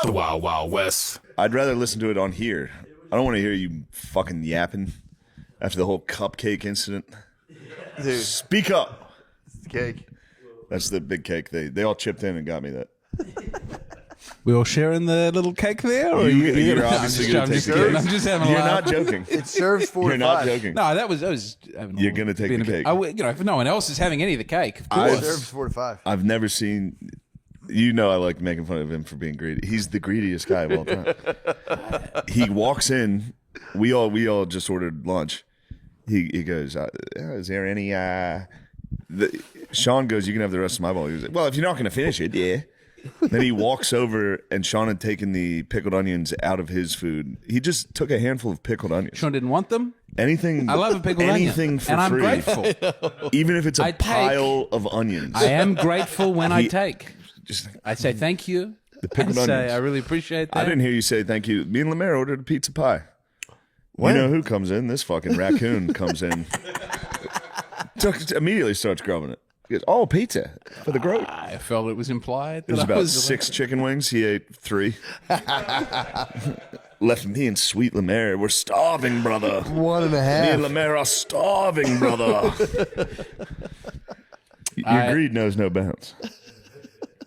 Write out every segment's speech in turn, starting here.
The Wild Wild West. I'd rather listen to it on here. I don't want to hear you fucking yapping after the whole cupcake incident. Dude, Speak up. it's the cake. That's the big cake. They all chipped in and got me that. We all sharing the little cake there? Or You're obviously going to take the cake. I'm just having a You're laugh. not joking. It serves 4 You're to not 5. joking. No, that was You're gonna take being the a bit- cake. if no one else is having any of the cake, of It course. serves 4 to 5. I've never seen. You know I like making fun of him for being greedy. He's the greediest guy of all time. He walks in. We all just ordered lunch. He goes, is there any? Sean goes, you can have the rest of my bowl. He was like, well, if you're not going to finish it, yeah. Then he walks over, and Sean had taken the pickled onions out of his food. He just took a handful of pickled onions. Sean didn't want them. Anything. I love a pickled anything onion, for and I'm free. grateful. Even if it's a I take- pile of onions. I am grateful when I He- take. Just I say thank you. the pickled I say onions. I really appreciate that. I didn't hear you say thank you. Me and Lemaire ordered a pizza pie. When? You know who comes in? This fucking raccoon comes in. Immediately starts grubbing it. He goes, oh, pizza for the goat. I felt it was implied. It was that I about 6 chicken wings. He ate 3. Left me and sweet Lemaire. We're starving, brother. 1.5. Me and Lemaire are starving, brother. Your greed knows no bounds.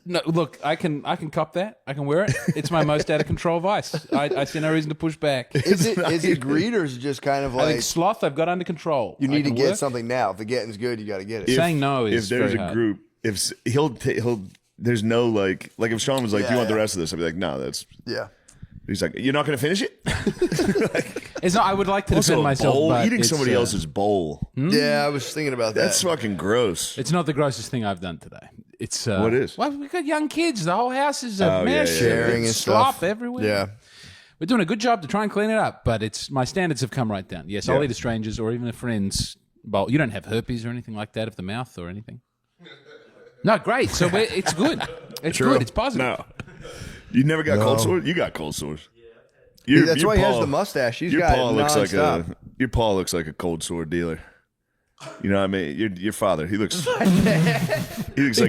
No, look, I can cop that. I can wear it. It's my most out of control vice. I see no reason to push back. Is it greed or is it just kind of I like think sloth I've got under control. you I need to can get work. something now? If the getting's good, you got to get it. Saying no is if there's very a hard. group, if he'll there's no like if Sean was like, do you want the Yeah. rest of this? I'd be like, no, that's. Yeah. He's like, you're not going to finish it. It's not. I would like to Also, defend a myself. bowl, but eating it's, somebody else's bowl. Yeah, I was thinking about that. That's fucking gross. It's not the grossest thing I've done today. It's What is? Well, we've got young kids. The whole house is a Oh, mess. yeah, yeah, sharing It's and slop stuff. everywhere. Yeah. We're doing a good job to try and clean it up, but it's my standards have come right down. Yes, I'll Yeah. eat a stranger's or even a friend's bowl. You don't have herpes or anything like that of the mouth or anything. No, great. So it's good. It's good. It's positive. No, you never got No. cold sores. You got cold sores. That's why he has the mustache. He's your got paw it looks like nonstop. your paw looks like a cold sore dealer. You know what I mean? Your father, he looks like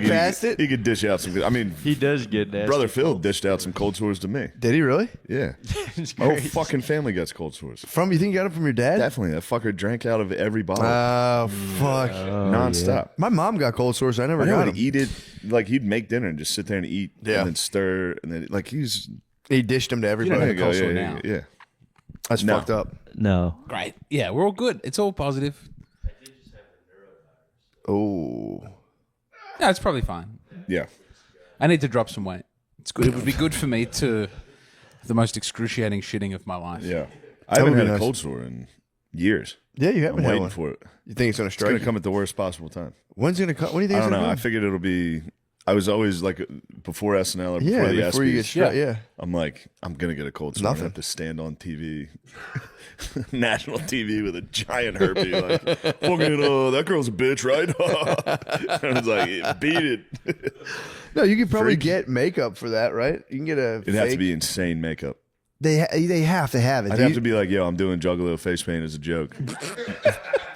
passed it? he could dish out some. I mean, He does get nasty. brother Phil dished out some cold sores to me. Did he really? Yeah, my whole fucking family gets cold sores. You think you got it from your dad? Definitely, that fucker drank out of every bottle Oh, fuck. nonstop. My mom got cold sores. I never I got would them. eat it like he'd make dinner and just sit there and eat, Yeah. and then stir, and then like he's He dished them to don't everybody. have there you go, cold sore yeah, now. yeah. That's No. fucked up. No. Great. Yeah, we're all good. It's all positive. Oh. No, it's probably fine. Yeah. I need to drop some weight. It's good. It would be good for me to have the most excruciating shitting of my life. Yeah. I haven't would be had a nice. cold sore in years. Yeah, you haven't I'm had waiting one. for it. You think it's going to It's strike going to you? come at the worst possible time. When's it going to come? When do you think I it's don't know. going I to figured it'll be. I was always like before SNL or before Yeah, the before you get ESPYs. struck. Yeah. I'm like, I'm gonna get a cold sore. I Nothing. have to stand on TV, national TV with a giant herpes. Like, fucking, that girl's a bitch, right? I was like, beat it. No, you could probably Freaky. get makeup for that, right? You can get a. It'd have to be insane makeup. They have to have it. I'd Do have you- to be like, yo, I'm doing Juggalo face paint as a joke.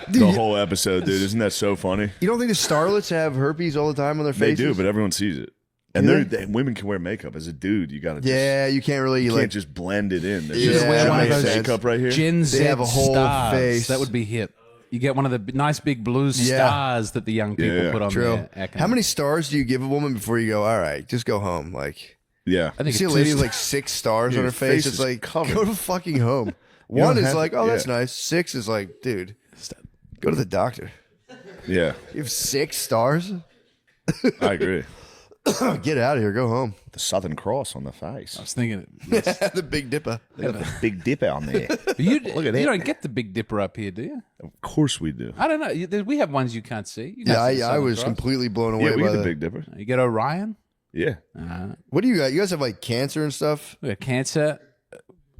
The whole episode, dude. Isn't that so funny? You don't think the starlets have herpes all the time on their They faces? do, but everyone sees it. And Do women can wear makeup. As a dude, you gotta just, yeah, you can't really you like. can't just blend it in. There's Yeah, just that giant makes sense. makeup right here. Gen Z have a whole stars. face. That would be hip. You get one of the nice big blue stars that the young people Yeah. put on True. their How many stars do you give a woman before you go? All right, just go home. Like Yeah, I you think see a it's lady two with like 6 stars Dude, on her face. face It's is like covered. go to fucking home. You One don't is have- like, oh, that's yeah. nice. 6 is like, dude, go to the doctor. yeah. You have 6 stars. I agree. Get out of here. Go home. The Southern Cross on the face. I was thinking, The Big Dipper. They got the Big Dipper on there. you at you that. don't get the Big Dipper up here, do you? Of course we do. I don't know. We have ones you can't see. You can't Yeah, see the I Southern was Cross. completely blown away Yeah, we by get the the. Big Dipper. You get Orion. Yeah. What do you got? You guys have like cancer and stuff. We got Cancer.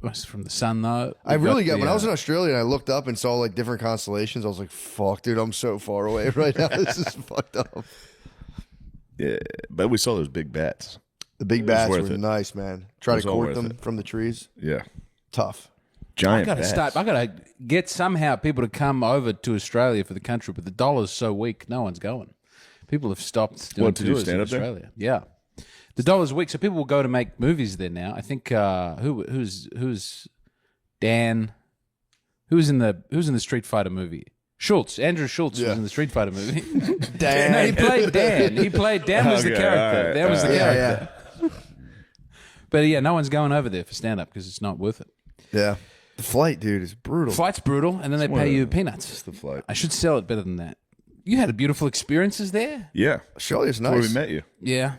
Was from the sun though. I really got the, when I was in Australia and I looked up and saw like different constellations. I was like, "Fuck, dude, I'm so far away right now. This is fucked up." Yeah. But we saw those big bats. The big bats worth were it. nice, man. Try was to all court worth them it. from the trees. Yeah. Tough. Giant I gotta bats. start. I gotta get somehow people to come over to Australia for the country, but the dollar's so weak, no one's going. People have stopped doing What, to do tours in stand-up there? Australia. Yeah, The $1 a week, so people will go to make movies there now. I think who's Dan? Who's in the Street Fighter movie? Schultz, Andrew Schultz was in the Street Fighter movie. Dan. No, he played Dan. Dan was the character. Right, Dan was the character. Yeah. But yeah, no one's going over there for stand up because it's not worth it. Yeah. The flight, dude, is brutal. Flight's brutal, and then they pay you peanuts. It's the flight. I should sell it better than that. You had beautiful experiences there. Yeah. Australia's That's where nice. we met you. Yeah.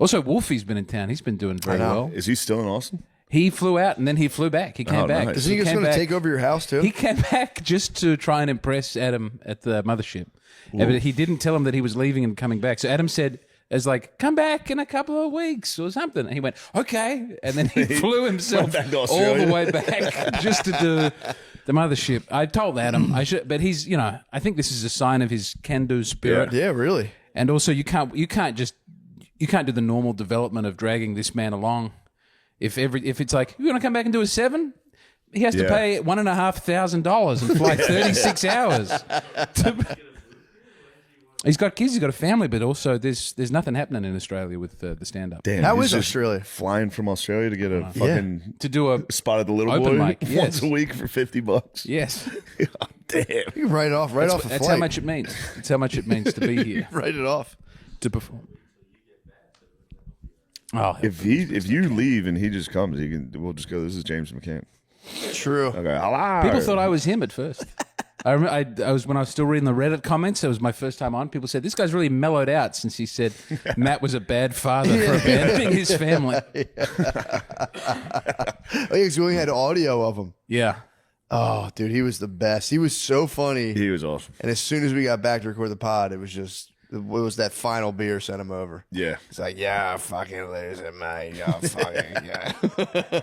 Also, Wolfie's been in town. He's been doing very well. Is he still in Austin? He flew out and then he flew back. He came back. nice. Isn't he just came going to back- take over your house, too? He came back just to try and impress Adam at the mothership. But he didn't tell him that he was leaving and coming back. So Adam said, come back in a couple of weeks or something. And he went, okay. And then he flew himself back to all Australia. the way back just to do the mothership. I told Adam but he's, I think this is a sign of his can-do spirit. Yeah, really. And also you can't do the normal development of dragging this man along. If it's like, you want to come back and do a 7? He has to Yeah. pay $1,500 and fly 36 hours. He's got kids, he's got a family, but also there's nothing happening in Australia with the stand-up. Damn. How he's is just Australia? Flying from Australia to get a fucking To do a spot at the little Open boy mic, yes. once a week for $50. yes, God damn. You can write off a that's flight. how much it means. That's how much it means to be here Write it off. to perform. Oh, If you leave and he just comes, we'll just go. This is James McCann. True. Okay, hello. people thought I was him at first. I remember I was when I was still reading the Reddit comments. It was my first time on. People said this guy's really mellowed out since he said Matt was a bad father for abandoning his family. Oh, yeah, 'cause we only had audio of him. Yeah. Oh, dude, he was the best. He was so funny. He was awesome. And as soon as we got back to record the pod, it was that final beer sent him over. Yeah. It's like, yeah, fucking loser, mate. Yeah, fucking, yeah.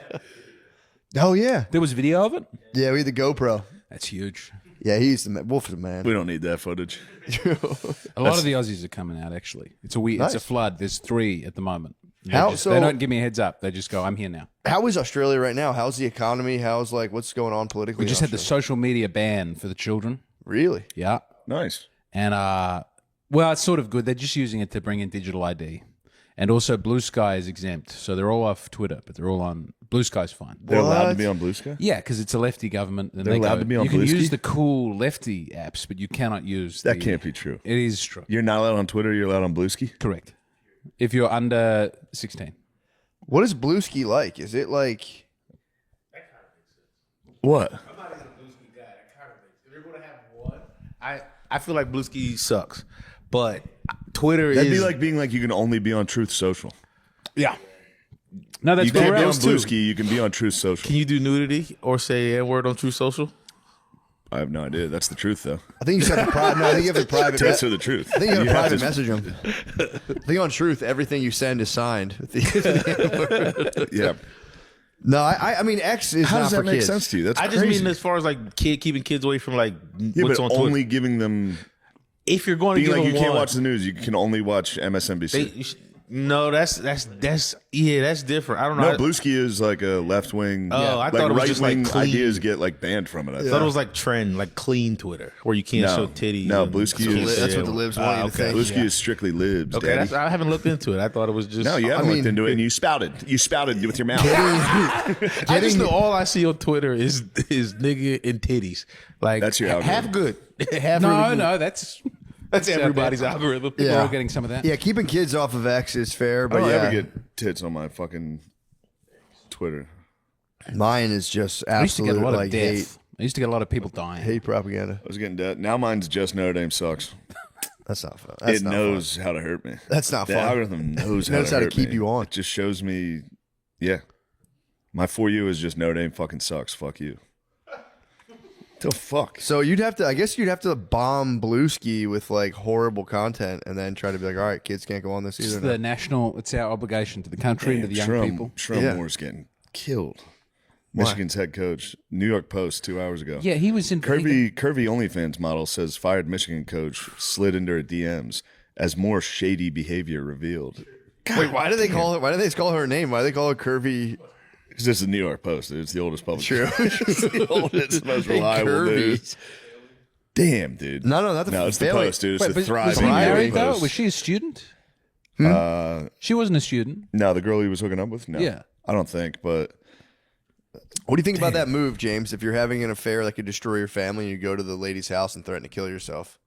Oh, yeah. There was video of it. Yeah, we had the GoPro. That's huge. Yeah, he's the man. Wolf's the man. We don't need that footage. A lot of the Aussies are coming out. Actually, it's Nice. a flood. There's 3 at the moment. How- They don't give me a heads up. They just go, I'm here now. How is Australia right now? How's the economy? How's what's going on politically? We just in had the Australia? social media ban for the children. Really? Yeah. Nice. And, well, it's sort of good. They're just using it to bring in digital ID. And also Blue Sky is exempt. So they're all off Twitter, but they're all on Blue Sky's fine. They're allowed to What? be on Blue Sky? Yeah, because it's a lefty government. And They're they allowed go, to be on you can Blue Sky? use the cool lefty apps, but you cannot use That can't be true. It is true. You're not allowed on Twitter. You're allowed on Bluesky? Correct. If you're under 16. What is Bluesky like? Is it like... What? I'm not even a Bluesky guy. That kind of makes. If you're going to have one, I feel like Bluesky sucks, but Twitter That'd is be like being like you can only be on Truth Social. Yeah. No, that's You can't be on else too. Bluesky. You can be on Truth Social. Can you do nudity or say a word on True Social? I have no idea. That's the truth, though. I think you just have a private... No, I think you have a private... Tits are the truth. I think you have a have private to- message him. I think on Truth, everything you send is signed. Yeah. No, I mean, X is How not does that for make kids. sense to you? That's I just crazy. mean as far as like keeping kids away from like Yeah, what's but on Twitter. only giving them If you're going to being give like you them can't one, watch the news. You can only watch MSNBC. no, that's different. I don't know. No, Bluesky is like a left wing. Oh, I like thought it was just, like, right-wing clean. ideas get like banned from it. I I thought thought it was like trend, like clean Twitter, where you can't show titties. No, and Bluesky stuff. is- That's what the libs want you to think. Bluesky is strictly libs. Okay, Daddy. I haven't looked into it. I thought it was just. No, you haven't I looked mean- into it, and you spouted. You spouted with your mouth. I just know all I see on Twitter is nigga and titties. Like That's your half good. half No, really good. no, that's That's out everybody's there. algorithm. We're Yeah. all getting some of that. Yeah, keeping kids off of X is fair, I but don't yeah, ever get tits on my fucking Twitter. mine is just I used to get a absolute lot of like death. I used to get a lot of people dying. hate propaganda. I was getting dead. Now mine's just Notre Dame sucks. That's not fun. That's It not knows how to hurt me. Fun. That's not The fun. algorithm knows, Knows how to hurt keep me. you on. It just shows me, yeah. My For You is just Notre Dame fucking sucks. Fuck you. The fuck? So you'd have to, I guess you'd have to bomb Bluesky with like horrible content, and then try to be like, all right, kids can't go on this It's either. the now. national. It's our obligation to the country and to the young people. Moore's getting killed. Michigan's head coach. New York Post 2 hours ago. Yeah, he was in. Curvy OnlyFans model says fired Michigan coach slid into her DMs as more shady behavior revealed. Wait, why do they call her? Why do they call her name? Why do they call her Curvy? It's just the New York Post. Dude. It's the oldest publication. True. It's the oldest, most Hey, reliable Curvy. news. Damn, dude. No, not the No, it's the family. Post, dude. It's Wait, the but was thriving he New York married though? Post. Was she a student? She wasn't a student. No, the girl he was hooking up with. No, Yeah. I don't think. But What do you think about that move, James? If you're having an affair that could destroy your family, and you go to the lady's house and threaten to kill yourself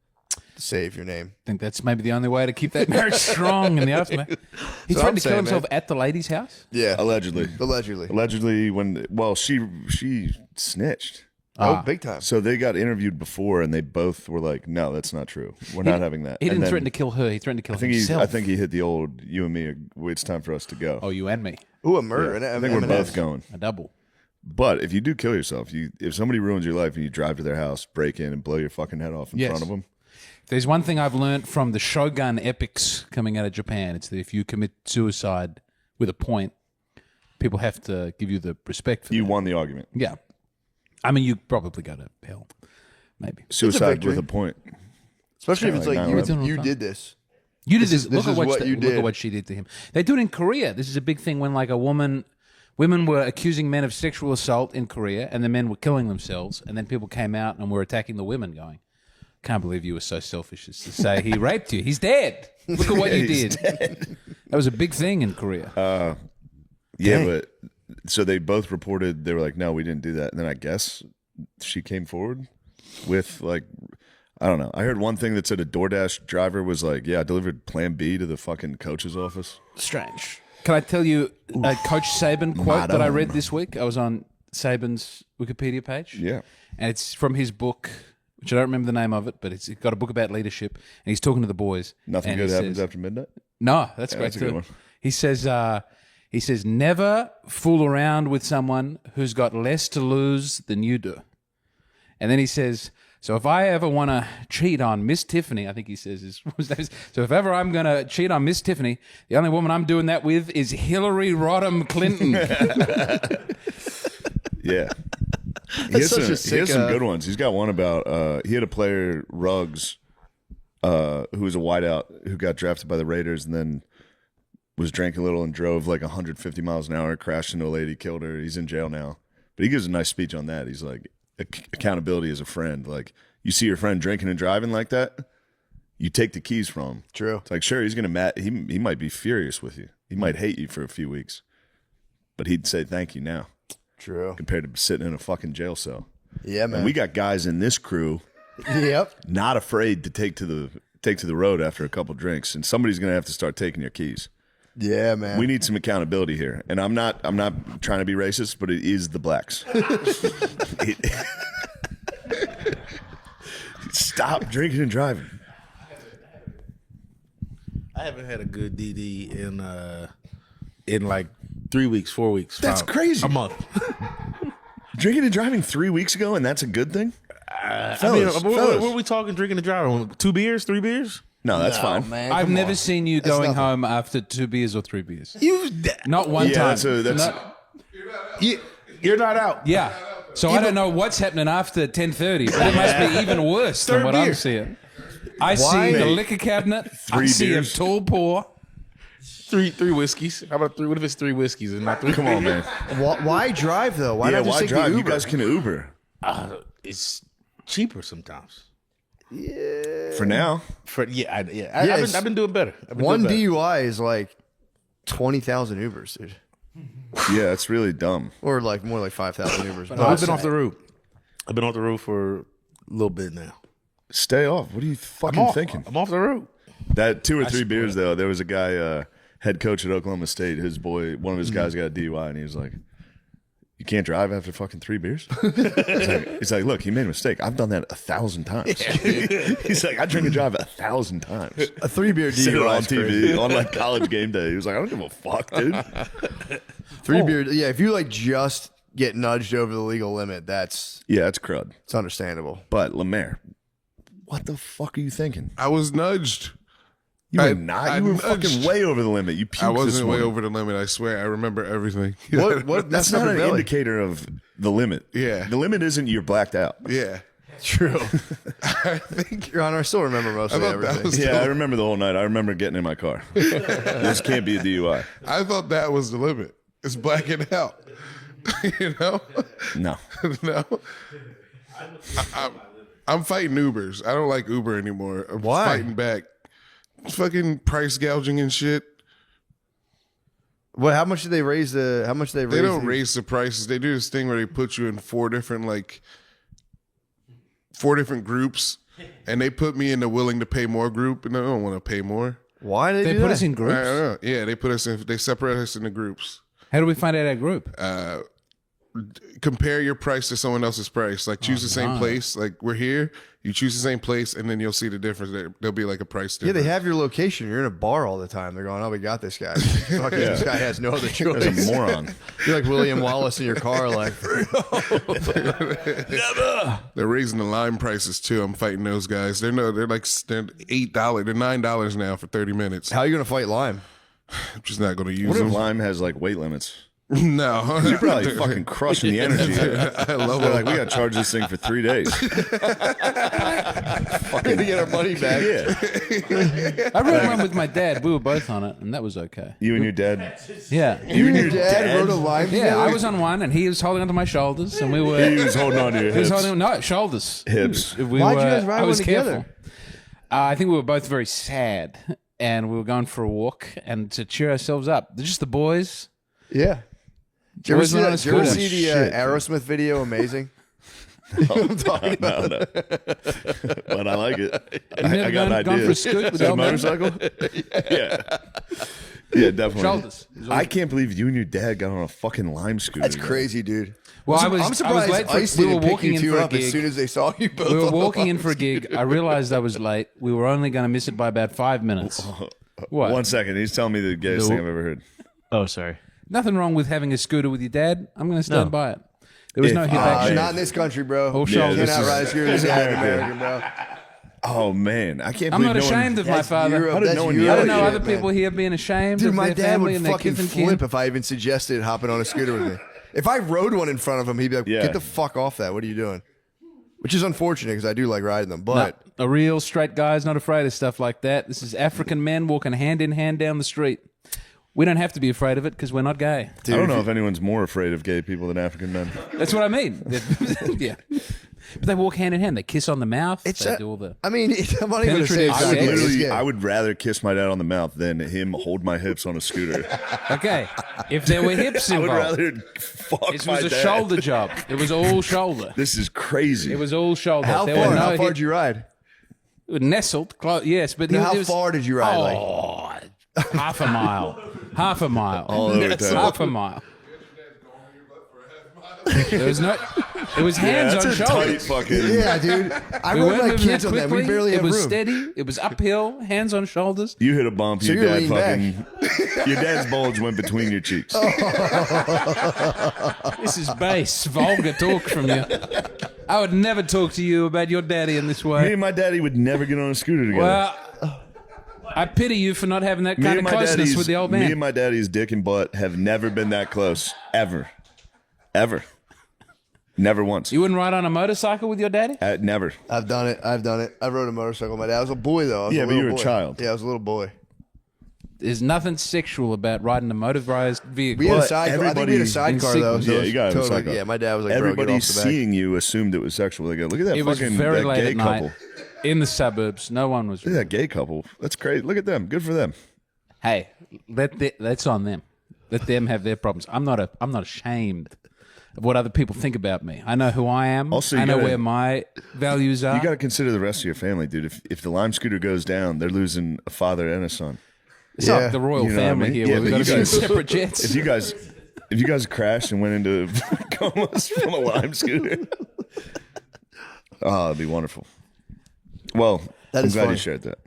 to save your name. I think that's maybe the only way to keep that marriage strong in the aftermath. He So tried I'm to kill saying, himself man. at the lady's house? Yeah, allegedly, allegedly. she snitched. Oh, big time. So they got interviewed before, and they both were like, "No, that's not true. We're not having that." He And didn't then threaten to kill her. He threatened to kill I think himself. I think he hit the old "you and me. It's time for us to go." Oh, you and me. Ooh, a murder. I think we're both going. A double. But if you do kill yourself, if somebody ruins your life and you drive to their house, break in, and blow your fucking head off in Yes. front of them, There's one thing I've learned from the Shogun epics coming out of Japan. It's that if you commit suicide with a point, people have to give you the respect for you that. won the argument. Yeah. I mean, you probably go to hell. Maybe. Suicide victory. with a point. Especially if it's Like like 9/11. you did this. You did this. This Look at is what you look did. at what she did to him. They do it in Korea. This is a big thing when like women were accusing men of sexual assault in Korea, and the men were killing themselves, and then people came out and were attacking the women, going, "Can't believe you were so selfish as to say he raped you. He's dead. Look at what you He's did." That was a big thing in Korea. Yeah, but so they both reported they were like, "No, we didn't do that." And then I guess she came forward with like, I don't know. I heard one thing that said a DoorDash driver was like, "Yeah, I delivered Plan B to the fucking coach's office." Strange. Can I tell you a Coach Saban quote that I read this week? I was on Saban's Wikipedia page. Yeah. And it's from his book, which I don't remember the name of it, but it's got a book about leadership, and he's talking to the boys. Nothing and good he happens says- after midnight. No, that's great that's a good too. one. He says, never fool around with someone who's got less to lose than you do. And then he says, so if I ever want to cheat on Miss Tiffany, I think he says, so if ever I'm going to cheat on Miss Tiffany, the only woman I'm doing that with is Hillary Rodham Clinton. Yeah. That's such a he has sick, some good ones. He's got one about he had a player, Ruggs, who was a wideout who got drafted by the Raiders and then was drinking a little and drove like 150 miles an hour, crashed into a lady, killed her. He's in jail now. But he gives a nice speech on that. He's like, accountability as a friend. Like, you see your friend drinking and driving like that, you take the keys from him. True. It's like, sure, he's going to he might be furious with you. He might hate you for a few weeks. But he'd say thank you now True. compared to sitting in a fucking jail cell. Yeah, man. And we got guys in this crew Yep. not afraid to take to the road after a couple drinks, and somebody's going to have to start taking your keys. Yeah, man. We need some accountability here, and I'm not trying to be racist, but it is the blacks. Stop drinking and driving. I haven't had a good DD in like 3 weeks, 4 weeks. That's 5 crazy. A month. Drinking and driving 3 weeks ago, and that's a good thing? I Fellas, mean, fellas. what are we talking drinking and driving? 2 beers, 3 beers? No, that's fine. man. I've come never on. seen you That's going nothing. home after 2 beers or 3 beers. You, Not one Yeah, time. that's you're not out. Yeah. So I don't know what's happening after 10:30, but it must be even worse than Third what I'm beer. seeing. I Why? see the Mate. liquor cabinet. I 3 see beers. a tall pour. Three whiskeys. How about 3? What if it's 3 whiskeys and not 3? come on, man. Why drive though? Why Yeah, not just why take drive? the You Uber? guys can Uber It's cheaper sometimes. for now. I've been doing better. I've been One doing better. DUI is like 20,000 Ubers, dude, Yeah, it's really dumb. or like more like 5,000 Ubers. No, I've been off the route. I've been off the route for a little bit now. Stay off. What are you fucking thinking? I'm off the route. That 2 or 3 beers though. There was a guy, head coach at Oklahoma State. His boy, one of his guys got a DUI, and he was like, "You can't drive after fucking 3 beers." he's like, "Look, he made a mistake. I've done that 1,000 times." He's like, "I drink and drive 1,000 times." A 3-beer Said it DUI on is TV crazy. on like college game day. He was like, "I don't give a fuck, dude." 3-beer, yeah. If you like just get nudged over the legal limit, it's Yeah, it's crud. understandable. But Lemaire, what the fuck are you thinking? I was nudged. You were I- not. I You were nudged. fucking way over the limit. You puked I this wasn't way morning. over the limit. I swear. I remember everything. What? That's not an belly. indicator of the limit. Yeah. The limit isn't you're blacked out. Yeah. True. I think Your Honor, I still remember mostly thought that everything. was- Yeah, I remember the whole night. I remember getting in my car. This can't be a DUI. I thought that was the limit. It's blacking out. You know? No. No. I'm fighting Ubers. I don't like Uber anymore. I'm Why? fighting back fucking price gouging and shit. Well, how much do they raise the? How much do they raise? They don't the- raise the prices. They do this thing where they put you in four different groups, and they put me in the willing to pay more group, and I don't want to pay more. Why do They do put that? us in I groups. don't know. Yeah, they put us in. They separate us into groups. How do we find out our group? Compare your price to someone else's price. Like choose the same place. Like we're here, you choose the same place, and then you'll see the difference. There'll be like a price Yeah, difference. they have your location. You're in a bar all the time. They're going, "Oh, we got this guy. Fucking This guy has no other That's choice." a moron. You're like William Wallace in your car, like They're raising the lime prices too. I'm fighting those guys. They're $8. They're $9 now for 30 minutes. how are you gonna fight lime? I'm just not going to use What if them. Lime has like weight limits? No, You're probably fucking crushing the energy. I love They're it. like, we got to charge this thing for 3 days. Fucking get our money back. Yeah. I rode one with my dad. We were both on it, and that was okay. You and your dad. Yeah. You and your dad rode a lime. Yeah, together? I was on one, and he was holding onto my shoulders, and we were. He was holding on to your He was hips. holding no shoulders. Hips. We Why'd you were- guys ride I was one careful. together? I think we were both very sad, and we were going for a walk, and to cheer ourselves up, just the boys. Yeah. Did you ever Boys see, went on that, a did you ever scooter. see the Shit. Aerosmith video? Amazing. No. But I like it. You've never I got an gone idea. for a scoot with Is the that a old man? motorcycle? Yeah. Yeah, definitely. Shoulders. It was all- I can't believe you and your dad got on a fucking lime scooter. That's together. crazy, dude. Well, I'm surprised late for, Ice we didn't were pick walking you in two for a up as gig. soon as they saw you both. We were on the walking line. in for a gig. I realized I was late. We were only going to miss it by about 5 minutes. What? 1 second. He's telling me the gayest thing I've ever heard. Oh, sorry. Nothing wrong with having a scooter with your dad. I'm going to stand No. by it. There was no hip action. Not in this country, bro. Or You shoulders. cannot ride a scooter with this is dad in America. American, bro. Oh, man. I can't I'm believe not no one- ashamed of my That's father. Europe. How did That's no one Europe yell I don't at know you? other shit, people man. here being ashamed Dude, of my their dad family would and their fucking kith and kin. flip if I even suggested hopping on a scooter with me. If I rode one in front of him, he'd be like, Yeah. "Get the fuck off that! What are you doing?" Which is unfortunate because I do like riding them. But No, a real straight guy's not afraid of stuff like that. This is African men walking hand in hand down the street. We don't have to be afraid of it because we're not gay. I don't know if anyone's more afraid of gay people than African men. That's what I mean. Yeah. But they walk hand in hand. They kiss on the mouth. They do all the. I mean, I'm not even going to say Penetrative it's I would gay. It's literally, gay. I would rather kiss my dad on the mouth than him hold my hips on a scooter. Okay. If there were hips I would involved, rather fuck this my was a dad. shoulder job. It was all shoulder. This is crazy. It was all shoulder. How There far? were no How far hip- did you ride? Nestled, yes, but Now, it how was, far did you ride? Like, Oh, half a mile. Half a mile. All over town. Half a mile. There was no. It was hands That's on a shoulders. tight fucking. yeah, dude. I We rode weren't my moving kids that on that. We quickly. barely It have was room. steady. It was uphill. Hands on shoulders. You hit a bump. So your you're dad leaning fucking. Your dad's bulge went between your cheeks. This is base, vulgar talk from you. I would never talk to you about your daddy in this Me way. and my daddy would never get on a scooter together. Well, I pity you for not having that me kind and of my closeness daddy's with the old me man. and my daddy's dick and butt have never been that close ever. Never once. You wouldn't ride on a motorcycle with your daddy? Never. I've done it. I rode a motorcycle with my dad. I was a boy, though. I was Yeah, a but little you were a boy. child. Yeah, I was a little boy. There's nothing sexual about riding a motorized vehicle. We had a But sidecar. I think we had a sidecar, though. in So Yeah, it was you gotta have a totally, sidecar. yeah, my dad was like, bro, Everybody get off the back. seeing you assumed it was sexual. They go, look at that It was fucking very that late gay at couple. night in the suburbs. No one was. Look at that gay couple. That's great. Look at them. Good for them. Hey, that's on them. Let them have their problems. I'm not ashamed of what other people think about me. I know who I am. Also, you I know gotta- where my values are. You got to consider the rest of your family, dude. If the lime scooter goes down, they're losing a father and a son. It's Yeah. not the royal You know what I family mean? here. Yeah, where we've but got to you be in guys- separate jets. If you guys crashed and went into comas from a lime scooter, oh, it'd be wonderful. Well, That I'm is glad funny. you shared that.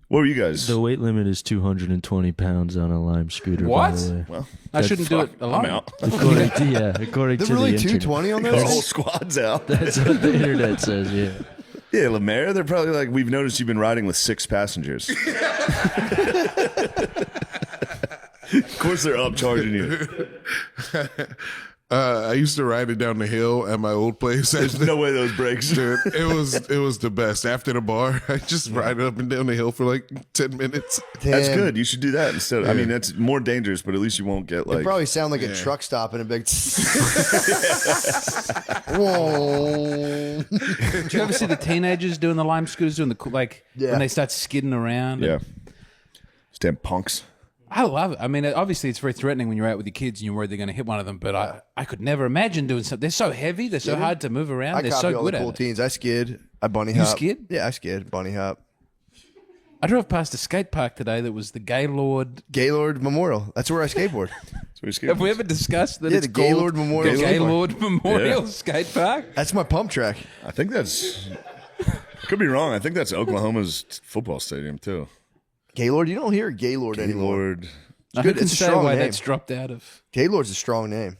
What were you guys? The weight limit is 220 pounds on a lime scooter. What? By the way. Well, I shouldn't do it alone. I'm out. According to, according They're to really the internet. 220 on The those? whole squad's out. That's what the internet says. Yeah. Yeah, Lemaire, they're probably like, we've noticed you've been riding with 6 passengers. Of course they're upcharging you. I used to ride it down the hill at my old place. There's no way those breaks. Dude, it was the best. After the bar, I just ride up and down the hill for like 10 minutes. That's Damn. good. You should do that instead. I mean, that's more dangerous, but at least you won't get It like. probably sound like a truck stop in a big. Whoa. Do you ever see the teenagers doing the lime scooters, doing the Yeah. when they start skidding around? Yeah. Damn punks. I love it. I mean, obviously, it's very threatening when you're out with your kids and you're worried they're going to hit one of them. But I could never imagine doing something. They're so heavy. They're so hard to move around. I They're copy so all good the at cool it. teens. I skid. I bunny hop. skid? Yeah, I skid. Bunny hop. I drove past a skate park today that was the Gaylord. Gaylord Memorial. That's where I skateboard. Have we ever discussed that Yeah, it's the Gaylord called Memorial skate park. Gaylord Memorial Yeah. Skate Park? That's my pump track. I think that's. Could be wrong. I think that's Oklahoma's football stadium too. Gaylord. You don't hear Gaylord anymore. Gaylord. I good. couldn't It's a say strong why name. that's dropped out of. Gaylord's a strong name.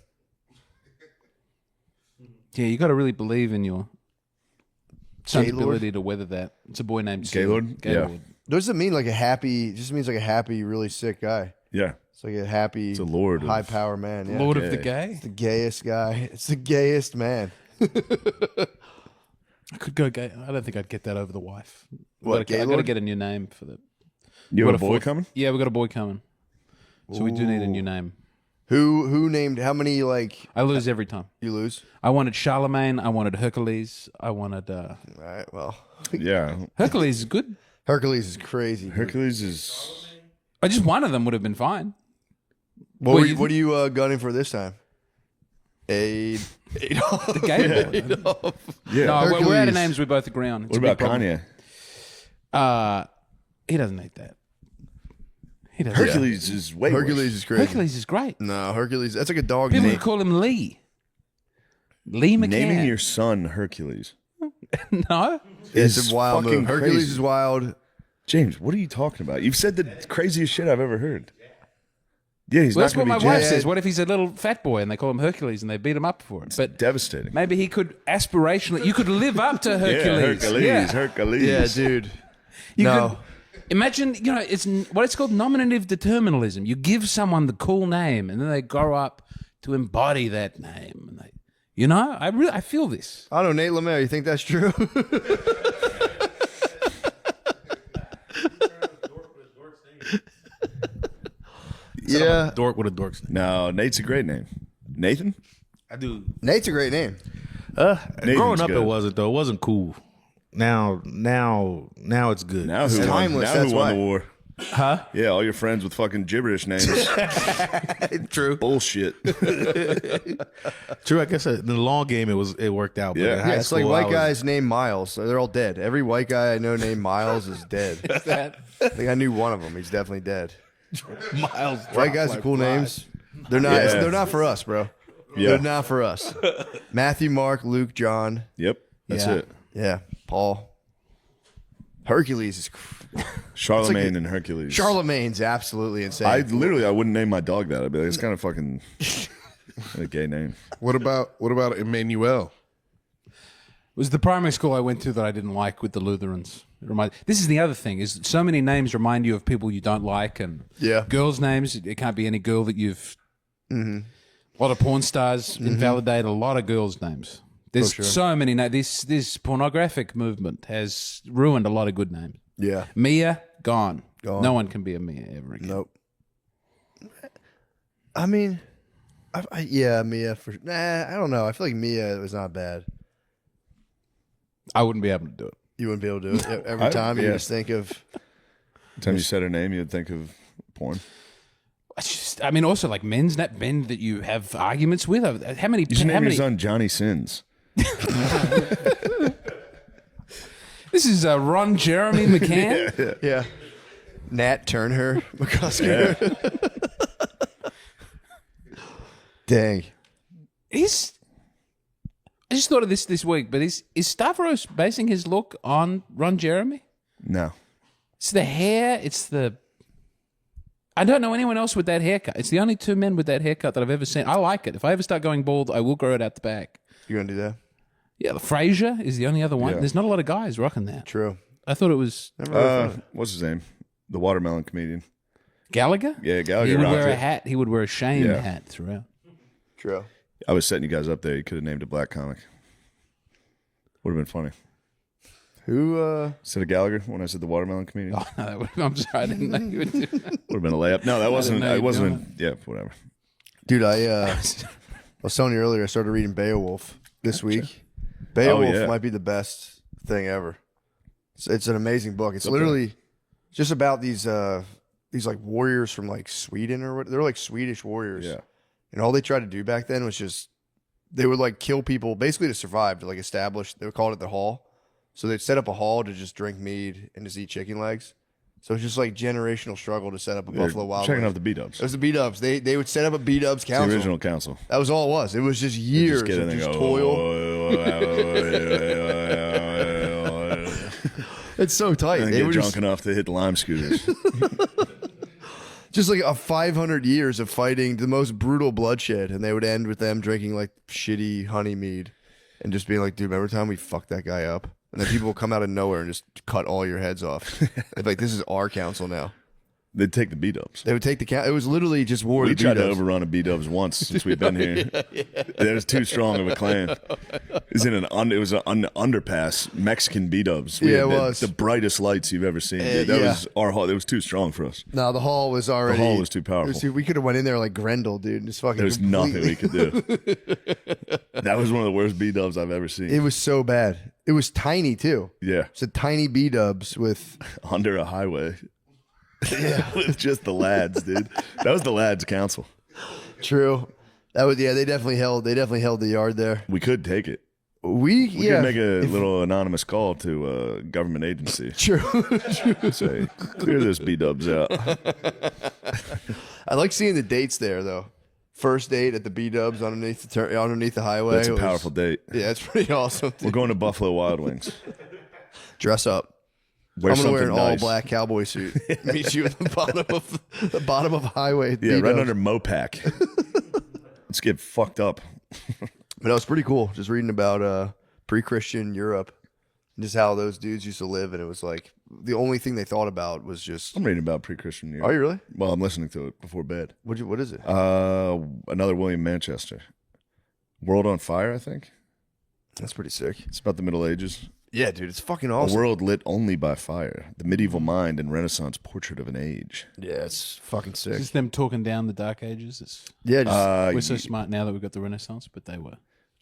Yeah, you got to really believe in your son's Gaylord? ability to weather that. It's a boy named Sid. Gaylord? Gaylord. Yeah. Doesn't mean like a happy. It just means like a happy, really sick guy. Yeah. It's like a happy, It's a lord of- high power man. Yeah. Lord of the Gay. Gay. The gayest guy. It's the gayest man. I could go gay. I don't think I'd get that over the wife. What, I got to Gaylord? get a new name for the. You What have a boy coming? Yeah, we got a boy coming. So we do need a new name. Who named how many? Like I lose every time. you lose. I wanted Charlemagne. I wanted Hercules. I wanted All right. Well, Yeah. Hercules is good. Hercules is crazy. dude. Hercules is. Just one of them would have been fine. What you are you gunning for this time? Adolf. The Gaylord. Yeah. No, we're out Hercules. of names we both agree on. It's What a big about problem. Kanye? He doesn't need that. He doesn't. Hercules is way Hercules worse. is crazy. Hercules is great. No, Hercules. That's like a dog People name. would call him Lee. Lee McCann. Naming your son Hercules No. It's is a wild fucking move. Hercules crazy. is wild. James, what are you talking about? You've said the craziest shit I've ever heard. Yeah, he's Well, not that's what going my to be wife James. says. What if he's a little fat boy and they call him Hercules and they beat him up for it? But Devastating. maybe he could aspirationally. You could live up to Hercules. Yeah, Hercules. Yeah. Hercules. Yeah, dude. You No. could imagine. It's what it's called nominative determinism. You give someone the cool name and then they grow up to embody that name. And they, I feel this. I don't know, Nate Lemare. You think that's true? Yeah, Dork with a dork's name. No, Nate's a great name. Nathan? I do. Nate's a great name. Growing up, good. it wasn't though. It wasn't cool. Now it's good. Now who won, timeless, now that's who won why. the war? Huh? Yeah, all your friends with fucking gibberish names. True. Bullshit. True. I guess in the long game, it worked out. But Yeah. in Yeah, high Yeah, it's like school, white I was- guys named Miles. They're all dead. Every white guy I know named Miles is dead. I think I knew one of them. He's definitely dead. Miles. White guys are cool names. They're not. Yeah. They're not for us, bro. Yeah. They're not for us. Matthew, Mark, Luke, John. Yep, that's Yeah. it. Yeah, Paul. Hercules is. Charlemagne and Hercules. Charlemagne's absolutely insane. I wouldn't name my dog that. I'd be like, it's kind of fucking a gay name. What about Emmanuel? It was the primary school I went to that I didn't like with the Lutherans. This is the other thing: is so many names remind you of people you don't like, and Yeah. girls' names. It can't be any girl that you've. A lot of porn stars invalidate a lot of girls' names. There's so many names. This pornographic movement has ruined a lot of good names. yeah. Mia gone. Gone. No one can be a Mia ever again. Nope. I mean, yeah, Mia for. I don't know. I feel like Mia was not bad. I wouldn't be able to do it. You wouldn't be able to do it every time. You yeah. just think of. Every time you said her name, you'd think of porn. I mean, also like men that you have arguments with. How many? You should how name your many? son Johnny Sins. This is Ron Jeremy McCann. Yeah. Nat Turner McCusker. Dang. I just thought of this week, but is Stavros basing his look on Ron Jeremy? No. It's the hair. It's the. I don't know anyone else with that haircut. It's the only two men with that haircut that I've ever seen. I like it. If I ever start going bald, I will grow it out the back. You gonna do that? Yeah, Frazier is the only other one. Yeah. There's not a lot of guys rocking that. True. I thought it was What's his name? The watermelon comedian. Gallagher. Yeah, Gallagher He would rocked wear a it. hat. He would wear a shame Yeah. hat throughout. True. I was setting you guys up there. You could have named a black comic. Would have been funny. Who? Instead of Gallagher, when I said the watermelon comedian, Oh, no, I'm sorry, I didn't know you would do that. would have been a layup. No, that wasn't. know you I were wasn't. Yeah, whatever. Dude, I was telling you earlier. I started reading Beowulf this week. Beowulf yeah. might be the best thing ever. It's an amazing book. It's literally just about these like warriors from like Sweden or what. They're like Swedish warriors. Yeah. And all they tried to do back then was just they would like kill people basically to survive, to like establish. They would call it the hall. So they'd set up a hall to just drink mead and just eat chicken legs. So it's just like generational struggle to set up a Buffalo Wild Checking Wings. out the B-dubs. It was the B-dubs. They would set up a B-dubs The council. original council. That was all it was. It was just years get in of and just go, toil. It's so tight. And They get were drunk just, enough to hit the lime scooters. just like a 500 years of fighting the most brutal bloodshed, and they would end with them drinking like shitty honey mead and just being like, dude, remember the time we fucked that guy up? And then people will come out of nowhere and just cut all your heads off. They'd be like, this is our council now. They'd take the B-dubs. They would take the count. It was literally just war. We of the tried to B-dubs. overrun a B-dubs once since we've been here. That was too strong of a clan. It was it was an underpass, Mexican B-dubs. We Yeah, had it the, was. the brightest lights you've ever seen. Dude. That yeah. was our hall. It was too strong for us. No, the hall was already. The hall was too powerful. We could have went in there like Grendel, dude. And just fucking. There's nothing we completely- could do. That was one of the worst B-dubs I've ever seen. It was so bad. It was tiny too. Yeah, It's a tiny B-dubs with. under a highway. Yeah, with just the lads, dude. That was the lads' council. True. That was They definitely held the yard there. We could take it. We could make a little anonymous call to a government agency. True. Say, clear this B-dubs out. I like seeing the dates there though. First date at the B-dubs underneath the highway. That's a It was- powerful date. Yeah, it's pretty awesome. We're going to Buffalo Wild Wings. Dress up. Wear I'm gonna wear an something all nice. black cowboy suit. Meet you at the bottom of highway. at Yeah, right B-dubs. under Mopac. Let's get fucked up. But it was pretty cool just reading about pre-Christian Europe and just how those dudes used to live. And it was like the only thing they thought about was just. I'm reading about pre-Christian Europe. Are you really? Well, I'm listening to it before bed. What is it? Another William Manchester. World on Fire, I think. That's pretty sick. It's about the Middle Ages. Yeah, dude, it's fucking A awesome. world lit only by fire. The medieval mind and Renaissance portrait of an age. Yeah, it's fucking sick. Is this them talking down the Dark Ages? Yeah, just, We're so smart now that we've got the Renaissance, but they were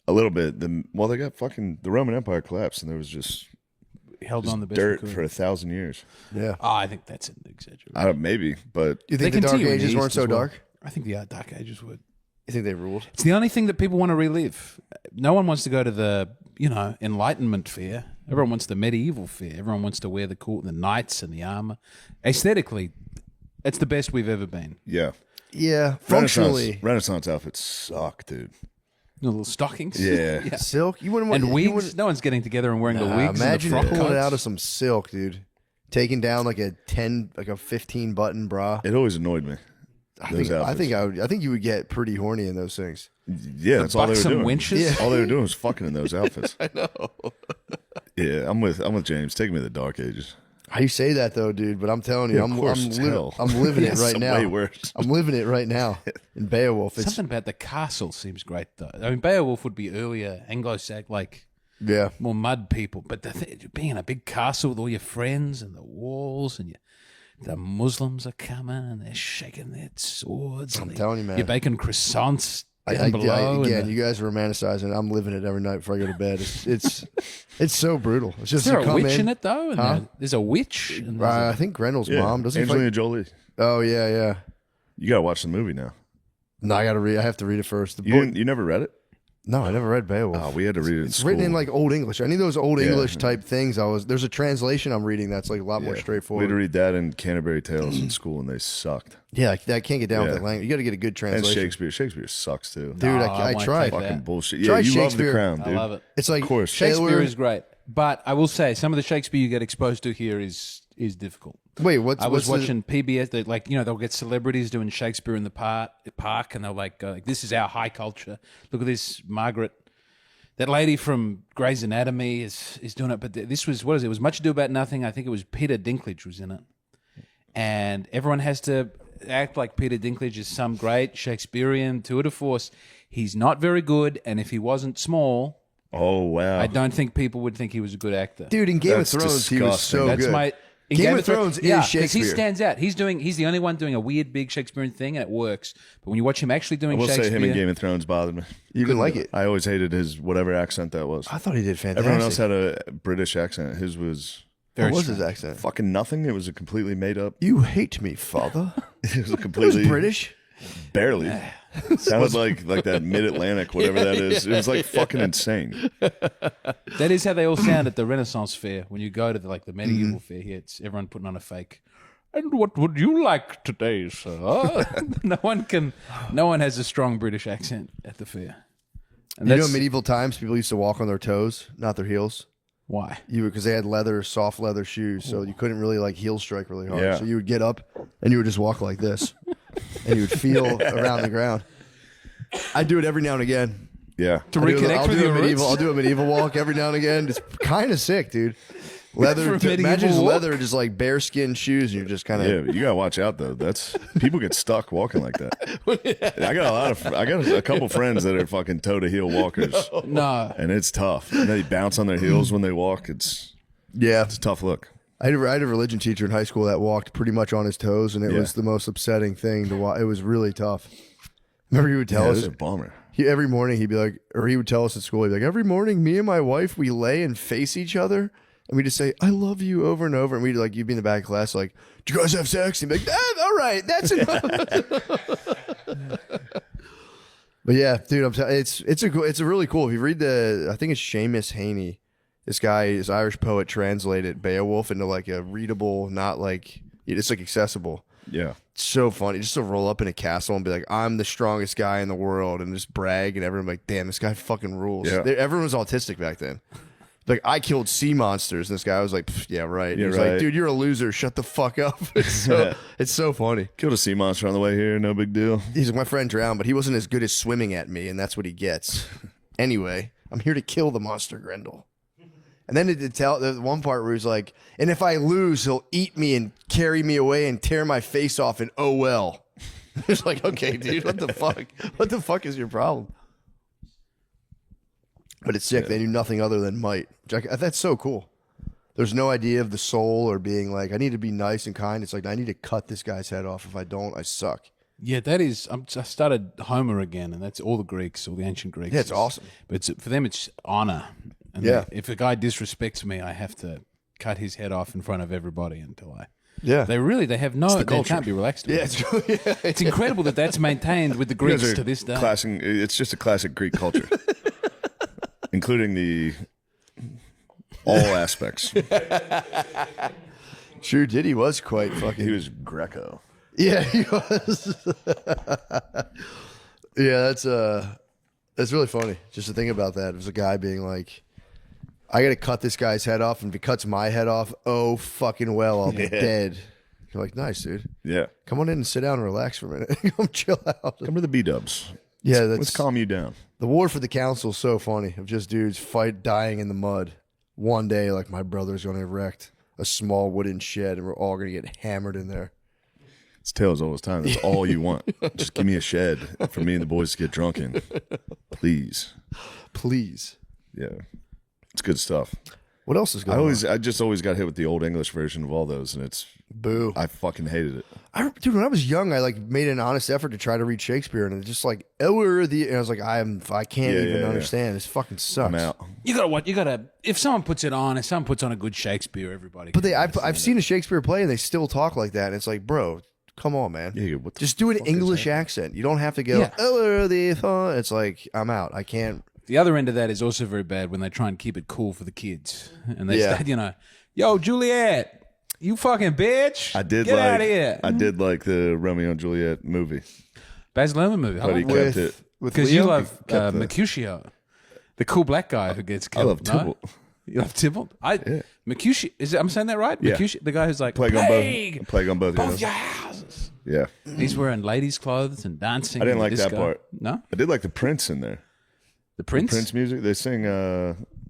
A little bit. They got fucking the Roman Empire collapsed, and there was just held on the best we dirt could. for 1,000 years. yeah. Oh, I think that's an exaggeration. Maybe, but You think They the Dark continue in the Ages weren't East so as well. dark? I think the Dark Ages would. You think they ruled? It's the only thing that people want to relive. No one wants to go to the, Enlightenment fair. Everyone wants the medieval fair. Everyone wants to wear the knights and the armor. Aesthetically, it's the best we've ever been. yeah. Yeah, functionally. Renaissance outfits suck, dude. The little stockings. Yeah. Silk? You wouldn't want And you wigs. wouldn't- No one's getting together and wearing the wigs Imagine and the frock pulling coats. out of some silk, dude. Taking down like a 15 button bra. It always annoyed me. I Those think outfits. I think you would get pretty horny in those things. Yeah, that's all they were buxom doing. winches? Yeah. All they were doing was fucking in those outfits. I know. Yeah, I'm with James. Take me to the Dark Ages. How you say that though, dude? But I'm telling you, Yeah, of course it's hell. I'm living it Yes, right now. way worse. I'm living it right now in Beowulf. It's Something about the castle seems great, though. I mean, Beowulf would be earlier Anglo-Saxon, like yeah. more mud people. But being in a big castle with all your friends and the walls and the Muslims are coming and they're shaking their swords. I'm telling you, man. You're baking croissants down below. Again, you guys are romanticizing. I'm living it every night before I go to bed. It's so brutal. It's just is there to a come witch in it, though? And Huh? there's a witch. And there's I think Grendel's Yeah, mom doesn't Angelina fight. Jolie. Oh yeah. You gotta watch the movie now. No, I gotta read. I have to read it first. The You book. didn't, you never read it? No, I never read Beowulf. Oh, we had to read it. It's written in like old English. Any of those old Yeah. English type things. There's a translation I'm reading that's like a lot more We had straightforward. to read that and Canterbury Tales in school, and they sucked. Yeah, I can't get down with Yeah. that language. You got to get a good And translation. Shakespeare. Shakespeare sucks too. Dude, No, I won't tried. take Fucking that. bullshit. Try Yeah, you love The Shakespeare. Crown, I dude. love it. It's like Of course. Shakespeare Taylor- is great. But I will say, some of the Shakespeare you get exposed to here is difficult. Wait, I was watching PBS. They'll get celebrities doing Shakespeare in the park, and they'll go, "This is our high culture. Look at this, Margaret. That lady from Grey's Anatomy is doing it." But this was, what is it? It was Much Ado About Nothing. I think it was Peter Dinklage was in it, and everyone has to act like Peter Dinklage is some great Shakespearean tour de force. He's not very good, and if he wasn't small, Oh wow. I don't think people would think he was a good actor. Dude, in Game That's of Thrones, he was disgusting. so That's good. my in Game of Thrones is 'cause Shakespeare. he stands out. He's the only one doing a weird big Shakespearean thing, and it works. But when you watch him actually I doing will say Shakespeare, him in Game of Thrones bothered me. You didn't like it? I always hated his whatever accent that was. I thought he did fantastic. Everyone else had a British accent. His was What was his accent? fucking nothing. It was a completely made up. You hate me, father. It was a It was completely British. barely. Sounded like that Mid-Atlantic, whatever that is. It was like fucking insane. that is how they all sound at the Renaissance fair. When you go to the medieval fair here, it's everyone putting on a fake. And what would you like today, sir? no one has a strong British accent at the fair. And You know, in medieval times, people used to walk on their toes, not their heels. why? Because they had soft leather shoes, so you couldn't really like heel strike really hard. Yeah. So you would get up and you would just walk like this, and you would feel around the ground. I do it every now and again. Yeah. To I'll do reconnect with your roots? I'll do a medieval walk every now and again. It's kind of sick, dude. Leather. For a medieval Imagine just walk? leather, just like bearskin shoes, and you're just kind of. Yeah, but you gotta watch out though. That's people get stuck walking like that. I got a couple friends that are fucking toe to heel walkers, No. and it's tough. And they bounce on their heels when they walk. It's Yeah. a tough look. I had a religion teacher in high school that walked pretty much on his toes, and it Yeah. was the most upsetting thing to watch. It was really tough. Remember, he would tell Yeah, us it's a bummer. every morning. He'd be like, or he would tell us at school. He'd be like, every morning, me and my wife, we lay and face each other, and we just say, "I love you" over and over. And we'd like, you'd be in the back of class, like, "Do you guys have sex?" And he'd be like, "All right, that's enough." But yeah, dude, it's a really cool. If you read I think it's Seamus Heaney. This guy, this Irish poet, translated Beowulf into like a readable, not like it's like accessible. Yeah. It's so funny just to roll up in a castle and be like, "I'm the strongest guy in the world," and just brag, and everyone like, "Damn, this guy fucking rules." Yeah. Everyone was autistic back then. Like, I killed sea monsters, and this guy was like, "Pff, "Yeah, right." Yeah, He's right. like, "Dude, you're a loser. Shut the fuck up." It's so funny. Killed a sea monster on the way here. No big deal. He's like, "My friend drowned, but he wasn't as good as swimming at me, and that's what he gets." Anyway, I'm here to kill the monster, Grendel. And then to tell the one part where he's like, "And if I lose, he'll eat me and carry me away and tear my face off, and oh well." It's like, okay, dude, what the fuck? What the fuck is your problem? But it's sick. They knew nothing other than might. That's so cool. There's no idea of the soul or being like, I need to be nice and kind. It's like, I need to cut this guy's head off. If I don't, I suck. Yeah, that is. I started Homer again, and that's all the Greeks, all the ancient Greeks. Yeah, it's awesome. But for them, it's honor. And Yeah. if a guy disrespects me, I have to cut his head off in front of everybody until I. Yeah. They have they can't be relaxed. Yeah, It's incredible that that's maintained with the You guys Greeks are to this day. It's just a classic Greek culture, including all aspects. Sure did. He was quite fucking. He was Greco. Yeah, he was. Yeah, that's really funny. Just to think about that. It was a guy being like, I got to cut this guy's head off, and if he cuts my head off, oh fucking well, I'll be dead. You're like, nice, dude. Yeah. Come on in and sit down and relax for a minute. Come chill out. Come to the B-dubs. Yeah, Let's calm you down. The War for the Council is so funny of just dudes dying in the mud. One day, like, my brother's going to erect a small wooden shed, and we're all going to get hammered in there. It's tales all this time. That's all you want. Just give me a shed for me and the boys to get drunk in. Please. Please. Yeah. It's good stuff. What else is going on? I just always got hit with the old English version of all those, and Boo. I fucking hated it. Dude, when I was young, I like made an honest effort to try to read Shakespeare, and it's just like, and I was like, I can't even understand. This fucking sucks. I'm out. You gotta. If someone puts on a good Shakespeare, everybody. But can I've understand seen a Shakespeare play, and they still talk like that. And it's like, bro, come on, man. Yeah, what the Just do an fuck is English accent. You don't have to go. Yeah. It's like, I'm out. I can't. The other end of that is also very bad when they try and keep it cool for the kids, and they Yeah. start, yo, Juliet, you fucking bitch, get out of here. I did like the Romeo and Juliet movie, Baz Luhrmann movie, but he kept it. because you Leo? love kept the- Mercutio, the cool black guy who gets I killed. love Tybalt. No? You love Tybalt? Mercutio, I'm saying that right? Yeah. Mercutio, the guy who's like Plague on both. both Yeah. your houses. Yeah. He's wearing ladies' clothes and dancing. I didn't and like that disco. part. No, I did like the Prince in there. the Prince. Prince music. They sing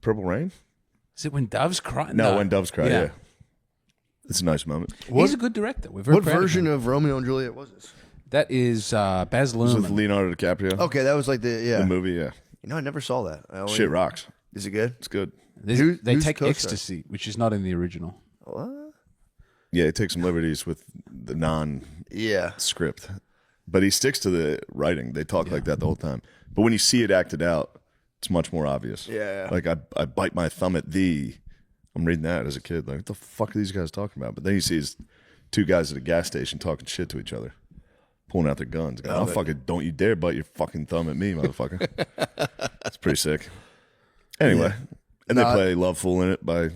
Purple Rain. Is it when doves cry? No, When Doves Cry. Yeah. It's a nice moment. He's a good director. We're very What proud of version him. of Romeo and Juliet was this? That is Baz It was with Luhrmann. Leonardo DiCaprio. Okay, that was like The movie, yeah. You know, I never saw that. Shit rocks. Is it good? It's good. They who's take co-star? ecstasy, which is not in the original. What? Yeah, he takes some liberties with the non-script. Yeah. But he sticks to the writing. They talk like that the whole time. But when you see it acted out, it's much more obvious. Yeah. Like, I bite my thumb at thee. I'm reading that as a kid. Like, what the fuck are these guys talking about? But then you see his two guys at a gas station talking shit to each other, pulling out their guns. Going, don't you dare bite your fucking thumb at me, motherfucker. It's pretty sick. Anyway. And they play Love Fool in it by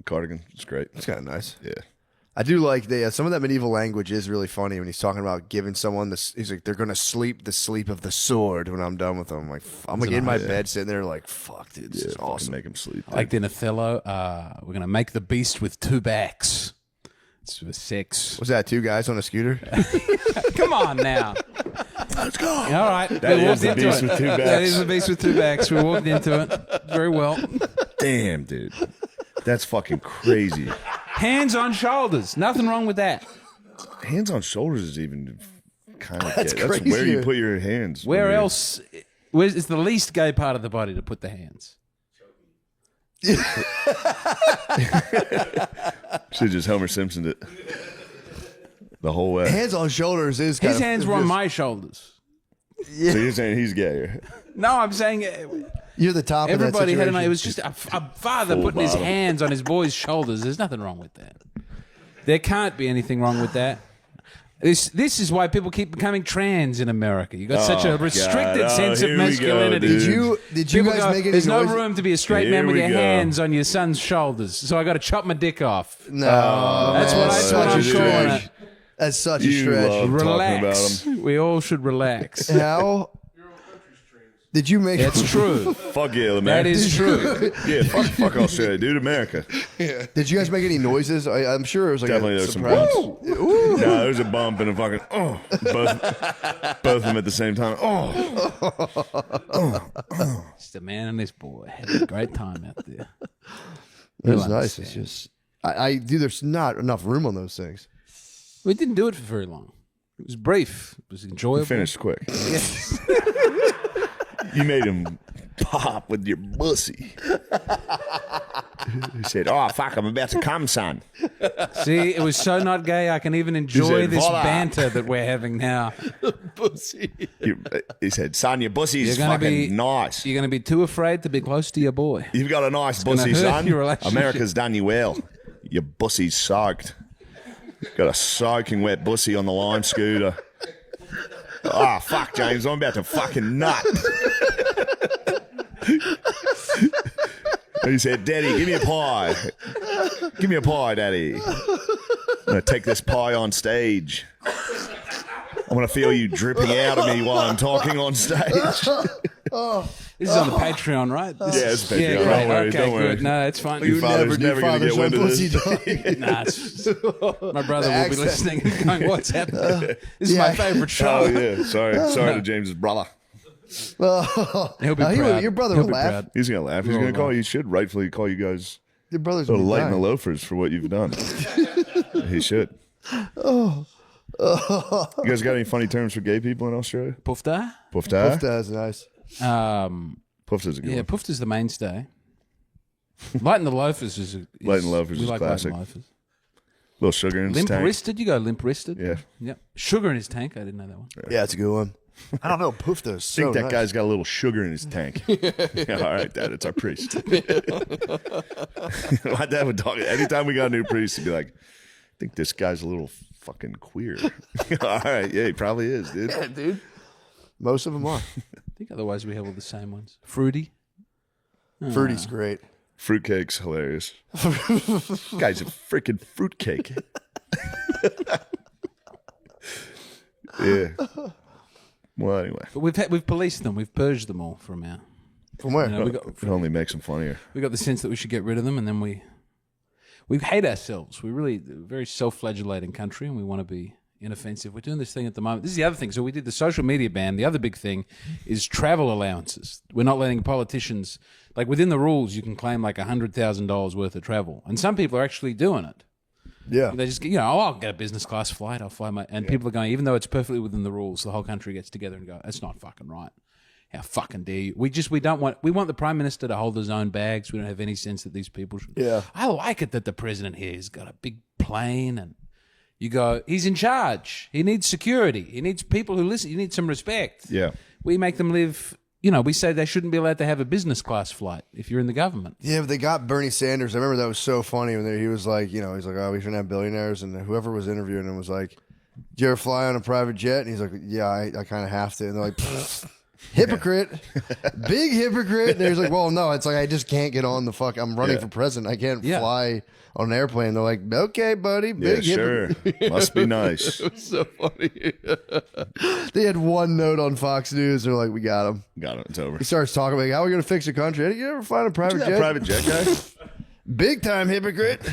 Cardigan. It's great. It's kind of nice. Yeah. I do like some of that medieval language is really funny when he's talking about giving someone this. He's like, they're gonna sleep the sleep of the sword when I'm done with them. I'm like, I'm like in my bed sitting there like, fuck, dude, this is awesome. Make him sleep. Like in Othello, we're going to make the beast with two backs. It's for sex. Was that two guys on a scooter? Come on now. Let's go. All right. That we is walked the into beast it. with two That backs. is the beast with two backs. We walked into it very well. Damn, dude. That's fucking crazy. Hands on shoulders. Nothing wrong with that. Hands on shoulders is even kind of That's gay. That's where crazy. you put your hands. Where when you're- else? Where's is the least gay part of the body to put the hands? Should just Homer Simpsoned it the whole way. Hands on shoulders is kind His of, hands were on my shoulders. So you're saying he's gayer? No, I'm saying You're the top. everybody of had that an. It was just a father Full putting his bottom. hands on his boy's shoulders. There's nothing wrong with that. There can't be anything wrong with that. This is why people keep becoming trans in America. You got such a restricted God. sense of Here we go, masculinity. dude. Did you People guys go, make any there's no noises? room to be a straight Here man with we your go. hands on your son's shoulders, so I got to chop my dick off. No, That's what that's I'm such a calling stretch. it. That's such a You stretch. love talking Relax. about him. We all should relax. How did you make? That's true. Fuck yeah, That America. is true. Yeah, fuck Australia, dude. America. Did you guys make any noises? I'm sure it was like Definitely a there's some surprise. bumps. No, there's a bump and a fucking both of them at the same time. Just a man and his boy having a great time out there. It was You'll nice. It's understand. just I do. There's not enough room on those things. We didn't do it for very long. It was brief. It was enjoyable. Finished quick. Yes. You made him pop with your pussy. He said, "Oh fuck, I'm about to come, son." See, it was so not gay. I can even enjoy said, this "Voila." banter that we're having now. He said, "Son, your pussy's You're gonna fucking be- nice. You're going to be too afraid to be close to your boy. You've got a nice gonna pussy, hurt son. your relationship. America's done you well. Your pussy's soaked. Got a soaking wet pussy on the lime scooter. Oh, fuck, James. I'm about to fucking nut." He said, "Daddy, give me a pie. Give me a pie, Daddy. I'm going to take this pie on stage. I want to feel you dripping out of me while I'm talking on stage." This is on the Patreon, right? This Yeah, is- it's Patreon. Yeah, Don't great. worry, Okay, don't worry. good. No, it's fine. Your father's never going to get wind of this. Nah, my brother will be accent. listening and going, "What's happening? This is my yeah. favorite show." Oh, yeah. Sorry to James's brother. He'll be proud. Your brother He'll would be laugh. proud. He's going to laugh. He's going to call you. He should rightfully call you guys Your brother's the gonna be light and the dying. loafers for what you've done. He should. You guys got any funny terms for gay people in Australia? Pufta? Pufta? That's nice. Pufta's a good Yeah, one. Pufta's the mainstay. Light and the Loafers is Light and the Loafers we is like classic. Light and Loafers. Little sugar in his Limp tank. wristed, you go limp wristed. Yeah. Yep. Sugar in his tank. I didn't know that one. Yeah, it's a good one. I don't know. Poof, those. I think that guy's got a little sugar in his tank. Yeah, all right, Dad, it's our priest. My dad would talk. Anytime we got a new priest, he'd be like, "I think this guy's a little fucking queer." All right, yeah, he probably is, dude. Yeah, dude. Most of them are. I think otherwise we have all the same ones. Fruity. Fruity's great. Fruitcake's hilarious. Guy's a freaking fruitcake. Yeah. Well, anyway, But we've policed them. We've purged them all from our. From where? You know, it only makes him funnier. we got the sense that we should get rid of them, and then we hate ourselves. We're really a very self-flagellating country, and we want to be inoffensive. We're doing this thing at the moment. This is the other thing. So we did the social media ban. The other big thing is travel allowances. We're not letting politicians, like within the rules, you can claim like $100,000 worth of travel, and some people are actually doing it. Yeah. They just, oh, I'll get a business class flight. I'll fly and people are going, even though it's perfectly within the rules, the whole country gets together and go, that's not fucking right. How fucking dare you? We want the Prime Minister to hold his own bags. We don't have any sense that these people should. Yeah. I like it that the president here has got a big plane and you go, he's in charge. He needs security. He needs people who listen. You need some respect. Yeah. We make them live, we say they shouldn't be allowed to have a business class flight if you're in the government. Yeah, but they got Bernie Sanders. I remember that was so funny when he was like, he's like, oh, we shouldn't have billionaires. And whoever was interviewing him was like, do you ever fly on a private jet? And he's like, yeah, I kind of have to. And they're like, hypocrite, big hypocrite. And he's like, well, no, it's like, I just can't get on the I'm running for president. I can't fly on an airplane. They're like, okay, buddy, big hypocrite. Sure. Must be nice. It was so funny. They had one note on Fox News. They're like, we got him. Got it. It's over. He starts talking about how are we going to fix the country. You ever find a private jet? Private jet guy? Big time hypocrite.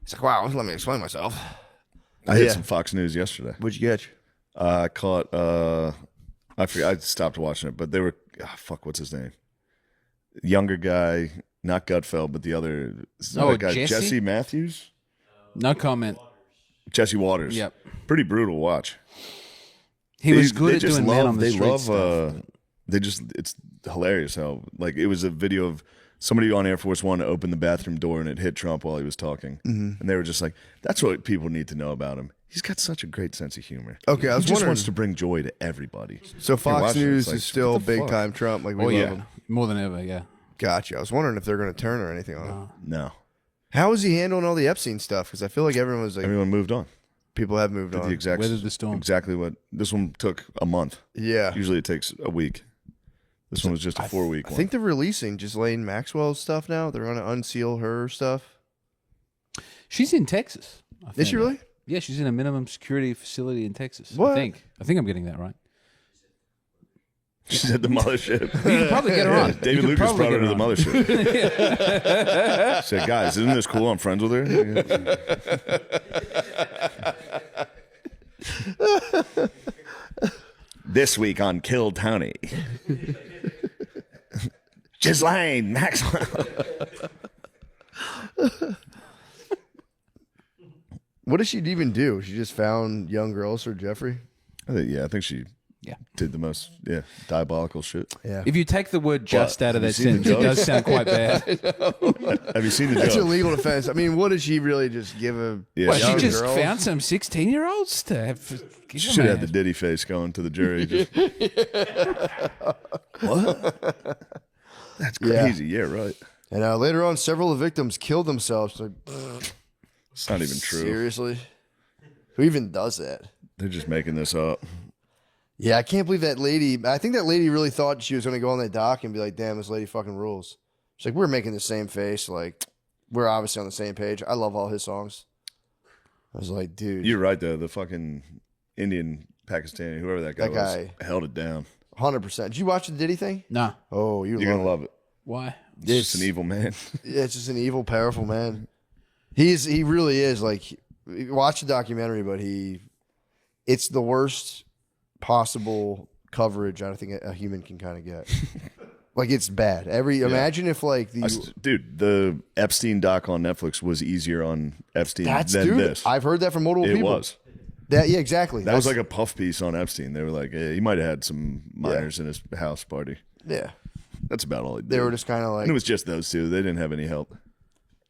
He's like, wow, let me explain myself. I hit some Fox News yesterday. What'd you catch? I caught, I forget, I stopped watching it, but they were, what's his name? Younger guy, not Gutfeld, but the other guy, Jesse Matthews? No comment. Jesse Waters. Yep. Pretty brutal watch. He was good at doing man on the street stuff. It's hilarious how, like, it was a video of somebody on Air Force One opened the bathroom door and it hit Trump while he was talking. Mm-hmm. And they were just like, that's what people need to know about him. He's got such a great sense of humor. Okay, I was he just wondering. wants to bring joy to everybody. So Fox News like, is still what the big fuck? time Trump. Like we love him. More than ever, yeah. Gotcha. I was wondering if they're going to turn or anything on him. No. How is he handling all the Epstein stuff? Because I feel like everyone was like, Everyone moved on. people have moved on. The exact, Weathered the storm. Exactly what, this one took a month. Yeah. Usually it takes a week. This one was just a 4-week I one. think they're releasing Ghislaine Maxwell's stuff now. They're going to unseal her stuff. She's in Texas. Is she really? Yeah, she's in a minimum security facility in Texas. What? I think I'm getting that right. She's at the mothership. You can probably get her on. David You could Lucas probably brought her get to the mothership. Said, guys, isn't this cool? I'm friends with her. This week on Kill Tony. Ghislaine Maxwell. What does she even do? She just found young girls for Jeffrey? I think she Yeah. did the most diabolical shit. Yeah. If you take the word just out of have that you seen the sentence, it does jokes? sound quite bad. Have you seen the That's a joke? legal offense. I mean, what did she really just give a Yeah, Well, she young just girl? found some 16-year-olds to have. She should have had the Diddy face going to the jury. Just, what? That's crazy. Yeah, right. And later on, several of the victims killed themselves. Like, It's not even true. seriously? Who even does that? They're just making this up. Yeah, I can't believe that lady. I think that lady really thought she was going to go on that dock and be like, damn, this lady fucking rules. She's like, we're making the same face. Like, we're obviously on the same page. I love all his songs. I was like, dude. You're right, though. The fucking Indian, Pakistani, whoever that guy That was, guy. held it down. 100%. Did you watch the Diddy thing? No. Oh, You're going to love it. Why? It's just an evil man. Yeah, it's just an evil, powerful man. He really is. Like, watch the documentary, but it's the worst possible coverage I think a human can kind of get. Like, it's bad. Imagine if like Dude, the Epstein doc on Netflix was easier on Epstein than this. I've heard that from multiple It people. was. Yeah, exactly. That was like a puff piece on Epstein. They were like, he might have had some minors in his house party. yeah. That's about all he did. They were just kind of like, And it was just those two. They didn't have any help.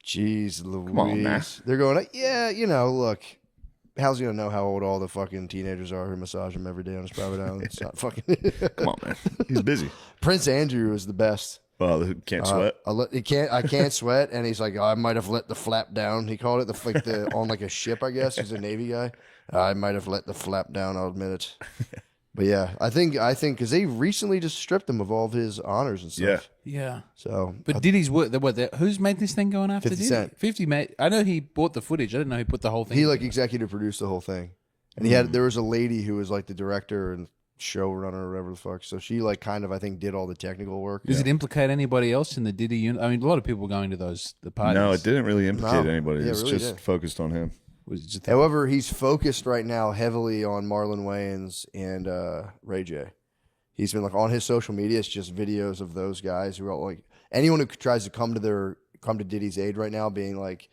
Jeez Louise. Come on, man. They're going, yeah, look, how's he going to know how old all the fucking teenagers are who massage him every day on his private island? It's not fucking. Come on, man. He's busy. Prince Andrew is the best. Well, who can't sweat. I can't sweat, and he's like, I might have let the flap down. He called it the on like a ship, I guess. He's a Navy guy. I might have let the flap down. I'll admit it. But yeah, I think because they recently just stripped him of all of his honors and stuff. Yeah. So, But Diddy's work. Who's made this thing going after 50 Diddy? Cent. 50 made. I know he bought the footage. I didn't know he put the whole thing. he like executive produced the whole thing, and there was a lady who was like the director and showrunner or whatever the fuck. So she like kind of I think did all the technical work. Does it implicate anybody else in the Diddy unit? I mean, a lot of people going to the parties. No, it didn't really implicate anybody. Yeah, It's really just didn't. focused on him. Was it just However, he's focused right now heavily on Marlon Wayans and Ray J. He's been like on his social media. It's just videos of those guys who are all, like anyone who tries to come to Diddy's aid right now, being like,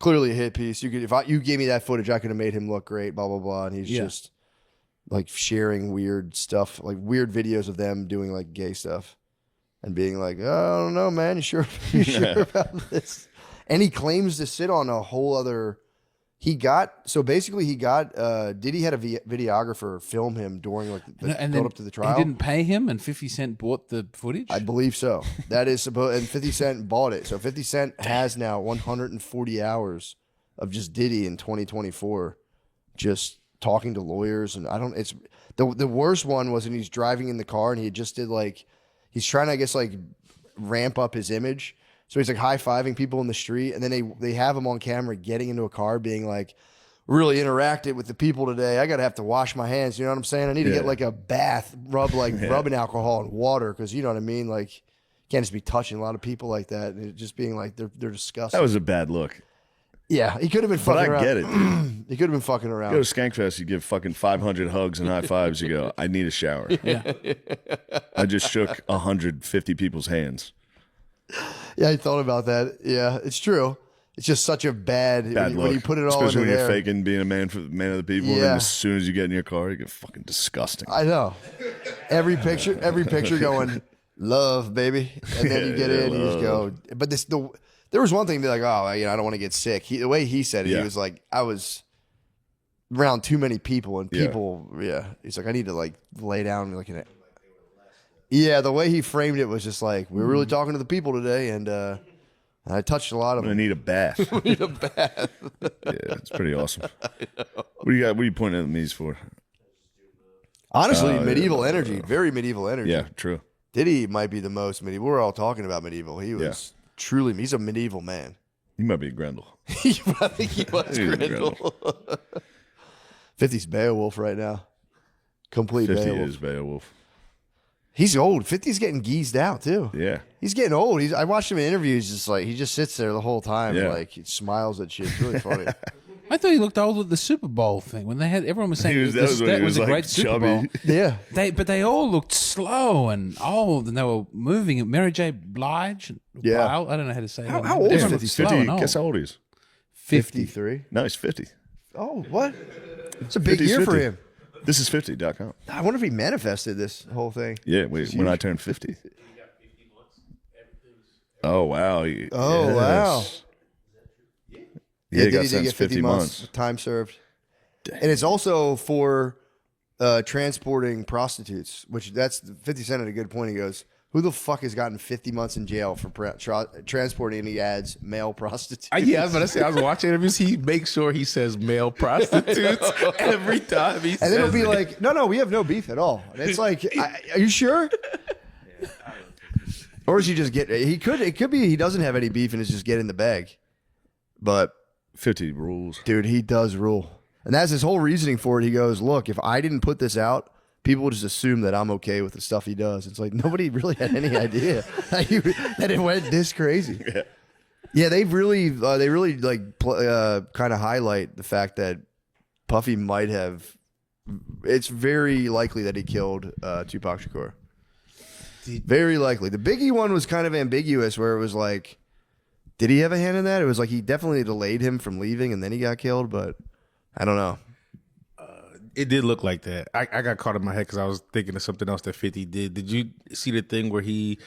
clearly a hit piece. You gave me that footage, I could have made him look great. Blah blah blah, and he's just like sharing weird stuff, like weird videos of them doing like gay stuff, and being like, oh, I don't know, man, you sure about this? And he claims to sit on a whole other. Diddy had a videographer film him during like the build up to the trial. He didn't pay him, and 50 Cent bought the footage. I believe so. That is supposed, and 50 Cent bought it. So 50 Cent has now 140 hours of just Diddy in 2024, just talking to lawyers. And it's the worst one was when he's driving in the car and he just did like, he's trying to, I guess, like ramp up his image. So he's like high-fiving people in the street, and then they have him on camera getting into a car being like, really interacted with the people today. I have to wash my hands. You know what I'm saying? I need to get like a bath, rubbing alcohol and water, because you know what I mean? Like, you can't just be touching a lot of people like that. And it just being like, they're disgusting. That was a bad look. Yeah, he could have been fucking around. But I get it, dude. He could have been fucking around. You go to Skankfest, you give fucking 500 hugs and high fives. You go, I need a shower. Yeah. I just shook 150 people's hands. Yeah, I thought about that. Yeah, it's true. It's just such a bad look. when you put it all especially into when there. you're faking being a man of the people, and Yeah. as soon as you get in your car, you get fucking disgusting. I know. Every picture going, love, baby. And then you get in, you just go. But there was one thing to be like, oh, I don't want to get sick. The way he said it, he was like, I was around too many people, and people, he's like, I need to like lay down like in it. Yeah, the way he framed it was just like, we were really talking to the people today, and I touched a lot of I them. need a bath. Need a bath. Yeah, it's pretty awesome. What do you got? What are you pointing at me for? Honestly, medieval energy, very medieval energy. Yeah, true. Diddy might be the most medieval. We're all talking about medieval. He was truly, he's a medieval man. You might be a Grendel. I think he was He's a Grendel. 50's Beowulf right now. Complete 50 Beowulf. is Beowulf. He's old. 50's getting geezed out too. Yeah. He's getting old. I watched him in interviews. Just like he just sits there the whole time, Yeah. like he smiles at shit. It's really funny. I thought he looked old at the Super Bowl thing when they had everyone was saying That was when he was a like great Super Bowl. chubby. Yeah, But they all looked slow and old, and they were moving. Mary J. Blige, Yeah. I don't know how to say that. how old is Everyone 50? looked slow 50, and old. guess how old he is? 53. No, he's 50. Oh, what? It's a big 50's year for 50. him. This is 50.com. I wonder if he manifested this whole thing. Yeah, wait, when I turned 50. Oh, wow. Oh, wow. Yeah, he got Diddy did sentenced 50 months. time served. And it's also for transporting prostitutes, which that's 50 Cent had a good point. He goes, who the fuck has gotten 50 months in jail for transporting, and he adds male prostitutes? Yeah, I was about to say, I was watching interviews. He makes sure he says male prostitutes every time he says And then it'll be it. like, no, we have no beef at all. And it's like, are you sure? Or is he just it could be he doesn't have any beef and is just getting the bag. But 50 rules. dude, he does rule. And that's his whole reasoning for it. He goes, look, if I didn't put this out, people would just assume that I'm okay with the stuff he does. It's like nobody really had any idea that it went this crazy. Yeah, they really like kind of highlight the fact that Puffy might have. It's very likely that he killed Tupac Shakur. Very likely. The Biggie one was kind of ambiguous, where it was like, did he have a hand in that? It was like he definitely delayed him from leaving, and then he got killed. But I don't know. It did look like that. I got caught in my head because I was thinking of something else that 50 did. Did you see the thing where he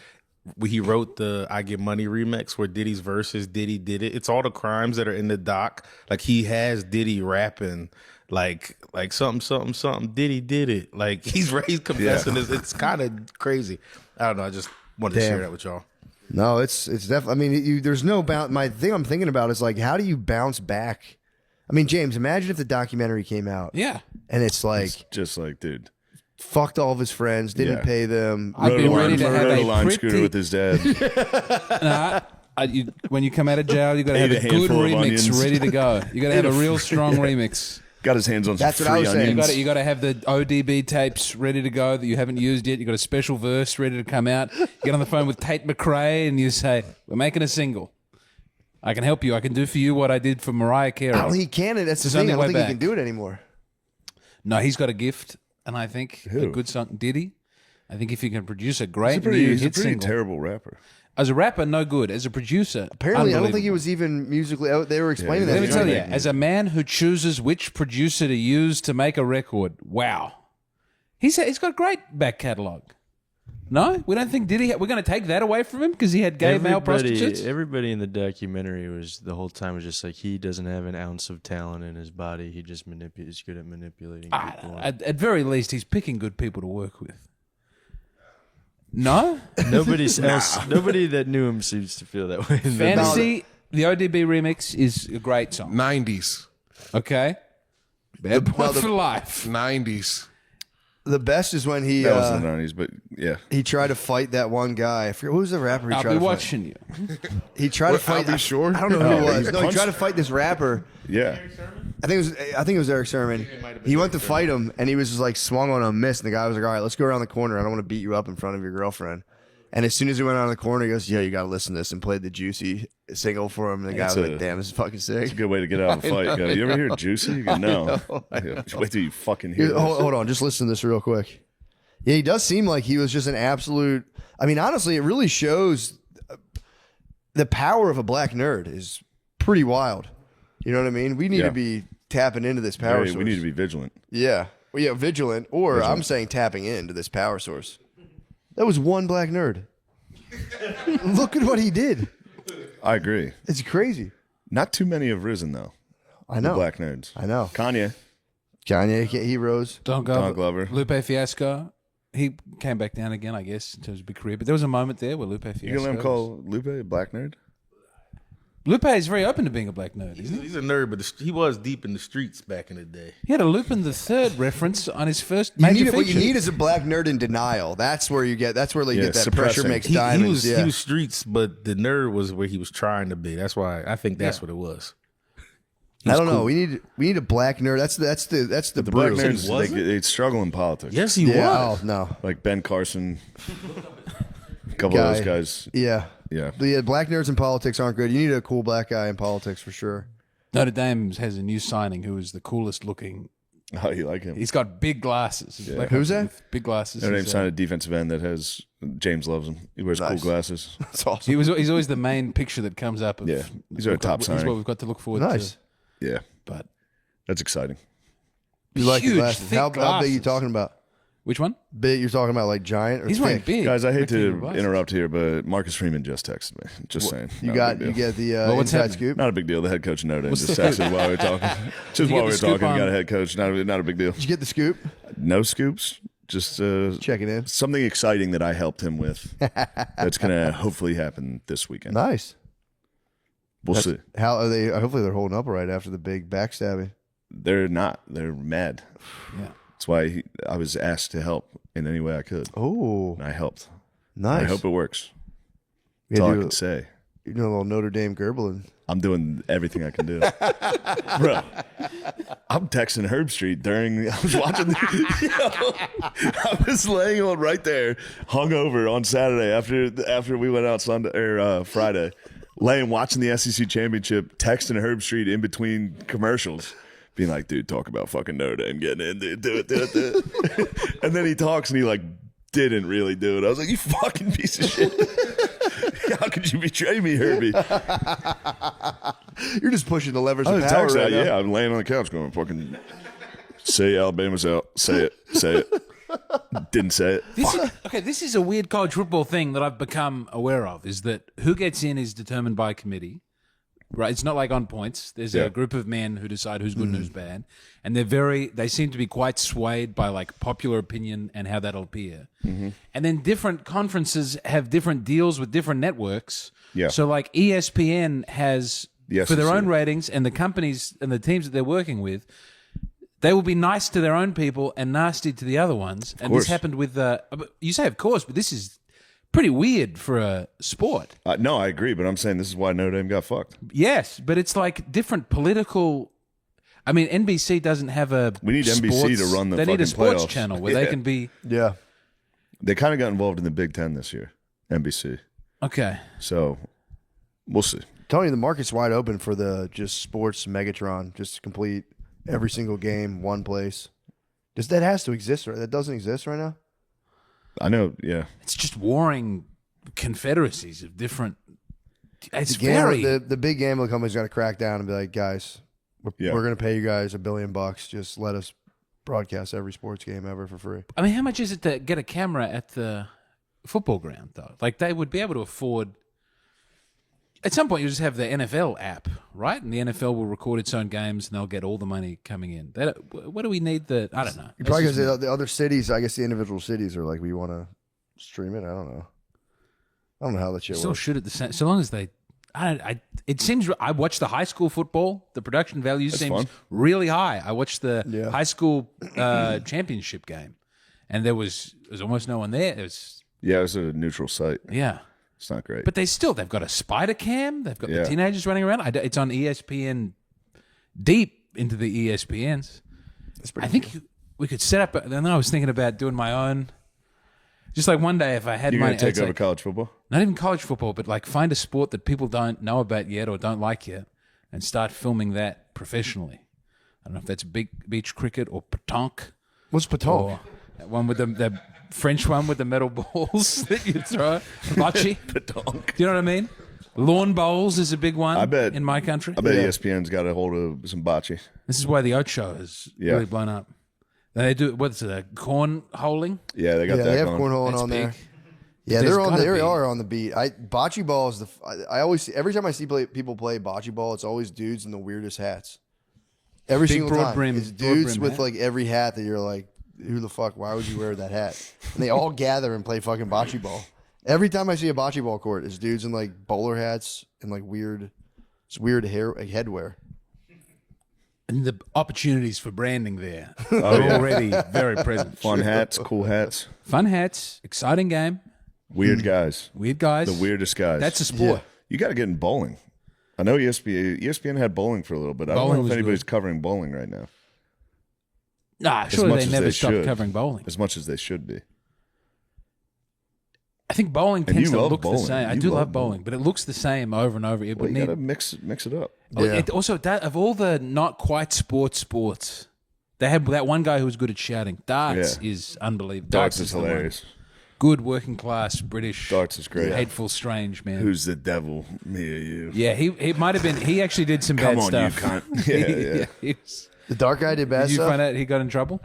wrote the "I Get Money" remix where Diddy's verses Diddy did it? It's all the crimes that are in the doc. Like he has Diddy rapping like something Diddy did it. Like he's confessing this. It's kind of crazy. I don't know. I just wanted to share that with y'all. No, it's definitely. I mean, there's no bounce. My thing I'm thinking about is like, how do you bounce back? I mean, James, imagine if the documentary came out. Yeah. And it's like, It's just like, dude. fucked all of his friends, didn't Yeah. pay them. I'd be ready to have rode a a lime pretty- scooter with his dad. When you come out of jail, you got to have Ate a a good handful of remix onions. ready to go. You got to have a real strong remix. Got his hands on some That's what I free was saying. onions. You got to have the ODB tapes ready to go that you haven't used yet. You got a special verse ready to come out. You get on the phone with Tate McRae and you say, "We're making a single. I can help you. I can do for you what I did for Mariah Carey." I don't think he can. That's the There's thing. only I don't way think he back. can do it anymore. No, he's got a gift, and I think a good song. Diddy. I think if you can produce a great He's a new pretty hit single, terrible rapper. As a rapper, no good. As a producer, Apparently, I don't think he unbelievable. was even musically out. They were explaining Let that. me to tell me. you, as a man who chooses which producer to use to make a record, wow, he's got a great back catalogue. No, we don't think we're going to take that away from him because he had gay male prostitutes. Everybody in the documentary was the whole time was just like he doesn't have an ounce of talent in his body. He just he's good at manipulating people. At very least, he's picking good people to work with. No? Nobody else, nobody that knew him seems to feel that way. Fantasy, the ODB remix is a great song. 90s. Okay? Bad boy for life. 90s. The best is when he That was in the 90s, but yeah. he tried to fight that one guy. I forget who was the rapper. He I'll tried be to fight. watching you. He tried to fight. I'll be sure. I don't know who it Oh, was. he No, he punched- tried to fight this rapper. Yeah. I think it was Eric Sermon. He went to fight him, and he was just like swung on a miss. And the guy was like, "All right, let's go around the corner. I don't want to beat you up in front of your girlfriend." And as soon as he went around the corner, he goes, "Yeah, you got to listen to this," and played the Juicy single for him. And the guy was like, "Damn, this is fucking sick." It's a good way to get out of a fight. You ever hear Juicy? You go, no. Yeah, just wait till you fucking hear this. Hold on, just listen to this real quick. Yeah, he does seem like he was just an absolute. I mean, honestly, it really shows the power of a black nerd is pretty wild. You know what I mean? We need Yeah. to be tapping into this power Hey, source. we need to be vigilant. Yeah. Well, yeah, vigilant, or I'm saying tapping into this power source. That was one black nerd. Look at what he did. I agree. It's crazy. Not too many have risen, though. I The know. black nerds. I know. Kanye. Kanye, he rose. Don Glover. Lupe Fiasco. He came back down again, I guess, in terms of big career. But there was a moment there where Lupe Fiasco. You gonna let him call Lupe a black nerd? Lupe is very open to being a black nerd, isn't he? He's a nerd, but he was deep in the streets back in the day. He had a Lupin the Third reference on his first You major need, what you feature. need is a black nerd in denial. That's where you get. That's where you Yeah, get that suppressing. pressure makes He diamonds. was streets, but the nerd was where he was trying to be. That's why I think that's what it was. He I was don't know. cool. We need a black nerd. That's the The black brutal. nerds, they struggle in politics. Yes, he Yeah. was. Oh no. Like Ben Carson. A couple of those guys. Yeah. Yeah. But yeah, black nerds in politics aren't good. You need a cool black guy in politics for sure. Notre Dame has a new signing who is the coolest looking. How you like him? He's got big glasses. He's black Who's with that? Big glasses. Notre Dame He's, signed a defensive end that has James loves him. He wears cool Nice. glasses. That's awesome. he's always the main picture that comes up. Of, Yeah. These are a top He's signing. what we've got to look forward Nice. to. Yeah. But That's exciting. You like huge, the glasses? thick How big are you glasses. talking about? Which one? Big? You're talking about like giant or He's wearing thick? big. Guys, I hate rectangular to glasses. interrupt here, but Marcus Freeman just texted me. Just saying. You Not a big get deal. the Well, what's inside happening? scoop. Not a big deal. The head coach of Notre Dame What's just the- texted while we were talking. Just you get while we the were scoop talking, on- got a head coach. Not a big deal. Did you get the scoop? No scoops. Just Checking in. something exciting that I helped him with. That's gonna hopefully happen this weekend. Nice. We'll see. How are they? Hopefully they're holding up all right after the big backstabbing. They're not. They're mad. Yeah. That's why I was asked to help in any way I could. Oh, And I helped. nice. I hope it works. You That's all I do can say. you know a little Notre Dame Gerbling. I'm doing everything I can do. Bro, I'm texting Herb Street during, I was watching, I was laying on right there, hungover on Saturday after we went out Sunday or Friday, laying watching the SEC championship, texting Herb Street in between commercials, being like, dude, talk about fucking Notre Dame getting in, dude, do it. And then he talks and he like didn't really do it. I was like, you fucking piece of shit. How could you betray me, Herbie? You're just pushing the levers I of was power texting, right now. yeah, I'm laying on the couch going, fucking say Alabama's out. Say it. Didn't say it. This is a weird college football thing that I've become aware of, is that who gets in is determined by a committee. Right, it's not like on points. There's Yeah. a group of men who decide who's good and who's bad, and they seem to be quite swayed by like popular opinion and how that'll appear. And then different conferences have different deals with different networks. Yeah. So like ESPN has The for their SEC. own ratings, and the companies and the teams that they're working with, they will be nice to their own people and nasty to the other ones. And course. this happened with you say of course, but this is pretty weird for a sport. No, I agree, but I'm saying this is why Notre Dame got fucked. Yes, but it's like different political. I mean, NBC doesn't have a. We need NBC sports- to run the They need a fucking sports playoffs. channel where they Yeah. can be. Yeah. They kind of got involved in the Big Ten this year, NBC. Okay. So we'll see. Telling you, the market's wide open for the just sports Megatron, just to complete every single game, one place. That has to exist, right? That doesn't exist right now. I know, yeah. It's just warring confederacies of different. It's the big gambling company's got to crack down and be like, guys, Yeah. we're going to pay you guys $1 billion. Just let us broadcast every sports game ever for free. I mean, how much is it to get a camera at the football ground, though? Like, they would be able to afford. At some point, you just have the NFL app, right? And the NFL will record its own games, and they'll get all the money coming in. What do we need? I don't know. You probably because the other cities, I guess the individual cities are like, we want to stream it. I don't know. I don't know how that shit Still works. should at the same. So long as they. It seems. I watched the high school football. The production value seems fun. really high. I watched the Yeah. high school championship game, and there was almost no one there. It was Yeah, it was a neutral site. yeah. It's not great. But they've got a spider cam. They've got Yeah. the teenagers running around. It's on ESPN, deep into the ESPNs. I think we could set up. Then I was thinking about doing my own. Just like one day, if I had You're money, going to take it's over like, college football? not even college football, but like find a sport that people don't know about yet or don't like yet, and start filming that professionally. I don't know if that's beach cricket or pétanque. What's Patonk? Or that one with the French one with the metal balls that you throw. Bocce. Pétanque. Do you know what I mean? Lawn bowls is a big one I bet- in my country. I bet ESPN's got a hold of some bocce. This is why the Ocho has Yeah. really blown up. They do, what's it, corn holing? Yeah, they got Yeah, that they have going. cornholing That's on big. there. Yeah, There's they gotta be. are on the beat. Bocce ball is I always see, every time I see people play bocce ball, it's always dudes in the weirdest hats. Every Big single broad time, brim- it's broad dudes brim with hat. like every hat that you're like, who the fuck? Why would you wear that hat? And they all gather and play fucking bocce ball. Every time I see a bocce ball court, it's dudes in like bowler hats and like weird hair, like headwear. And the opportunities for branding there Oh, are yeah. already very present. Fun hats, cool hats, Fun hats, exciting game, weird guys, weird guys. the weirdest guys. That's a sport. You got to get in bowling. I know ESPN had bowling for a little bit. I don't Bowling know if was anybody's good. covering bowling right now Nah, much surely as they never they stopped should. covering bowling. as much as they should be. I think bowling And tends you to love look the bowling. same. I You do love love bowling, but it looks the same over and over. It Well, would you got to need. mix it up. Yeah. It also, of all the not quite sports, they had that one guy who was good at shouting. Darts Yeah. is unbelievable. Darts is the one. hilarious. Good working class British. Darts is great. Hateful, strange man. Who's the devil? Me or you? Yeah, he might have been. He actually did some Come bad on, stuff. you cunt. Yeah. he was- The dark guy did bad did you stuff. find out he got in trouble?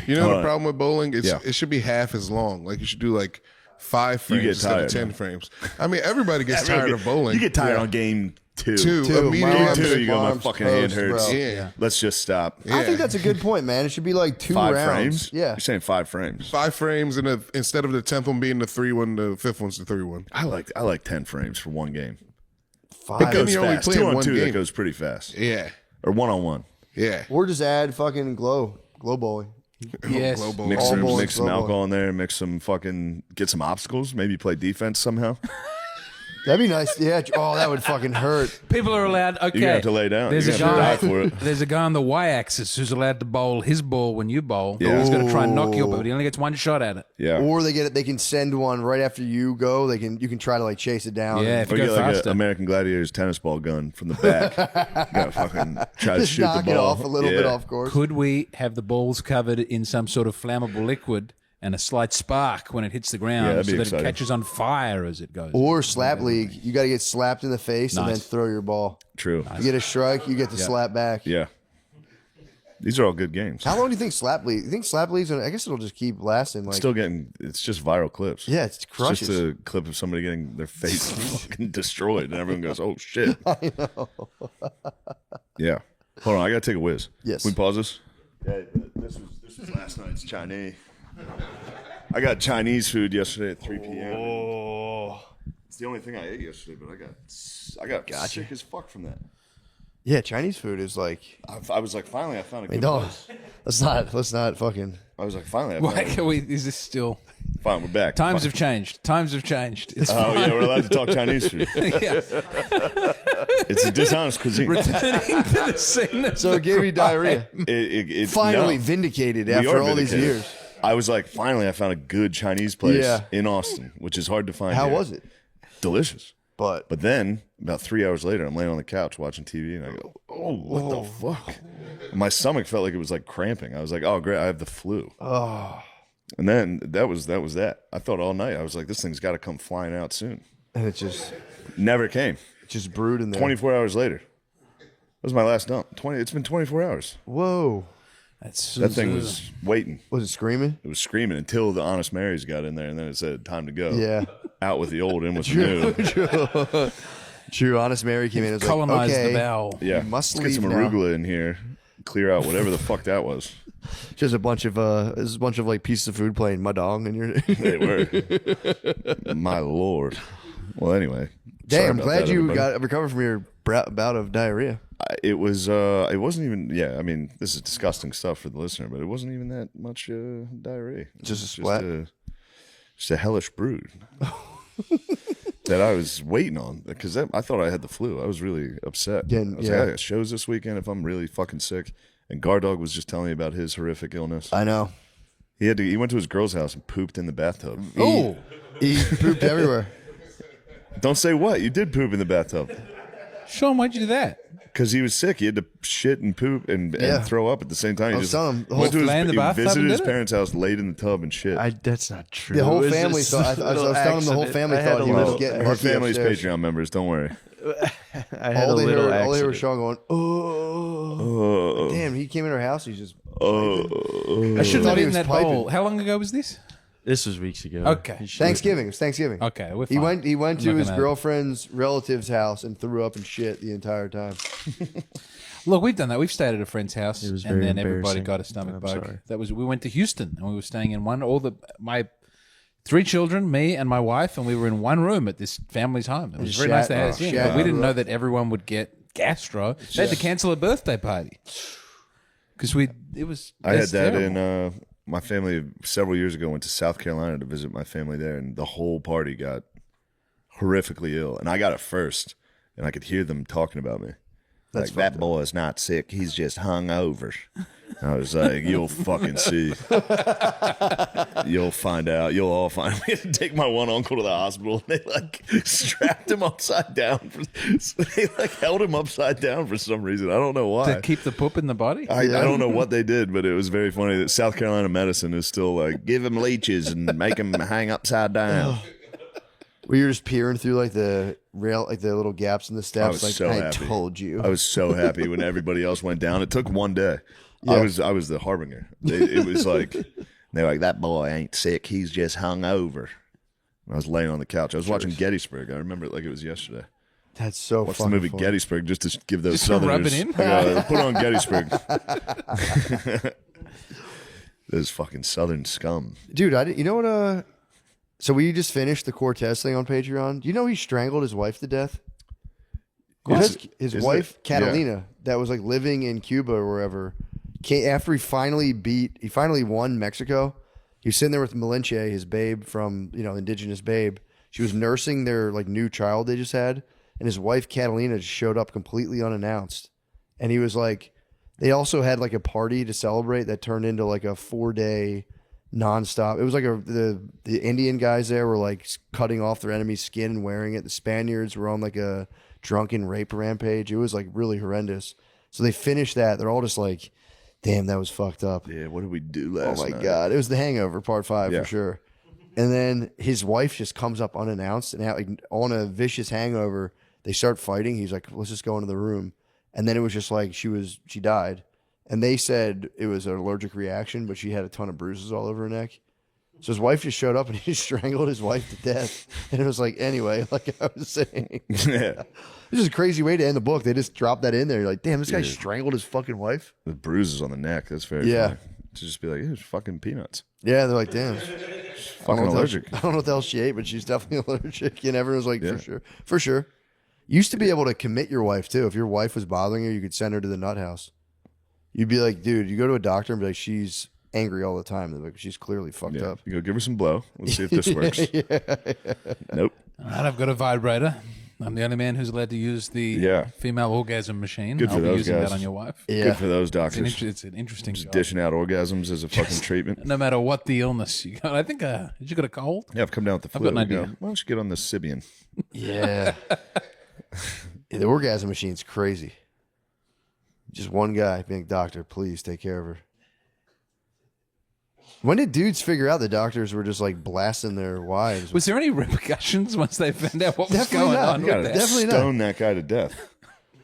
You know Hold the on. problem with bowling? Yeah. It should be half as long. Like you should do like 5 frames get instead of tired, 10 man. frames. I mean, everybody gets tired of bowling. You get tired on game two. Two. Immediately my after arms, Two, you go, my arms, fucking hand toast, hurts. bro. Yeah. Let's just stop. I think that's a good point, man. It should be like 2 5 rounds. frames? Yeah. You're saying 5 frames. 5 frames instead of the 10th one being the 3-1, the 5th one's the 3-1. I like 10 frames for one game. Five. It goes you're only fast. playing 2 on one 2, that game. goes pretty fast. Yeah. Or 1-on-1. Yeah. Or just add fucking glow bowling. Yes. Glow bowling. Mix All some, bowling, mix some slow alcohol in there. Mix some fucking, get some obstacles. Maybe play defense somehow. That'd be nice. Yeah. Oh, that would fucking hurt. People are allowed. Okay, You're gonna have to lay down. There's You're a gonna have to guy. die for it. There's a guy on the y-axis who's allowed to bowl his ball when you bowl. Yeah. He's going to try and knock you, but he only gets one shot at it. Yeah. Or they can send one right after you go. You can try to like chase it down. Yeah, and if Or you get go like faster. an American Gladiators tennis ball gun from the back. You gotta fucking try to just shoot knock the it ball. off a little bit Yeah. off course. Could we have the balls covered in some sort of flammable liquid and a slight spark when it hits the ground Yeah, that'd so be that exciting. it catches on fire as it goes? Or slap league. You got to get slapped in the face and then Nice. throw your ball. True. You get a strike, you get to slap back. Yeah. These are all good games. How long do you think slap league? You think slap league's? I guess it'll just keep lasting. Like, Still getting, it's just viral clips. yeah, it's It's crushes. just a clip of somebody getting their face fucking destroyed, and everyone goes, "Oh shit!" I know. Yeah. Hold on, I gotta take a whiz. Yes. Can we pause this? Yeah. This was last night's Chinese. I got Chinese food yesterday at 3 p.m. Oh. It's the only thing I ate yesterday, but I got sick as fuck from that. Yeah, Chinese food is like. I was like, finally, I found a good No, place. let's not fucking. I was like, finally, I Why found can we? Is this still? fine, we're back. Times Fine. have changed. Times have changed. It's Oh yeah, we're allowed to talk Chinese food. yeah. It's a dishonest cuisine. Returning to the scene. Of So it gave me diarrhea. It Finally no. vindicated We after are all these vindicated. years. I was like, finally, I found a good Chinese place Yeah. in Austin, which is hard to find. How here. was it? Delicious. But But then, about 3 hours later, I'm laying on the couch watching TV, and I go, "Oh, what the fuck?" My stomach felt like it was like cramping. I was like, "Oh, great, I have the flu." Oh, And then that was that. I thought all night. I was like, this thing's got to come flying out soon. And it just Never came. brewed in there. 24 hours later. That was my last dump. It's been 24 hours. Whoa. That thing was waiting. Was it screaming? It was screaming until the Honest Marys got in there, and then it said, time to go. Yeah. Out with the old, in with the new. True. Honest Mary came in and was Colonize like, okay, the bowel. Yeah. must Let's get some leave now. arugula in here. Clear out whatever the fuck that was. Just a bunch of like pieces of food playing my dong and you're They were. My lord. Well, anyway. Sorry Damn, I'm about glad that, you everybody. got recovered from your bout of diarrhea. It wasn't even, yeah, I mean, this is disgusting stuff for the listener, but it wasn't even that much diarrhea. It Just was a splat? Just a hellish brood that I was waiting on because I thought I had the flu. I was really upset. I was like, I got shows this weekend if I'm really fucking sick. And Gardog was just telling me about his horrific illness. I know. He went to his girl's house and pooped in the bathtub. Oh, He pooped everywhere. Don't say what. You did poop in the bathtub. Sean, why'd you do that? Because he was sick. He had to shit and poop and throw up at the same time. He I was telling him, the whole went to his, lay in the he bathtub visited and his did it? parents' house, laid in the tub and shit. That's not true. The whole It was family just thought. I was telling him the whole accident. family I had thought a he was little- getting Her lucky family's upstairs. Patreon members. Don't worry. I had a little all they heard was accident. Sean going, oh. Damn, he came in our house. He's just. I shouldn't thought have he eaten was that piping. bowl. How long ago was this? This was weeks ago. Okay. He should- Thanksgiving. It was Thanksgiving. Okay, we're He fine. went I'm to not his gonna- girlfriend's relative's house and threw up and shit the entire time. Look, we've done that. We've stayed at a friend's house, It was and very then everybody embarrassing. got a stomach I'm bug. sorry. We went to Houston, and we were staying in my 3 children, me and my wife, and we were in one room at this family's home. It was very nice to have us in. shat But we didn't threw know up. that everyone would get gastro. They had to cancel a birthday party because I had that terrible. in my family several years ago. Went to South Carolina to visit my family there, and the whole party got horrifically ill, and I got it first, and I could hear them talking about me. Like, that boy's not sick; he's just hungover. I was like, "You'll fucking see. You'll find out. You'll all find." We had to take my one uncle to the hospital, and they like strapped him upside down. They like held him upside down for some reason. I don't know why. to keep the poop in the body. I don't know what they did, but it was very funny that South Carolina medicine is still like, give him leeches and make him hang upside down. Were you just peering through like the rail, like the little gaps in the steps? was Like so I happy. told you. I was so happy when everybody else went down. It took one day. I was the harbinger. It was like, they're like, that boy ain't sick. He's just hungover. I was laying on the couch. I was watching Gettysburg. I remember it like it was yesterday. That's so Watched the fucking movie funny. Gettysburg just to give those Just to rub Southerners. it in? Put on Gettysburg. Those fucking Southern scum. Dude, you know what? So we just finished the Cortez thing on Patreon. Do you know he strangled his wife to death? His is wife, it? Catalina, that was like living in Cuba or wherever, after he finally won Mexico. He was sitting there with Malinche, his babe from, indigenous babe. She was nursing their like new child they just had, and his wife Catalina just showed up completely unannounced. And he was like, they also had like a party to celebrate that turned into like a 4-day nonstop. It was like the Indian guys there were like cutting off their enemy's skin and wearing it. The Spaniards were on like a drunken rape rampage. It was like really horrendous. So they finished that. They're all just like, damn, that was fucked up. Yeah, what did we do Oh last my night? God. It was The Hangover, part 5 Yeah. for sure. And then his wife just comes up unannounced and like on a vicious hangover, they start fighting. He's like, let's just go into the room. And then it was just like she died. And they said it was an allergic reaction, but she had a ton of bruises all over her neck. So his wife just showed up and he strangled his wife to death. And it was like, anyway, like I was saying, Yeah. this is a crazy way to end the book. They just dropped that in there. You're like, damn, this guy strangled his fucking wife. The bruises on the neck. That's very Yeah. funny. To just be like, it was fucking peanuts. Yeah, they're like, damn. Fucking allergic. I don't know what the hell she ate, but she's definitely allergic. And everyone's like, for sure. Used to be able to commit your wife too. If your wife was bothering you, you could send her to the nut house. You'd be like, dude, you go to a doctor and be like, she's angry all the time. They're like, she's clearly fucked Yeah. up. You go give her some blow. Let's see if this works. Nope. All right, I've got a vibrator. I'm the only man who's allowed to use the female orgasm machine. Good for I'll be those using guys. that on your wife. Yeah. Good for those It's an, doctors. it's an interesting Just job. dishing out orgasms as a fucking treatment. No matter what the illness you got. I think, did you got a cold? Yeah, I've come down with the I've flu. got an You go, idea. why don't you get on this Sibian? Yeah. Yeah, the orgasm machine's crazy. Just one guy being, doctor, please take care of her. When did dudes figure out the doctors were just like blasting their wives? Was there any repercussions once they found out what was Definitely going not. on? You with gotta that? Definitely not. stone that guy to death.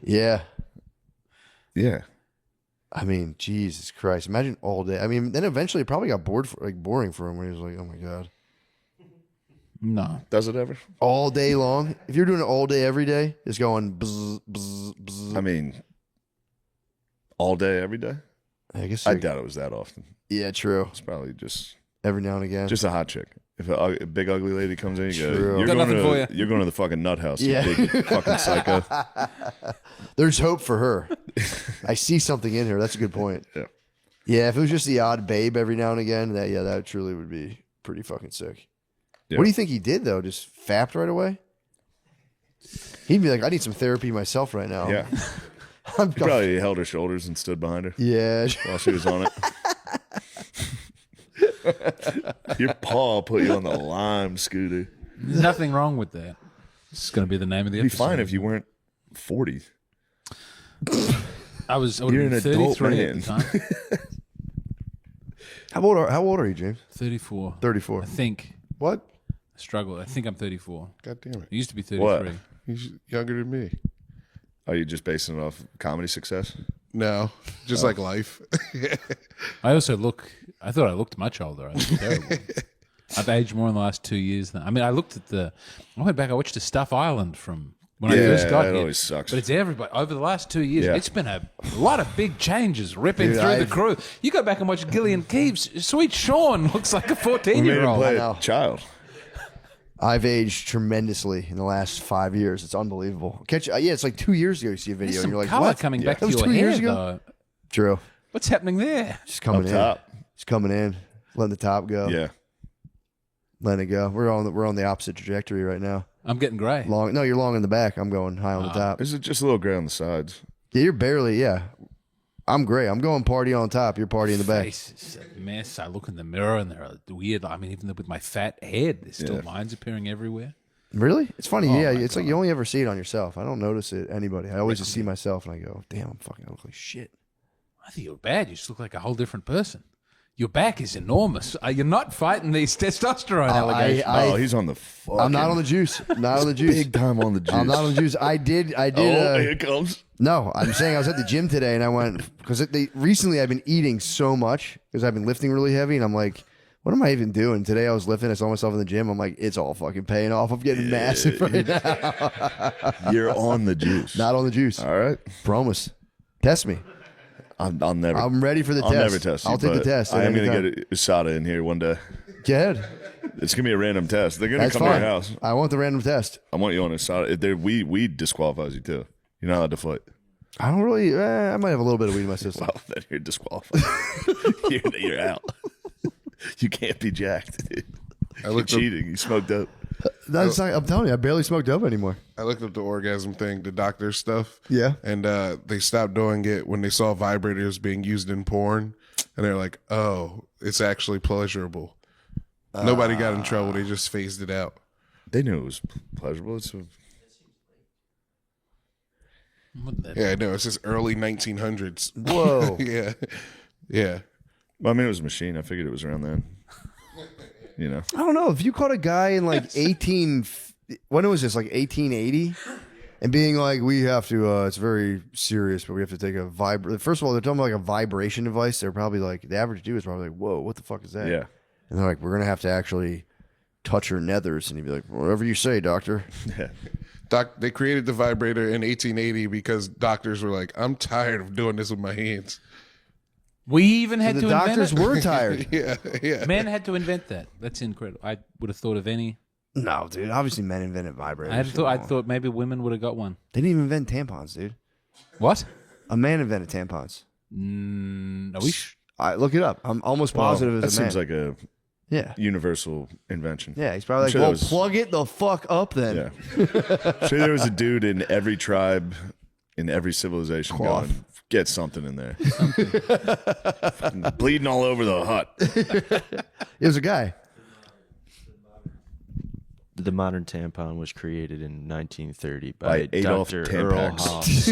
Yeah. Yeah. I mean, Jesus Christ! Imagine all day. I mean, then eventually it probably got boring for him. Where he was like, "Oh my god." No. Does it ever? All day long. If you're doing it all day, every day, just going bzz, bzz, bzz. I mean, all day, every day? I guess. I doubt it was that often. Yeah, true. It's probably just Every now and again. a hot chick. If a big ugly lady comes in, you go, True. you're Got going nothing for you. to you're going to the fucking nut house. Yeah. You big fucking psycho. There's hope for her. I see something in her. That's a good point. Yeah. Yeah, if it was just the odd babe every now and again, that truly would be pretty fucking sick. Yeah. What do you think he did though? Just fapped right away? He'd be like, I need some therapy myself right now. Yeah. I'm He probably held her shoulders and stood behind her yeah. while she was on it. Your paw put you on the lime scooter. There's nothing wrong with that. This is going to be the name of the It'd be episode. fine if you weren't 40. I would You're have an been adult 33 at man. the time. How old are you, James? 34. 34. I think. What? I struggle. I think I'm 34. God damn I it. used to be 33. What? He's younger than me. Are you just basing it off comedy success? No, just like life. I also I thought I looked much older. I look terrible. I've aged more in the last 2 years than, I mean, I went back, I watched the Stuff Island from when I first got that here. always sucks. But it's everybody. Over the last 2 years, Yeah. it's been a lot of big changes ripping Dude, through the I've- crew. You go back and watch Gillian Keeves. Sweet Sean looks like a We made him 14-year-old. play know. a child. I've aged tremendously in the last 5 years. It's unbelievable. Yeah, it's like 2 years ago you see a video There's and some you're like, color what? coming back That to was your 2 hair, years ago? though. True. What's happening there? Just coming Up in. top. Just coming in. Letting the top go. Yeah. Letting it go. We're on the opposite trajectory right now. I'm getting grey. Long. No, you're long in the back. I'm going high on the top. Is it just a little gray on the sides? Yeah, you're barely. Yeah, I'm great. I'm going party on top. You're party in the back. Face is a mess. I look in the mirror and they're weird. I mean, even with my fat head, there's still lines appearing everywhere. Really? It's funny. Yeah, my it's like you only ever see it on yourself. I don't notice it anybody. I always just see myself and I go, damn, I look like shit. I think you're bad. You just look like a whole different person. Your back is enormous. You're not fighting these testosterone allegations. Oh, he's on the fucking I'm not on the juice. Not on the juice. big time on the juice. I'm not on the juice. I did. Oh, here it comes. No, I'm saying I was at the gym today and I went because recently I've been eating so much because I've been lifting really heavy and I'm like, what am I even doing? Today I was lifting. I saw myself in the gym. I'm like, it's all fucking paying off. I'm getting massive right now. You're on the juice. Not on the juice. All right. Promise. Test me. I'll never. I'm ready for the I'll test. never test you. I'll take the but test. I at am any going to time. get USADA in here one day. Go ahead. It's going to be a random test. They're going to That's come to fine. your house. I want the random test. I want you on USADA. Weed disqualifies you too. You're not allowed to fight. I don't really. I might have a little bit of weed in my system. Well, then you're disqualified. you're out. You can't be jacked. Dude. You're looked up- cheating. You smoked up. That's not, I'm telling you, I barely smoked dope anymore. I looked up the orgasm thing, the doctor stuff. Yeah. And they stopped doing it when they saw vibrators being used in porn. And they're like, oh, it's actually pleasurable. Nobody got in trouble. They just phased it out. They knew it was pleasurable. Yeah, I know. It's just early 1900s. Whoa. Yeah. Yeah. Well, I mean, it was a machine. I figured it was around then. You know. I don't know if you caught a guy in like when was this, like 1880, and being like, we have to. It's very serious, but we have to take a First of all, they're talking about like a vibration device. They're probably like the average dude is probably like, whoa, what the fuck is that? Yeah. And they're like, we're gonna have to actually touch her nethers, and he'd be like, whatever you say, doctor. Yeah. They created the vibrator in 1880 because doctors were like, I'm tired of doing this with my hands. We even had The to doctors invent it. were tired. Yeah. Yeah. Men had to invent that. That's incredible. I would have thought of any. No, dude. Obviously, men invented vibrators. I thought maybe women would have got one. They didn't even invent tampons, dude. What? A man invented tampons. No, we. Look it up. I'm almost positive that as a man. seems like a yeah. universal invention. Yeah, he's probably like, sure well, that was- plug it the fuck up then. Yeah. Sure, there was a dude in every tribe, in every civilization Cloth. going, get something in there. Fucking bleeding all over the hut. It was a guy. The modern tampon was created in 1930 By by Adolf Dr. Tampax. Earl Haas.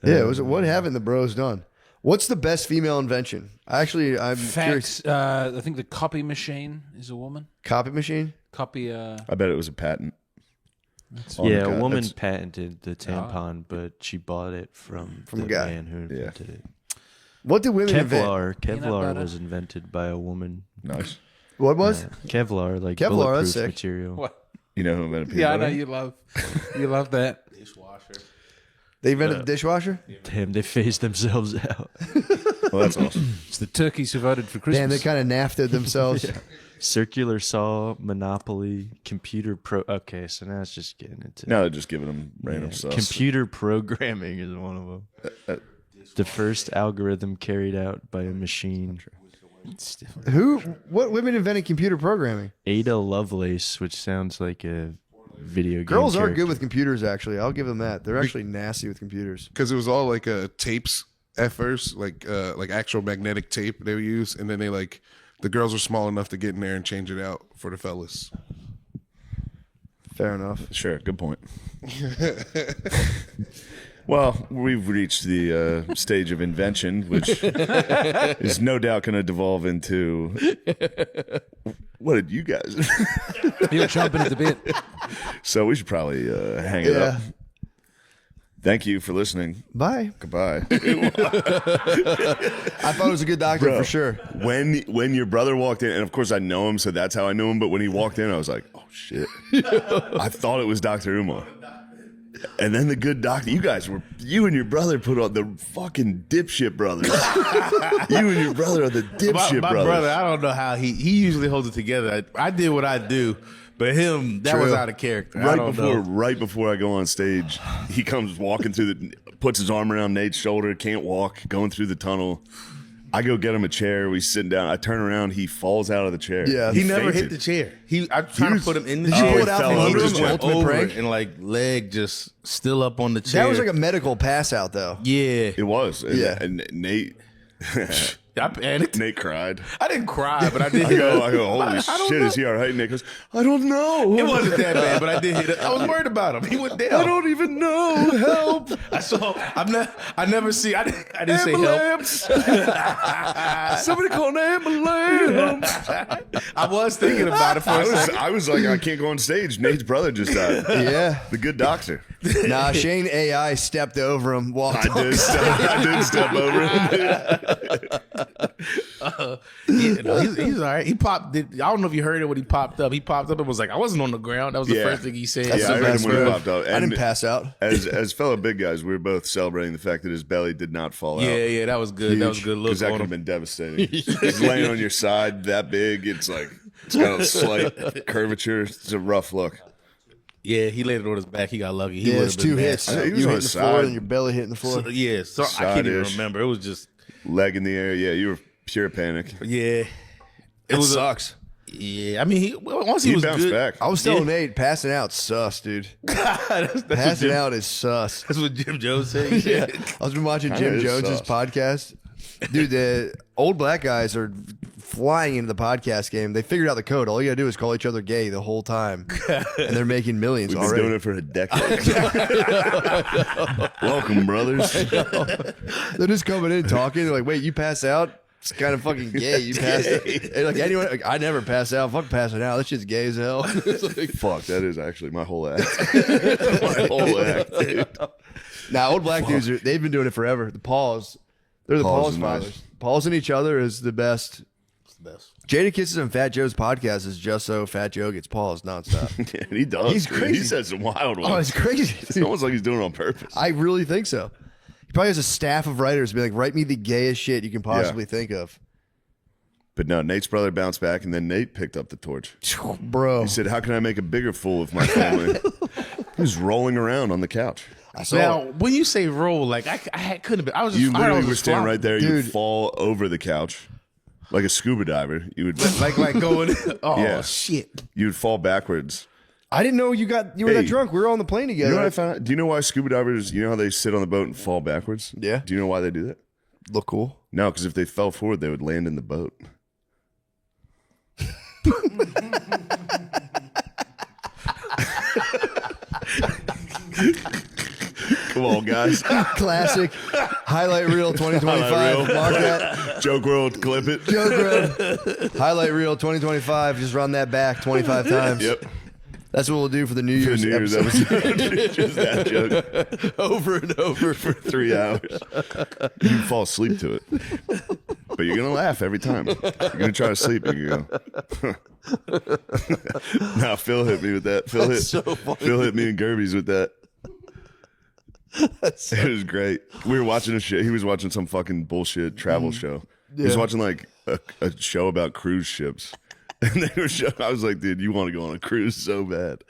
Yeah, it was. What haven't the bros done? What's the best female invention? I'm curious. Facts. I think the copy machine is a woman. Copy machine? Copy. I bet it was a patent. On Yeah, the a cut. woman That's- patented the tampon, but she bought it from a the guy. man who invented it. What did women invent? Kevlar butter? was invented by a woman. Nice. What was? Kevlar, like Kevlar, bulletproof that's sick. material. What? You know who invented peanut Yeah, I butter? know you love that. They invented the dishwasher? Damn, they phased themselves out. Well, that's awesome. It's the turkeys who voted for Christmas. Damn, they kind of nafted themselves. Circular saw, Monopoly, computer pro. Okay, so now it's just getting into Now they're just giving them random stuff. computer programming is one of them. The first algorithm carried out by a machine. What women invented computer programming? Ada Lovelace, which sounds like a video game. Girls are character. good with computers, actually. I'll give them that. They're actually nasty with computers. Because it was all like tapes at first, like actual magnetic tape they would use, and then the girls were small enough to get in there and change it out for the fellas. Fair enough. Sure, good point. Well, we've reached the stage of invention, which is no doubt going to devolve into what did you guys? You're chomping at the bit. So we should probably hang it up. Thank you for listening. Bye. Goodbye. I thought it was a good doctor Bro, for sure. When your brother walked in, and of course I know him, so that's how I knew him. But when he walked in, I was like, "Oh shit!" I thought it was Dr. Umar. And then the good doctor, you and your brother put on the fucking dipshit brothers. You and your brother are the dipshit my brothers. brother, I don't know how he usually holds it together. I did what I do, but him, that was True. out of character. I don't know. Right before I go on stage, he comes walking through puts his arm around Nate's shoulder, can't walk, going through the tunnel. I go get him a chair. We sit down. I turn around. He falls out of the chair. Yeah. He never fainted. hit the chair. I'm trying to put him in the Did you chair. pull it out fell from over. under He him? just The went ultimate over prank? and leg just still up on the chair. That was like a medical pass out, though. yeah. It was. Yeah. And Nate I panicked. Nate cried. I didn't cry, but I did. I go, holy shit, is he all right? Nate goes, I don't know. It wasn't that bad, but I did hit it. I was worried about him. He went down. I don't even know. Help. I saw. I never see. I didn't say help. Ambulance. Somebody call an ambulance. I was thinking about it for a second. I was like, I can't go on stage. Nate's brother just died. Yeah. The good doctor. Nah, Shane AI stepped over him, walked I did step over him. Yeah, no, he's all right. He popped. I don't know if you heard it when he popped up. He popped up and was like, "I wasn't on the ground." That was the Yeah. first thing he said. Yeah, I heard him when he popped up. I didn't pass out. As fellow big guys, we were both celebrating the fact that his belly did not fall out. Yeah, that was good. That was a good look Because that on could have him. been devastating. He's laying on your side that big. It's like it's got a slight curvature. It's a rough look. Yeah, he laid it on his back. He got lucky. He Yeah, would it's have been two hits. nasty. He was You on hit his the floor side. and your belly hitting the floor. So, yeah, so I can't even Side-ish. remember. It was just Leg in the air. Yeah, you were pure panic. yeah. It was a- sucks. Yeah, I mean, once he He was bounced good. back. I was telling Nate, passing out sus, dude. that's Passing out is sus. That's what Jim Jones said. Yeah, I was been watching Kinda Jim is Jones's sus. podcast. Dude, the old black guys are flying into the podcast game. They figured out the code. All you gotta do is call each other gay the whole time, and they're making millions We've been already. doing it for a decade. Welcome, brothers. They're just coming in talking. They're like, "Wait, you pass out? It's kind of fucking gay. You passed out." And like anyone, like, I never pass out. Fuck passing out. That shit's gay as hell. It's like, Fuck, that is actually my whole act. My whole act, dude. nah, old black dudes, they've been doing it forever. The Pauls, they're the Pauls Pauls is fathers. nice. Pauls and each other is the best. Jada Kisses and Fat Joe's podcast is just so Fat Joe gets paused nonstop. Yeah, and he does. He's dude. crazy. He says some wild ones. Oh, it's crazy. It's almost like he's doing it on purpose. I really think so. He probably has a staff of writers be like, write me the gayest shit you can possibly think of. But no, Nate's brother bounced back, and then Nate picked up the torch. Bro. He said, "How can I make a bigger fool of my family?" He was rolling around on the couch. I saw Now, it. when you say roll, like couldn't have been. I was just. You I literally was were just standing flopping. right there. You would Dude. fall over the couch like a scuba diver. You would like going. Oh Yeah. shit! you would fall backwards. I didn't know you were Hey. that drunk. We were on the plane You together. know what I found out? Do you know why scuba divers? You know how they sit on the boat and fall backwards? Yeah. Do you know why they do that? Look cool. No, because if they fell forward, they would land in the boat. of all guys. Classic. Highlight reel 2025. Highlight reel. Mark that. Joke world, clip it. Joke reel. Highlight reel 2025. Just run that back 25 times. Yep. That's what we'll do for the New For Year's, the New Year's episode. Just that joke. over and over. For 3 hours. You can fall asleep to it. But you're going to laugh every time. You're going to try to sleep and you go. Nah, Phil hit me with that. Phil hit me and Gerby's with that. It was great. We were watching a show. He was watching some fucking bullshit travel show. He was watching like a show about cruise ships. And they were showing, I was like, dude, you want to go on a cruise so bad.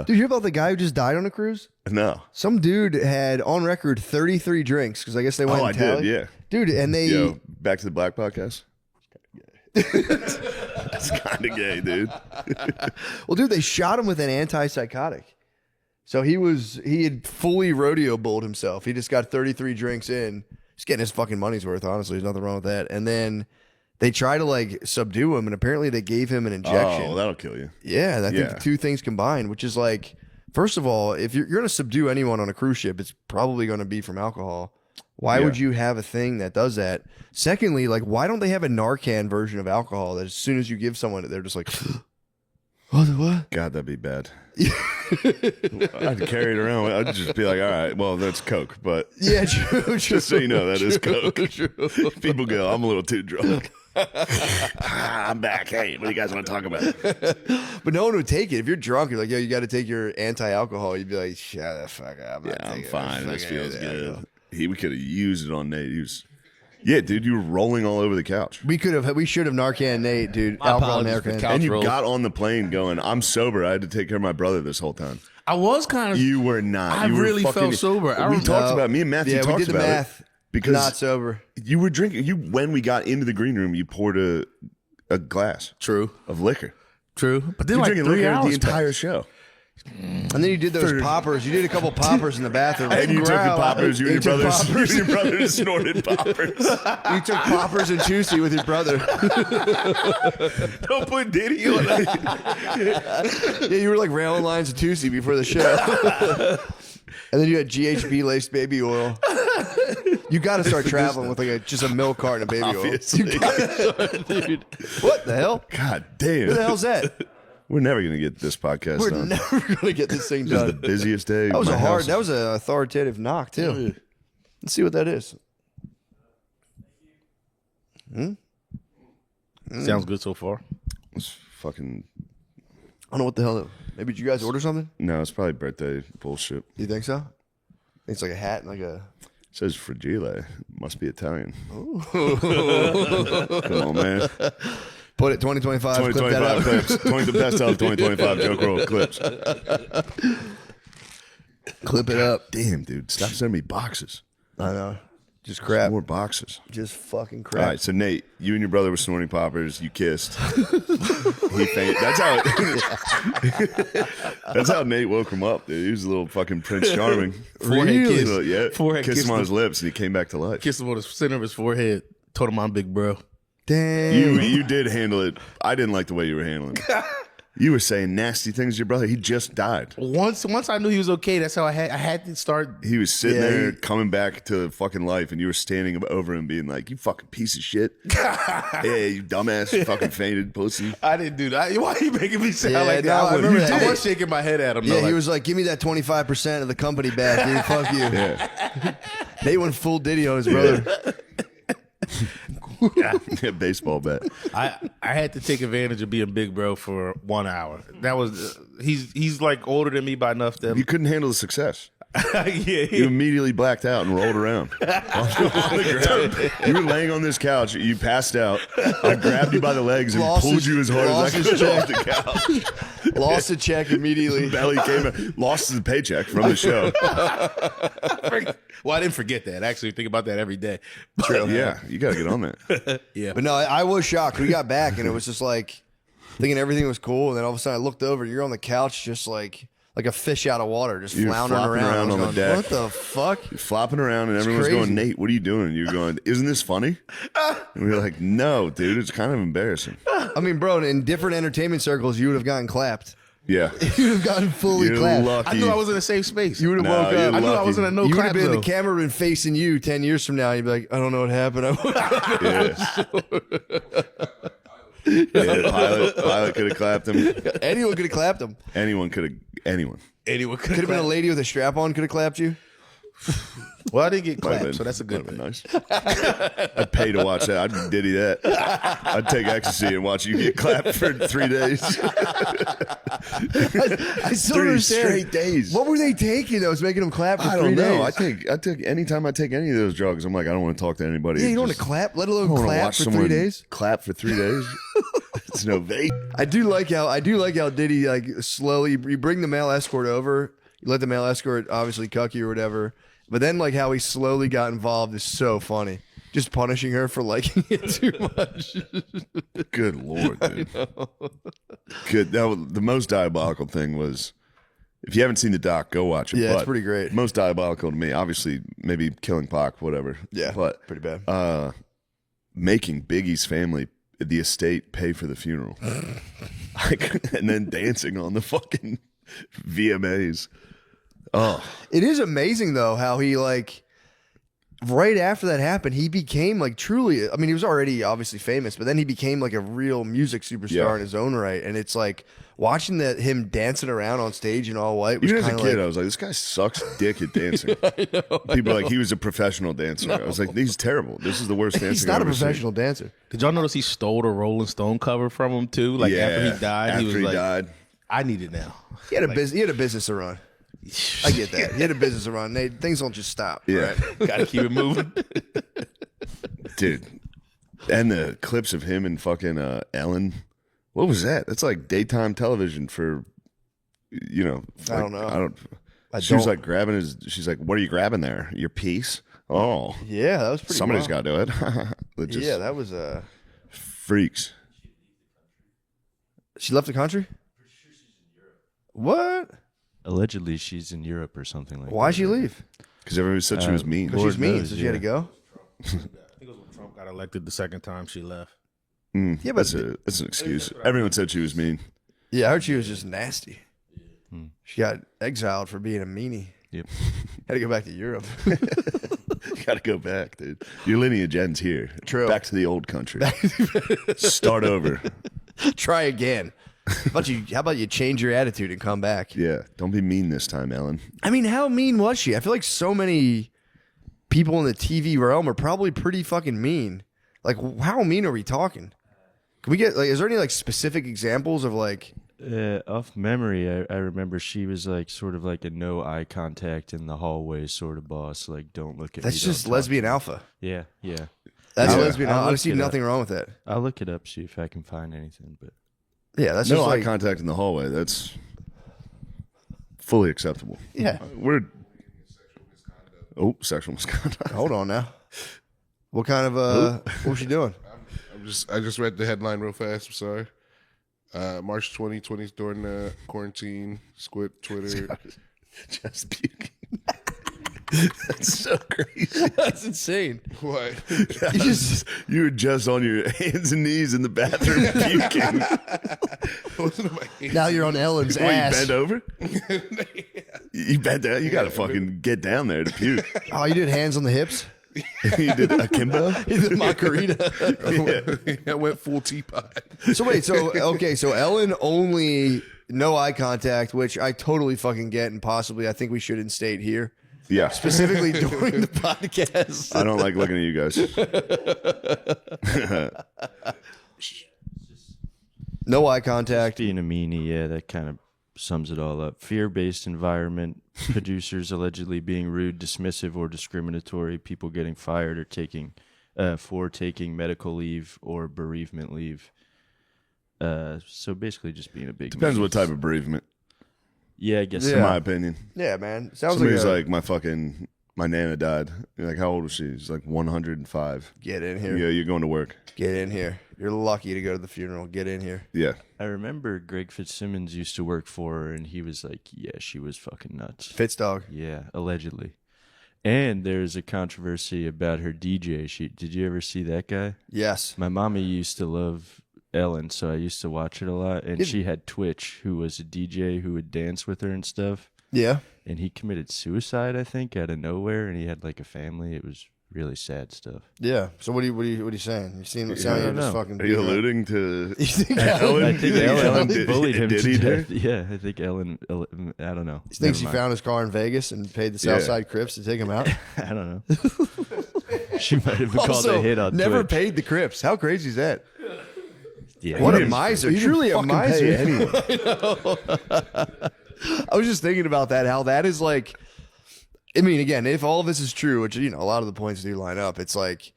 Dude, you hear about the guy who just died on a cruise? No. Some dude had on record 33 drinks because I guess they went Oh, and I did, tallied. yeah. Dude, and they... Yo, back to the Black podcast. It's kind of gay, dude. Well, dude, they shot him with an antipsychotic. So he had fully rodeo bowled himself. He just got 33 drinks in. He's getting his fucking money's worth, honestly. There's nothing wrong with that. And then they try to like subdue him, and apparently they gave him an injection. Oh, that'll kill you. Yeah, I think the two things combined, which is like, first of all, if you're going to subdue anyone on a cruise ship, it's probably going to be from alcohol. Why would you have a thing that does that? Secondly, like, why don't they have a Narcan version of alcohol that as soon as you give someone it, they're just like, what? God, that'd be bad. I'd carry it around. I'd just be like, all right, well, that's Coke. But Yeah, true. just so you know, that is Coke. People go, I'm a little too drunk. I'm back. Hey, what do you guys want to talk about? But no one would take it. If you're drunk, you're like, yo, you got to take your anti-alcohol. You'd be like, shut the fuck up. I'm fine. This feels good. We could have used it on Nate. Yeah, dude, you were rolling all over the couch. We should have Narcan Nate, dude. My Alcohol apologies for Narcan. couch And you rolls. got on the plane going, I'm sober. I had to take care of my brother this whole time. I was kind of. You were not. I You were really fucking- felt sober. We talked about me and Matthew Yeah, we talked did the about math. it because Not sober. you were drinking. When we got into the green room, you poured a glass True. of liquor. True. But then You're like drinking 3 liquor hours the entire show. And then you did those poppers. You did a couple poppers in the bathroom. And you took the Growl. poppers. You and took your poppers. brothers snorted poppers. You took poppers and juicy with your brother. Don't put Diddy on that. Yeah, you were like railing lines of Tusi before the show. And then you had GHB laced baby oil. You got to start traveling with like just a milk carton of baby Obviously. oil. You gotta start, dude. What the hell? God damn. Who the hell's that? We're never going to get this podcast We're done. never gonna get this thing This is the done. busiest day. That was my a hard. house- That was an authoritative knock too. Let's see what that is. Sounds good so far. It's fucking. I don't know what the hell. Maybe did you guys order something? No, it's probably birthday bullshit. You think so? It's like a hat and like a. It says fragile. Must be Italian. Come on, man. Put it 2025. Clip that 2025 out. clips. 20 the best of 2025 joke roll clips. Clip it up. Damn, dude. Stop sending me boxes. I know. Just crap. More boxes. Just fucking All crap. right, so Nate, you and your brother were snorting poppers. You kissed. He fainted. That's how Nate woke him up, dude. He was a little fucking Prince Charming. Forehead kiss. Yeah. Forehead Kissed kiss him on the- his lips, and he came back to life. Kissed him on the center of his forehead. Told him I'm big bro. Damn. You did handle it. I didn't like the way you were handling it. You were saying nasty things to your brother. He just died. Once I knew he was okay, that's how I had to start. He was sitting Yeah, there he- coming back to fucking life, and you were standing over him being like, you fucking piece of shit. Hey, you dumbass fucking fainted pussy. I didn't do that. Why are you making me sound Yeah, like no, that? I remember that. I was shaking my head at him. Yeah, though, he like, was like, "Give me that 25% of the company back, dude. Fuck you." Yeah. Nate went full Diddy on his brother. Yeah, baseball bat. I had to take advantage of being big bro for 1 hour. That was he's like older than me by enough that You couldn't handle the success. yeah, You immediately blacked out and rolled around on the ground. You were laying on this couch. You passed out. I grabbed you by the legs and Lost pulled his- you as hard lost as I his could off the couch. Lost a check immediately. Belly came out. Lost his paycheck from the show. Well, I didn't forget that. I actually think about that every day. Yeah, you got to get on that. Yeah. But no, I was shocked. We got back and it was just like thinking everything was cool, and then all of a sudden I looked over. You're on the couch, just like a fish out of water, just You're floundering flopping around. I around was on the going, deck. What the fuck? Flopping around, and everyone's crazy. going, Nate, what are you doing? And you're going, isn't this funny? And we were like, no, dude, it's kind of embarrassing. I mean, bro, in different entertainment circles, you would have gotten clapped. Yeah. You'd have gotten fully You're clapped. lucky. I knew I was in a safe space. You would have No, woke you're up. I knew I lucky. was in a no You would clap have been the zone. camera been facing you 10 years from now. You'd be like, I don't know what happened. I woke up. Yeah, pilot could have clapped him. Anyone could have clapped him. Anyone could have. Anyone. Anyone Could have been a lady with a strap on could have clapped you. Well, I didn't get Might have clapped, been- so that's a good might have thing. been nice. I'd pay to watch that. I'd diddy that. I'd take ecstasy and watch you get clapped for 3 days. I still 3 understand. straight days. What were they taking that was making them clap for I 3 don't know. days? I take anytime I take any of those drugs, I'm like, I don't want to talk to anybody. Yeah, you don't want Just- to clap, let I alone don't wanna clap watch for 3 someone days. Clap for 3 days. It's no vape. I do like how Diddy like slowly you bring the male escort over, you let the male escort obviously cuck you or whatever, but then like how he slowly got involved is so funny. Just punishing her for liking it too much. Good lord, dude. Good. The most diabolical thing was, if you haven't seen the doc, go watch it. Yeah, it's but pretty great. Most diabolical to me, obviously, maybe killing Pac, whatever. Yeah, but pretty bad. making Biggie's family, the estate, pay for the funeral, like, and then dancing on the fucking VMAs. Oh, It is amazing though how he like right after that happened, he became like truly. I mean, he was already obviously famous, but then he became like a real music superstar Yeah. in his own right. And it's like watching him dancing around on stage in all white was even as a kind of kid, like I was like, this guy sucks dick at dancing. People are like, he was a professional dancer. I was like, he's terrible. This is the worst dancing. he's not I've a ever seen. professional dancer. Did y'all notice he stole the Rolling Stone cover from him too? Like after he died, after he was like, died. "I need it now." He had a business to run. I get that. He had a business to run. Things don't just stop. Yeah. right? Gotta keep it moving. Dude, and the clips of him and fucking Ellen. What was that? That's like daytime television for, I don't know. She was don't. like grabbing his. She's like, "What are you grabbing there? Your piece? Oh, Yeah, that was pretty. somebody's wild. got to do it." It just Yeah, that was freaks. She left the country. What? Allegedly, she's in Europe or something like that. Why'd she leave? Because everybody said she was mean. Because she's mean, knows, so she had to yeah. go. I think it was when Trump got elected the second time she left. Yeah, but That's an excuse. Everyone said she was mean. yeah, I heard she was just nasty. She got exiled for being a meanie. Yep. Had to go back to Europe. You got to go back, dude. Your lineage ends here. True. Back to the old country. Start over. Try again. How about you change your attitude and come back? Yeah. Don't be mean this time, Ellen. I mean, how mean was she? I feel like so many people in the TV realm are probably pretty fucking mean. Like, how mean are we talking? Can we get like? Is there any like specific examples of like? Off memory, I remember she was like sort of like a no eye contact in the hallway sort of boss. Like, don't look at me. That's don't just talk lesbian to me. alpha. Yeah, yeah. That's Yeah. lesbian. I'll I look see it nothing up. wong with that. I'll look it up, see if I can find anything. But Yeah, that's No just eye like contact in the hallway. That's fully acceptable. yeah. We're sexual misconduct. Hold on now. What kind of what was she doing? I just read the headline real fast. I'm sorry. March 2020 during the quarantine. Squid Twitter. Just puking. That's so crazy. That's insane. What? You were just on your hands and knees in the bathroom puking. Wasn't my Now you're on Ellen's What, you ass. bent over? You bent down. You got to fucking get down there to puke. Oh, you did hands on the hips? You did akimbo? You did Macarena. I went full teapot. So wait, so Ellen only no eye contact, which I totally fucking get, and possibly I think we should instate here. Yeah. Specifically during the podcast. I don't like looking at you guys. No eye contact. being a meanie, yeah, that kind of sums it all up. Fear-based environment, producers allegedly being rude, dismissive, or discriminatory, people getting fired or taking medical leave or bereavement leave. So basically just being a big Depends meanie. what type of bereavement, Yeah, I guess in so. my opinion. Yeah, man. Sounds Somebody's like, like, my Nana died. You're like, how old was she? She's like 105. get in here. Yeah, you're going to work. Get in here. You're lucky to go to the funeral. Get in here. Yeah. I remember Greg Fitzsimmons used to work for her, and he was like, yeah, she was fucking nuts. Fitzdog. Yeah, allegedly. And there's a controversy about her DJ. Did you ever see that guy? Yes. My mommy used to love Ellen, so I used to watch it a lot. And she had Twitch, who was a DJ who would dance with her and stuff. Yeah. And he committed suicide, I think, out of nowhere. And he had like a family. It was really sad stuff. Yeah. So what are you saying? You seem like I you're don't just know. fucking. Are you alluding to You think Ellen? I think Ellen bullied him Did to he death. do? Yeah, I think Ellen. I don't know. He thinks Never he mind. found his car in Vegas and paid the Yeah. Southside Crips to take him out. I don't know. She might have been called Also, a hit on never Twitch. paid the Crips. How crazy is that? Yeah, What he a didn't- miser! He didn't Truly a fucking miser. pay anyone. I was just thinking about that. How that is like. I mean, again, if all of this is true, which a lot of the points do line up, it's like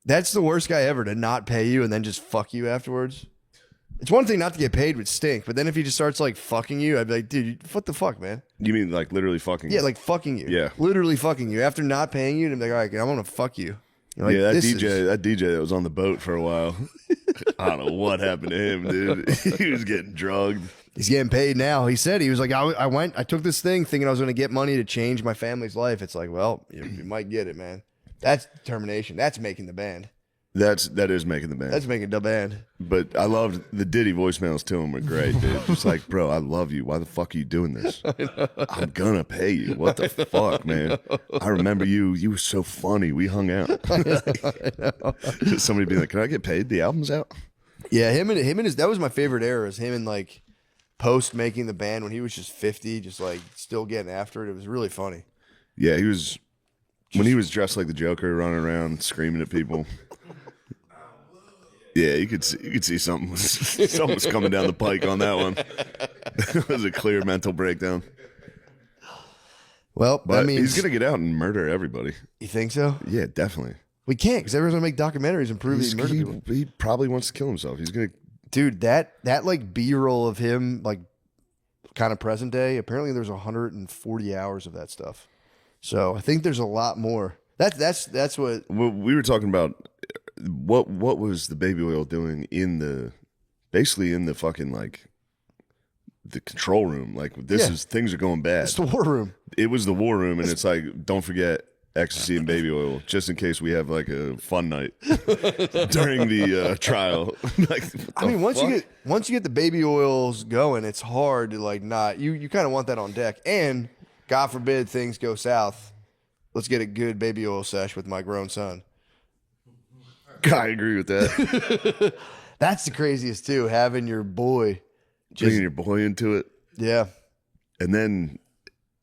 that's the worst guy ever to not pay you and then just fuck you afterwards. It's one thing not to get paid would stink, but then if he just starts like fucking you, I'd be like, dude, what the fuck, man? You mean like literally fucking? Yeah, like fucking you. Yeah. Literally fucking you. After not paying you, and I'm like, all right, I'm gonna fuck you. You're like, yeah, that this DJ, is- that DJ that was on the boat for a while. I don't know what happened to him, dude. He was getting drugged. He's getting paid now. He said he was like, I took this thing thinking I was going to get money to change my family's life. It's like, well, you might get it, man. That's determination. That's making the band. That is making the band. That's making the band. But I loved the Diddy voicemails to him were great, dude. Just like, bro, I love you. Why the fuck are you doing this? I'm gonna pay you. What the fuck, man? I remember you. You were so funny. We hung out. Just somebody being like, can I get paid? The album's out. Yeah, him and his. That was my favorite era. Is him and like post making the band when he was just 50, just like still getting after it. It was really funny. Yeah, he was when he was dressed like the Joker, running around screaming at people. Yeah, you could see something was coming down the pike on that one. It was a clear mental breakdown. Well, But that means he's gonna get out and murder everybody. You think so? Yeah, definitely. We can't because everyone's gonna make documentaries and prove he murdered people. He probably wants to kill himself. He's gonna. Dude, that like B-roll of him, like kind of present day. Apparently, there's 140 hours of that stuff. So I think there's a lot more. That's what. Well, we were talking about what was the baby oil doing basically in the fucking like the control room. Like things are going bad. It's the war room. It was the war room, and it's like, don't forget ecstasy and baby oil, just in case we have like a fun night during the trial. Like, I mean, once you get the baby oils going, it's hard to like not. You kind of want that on deck. And God forbid things go south. Let's get a good baby oil sesh with my grown son. I agree with that. That's the craziest too. Having your boy, Bringing your boy into it, yeah. and then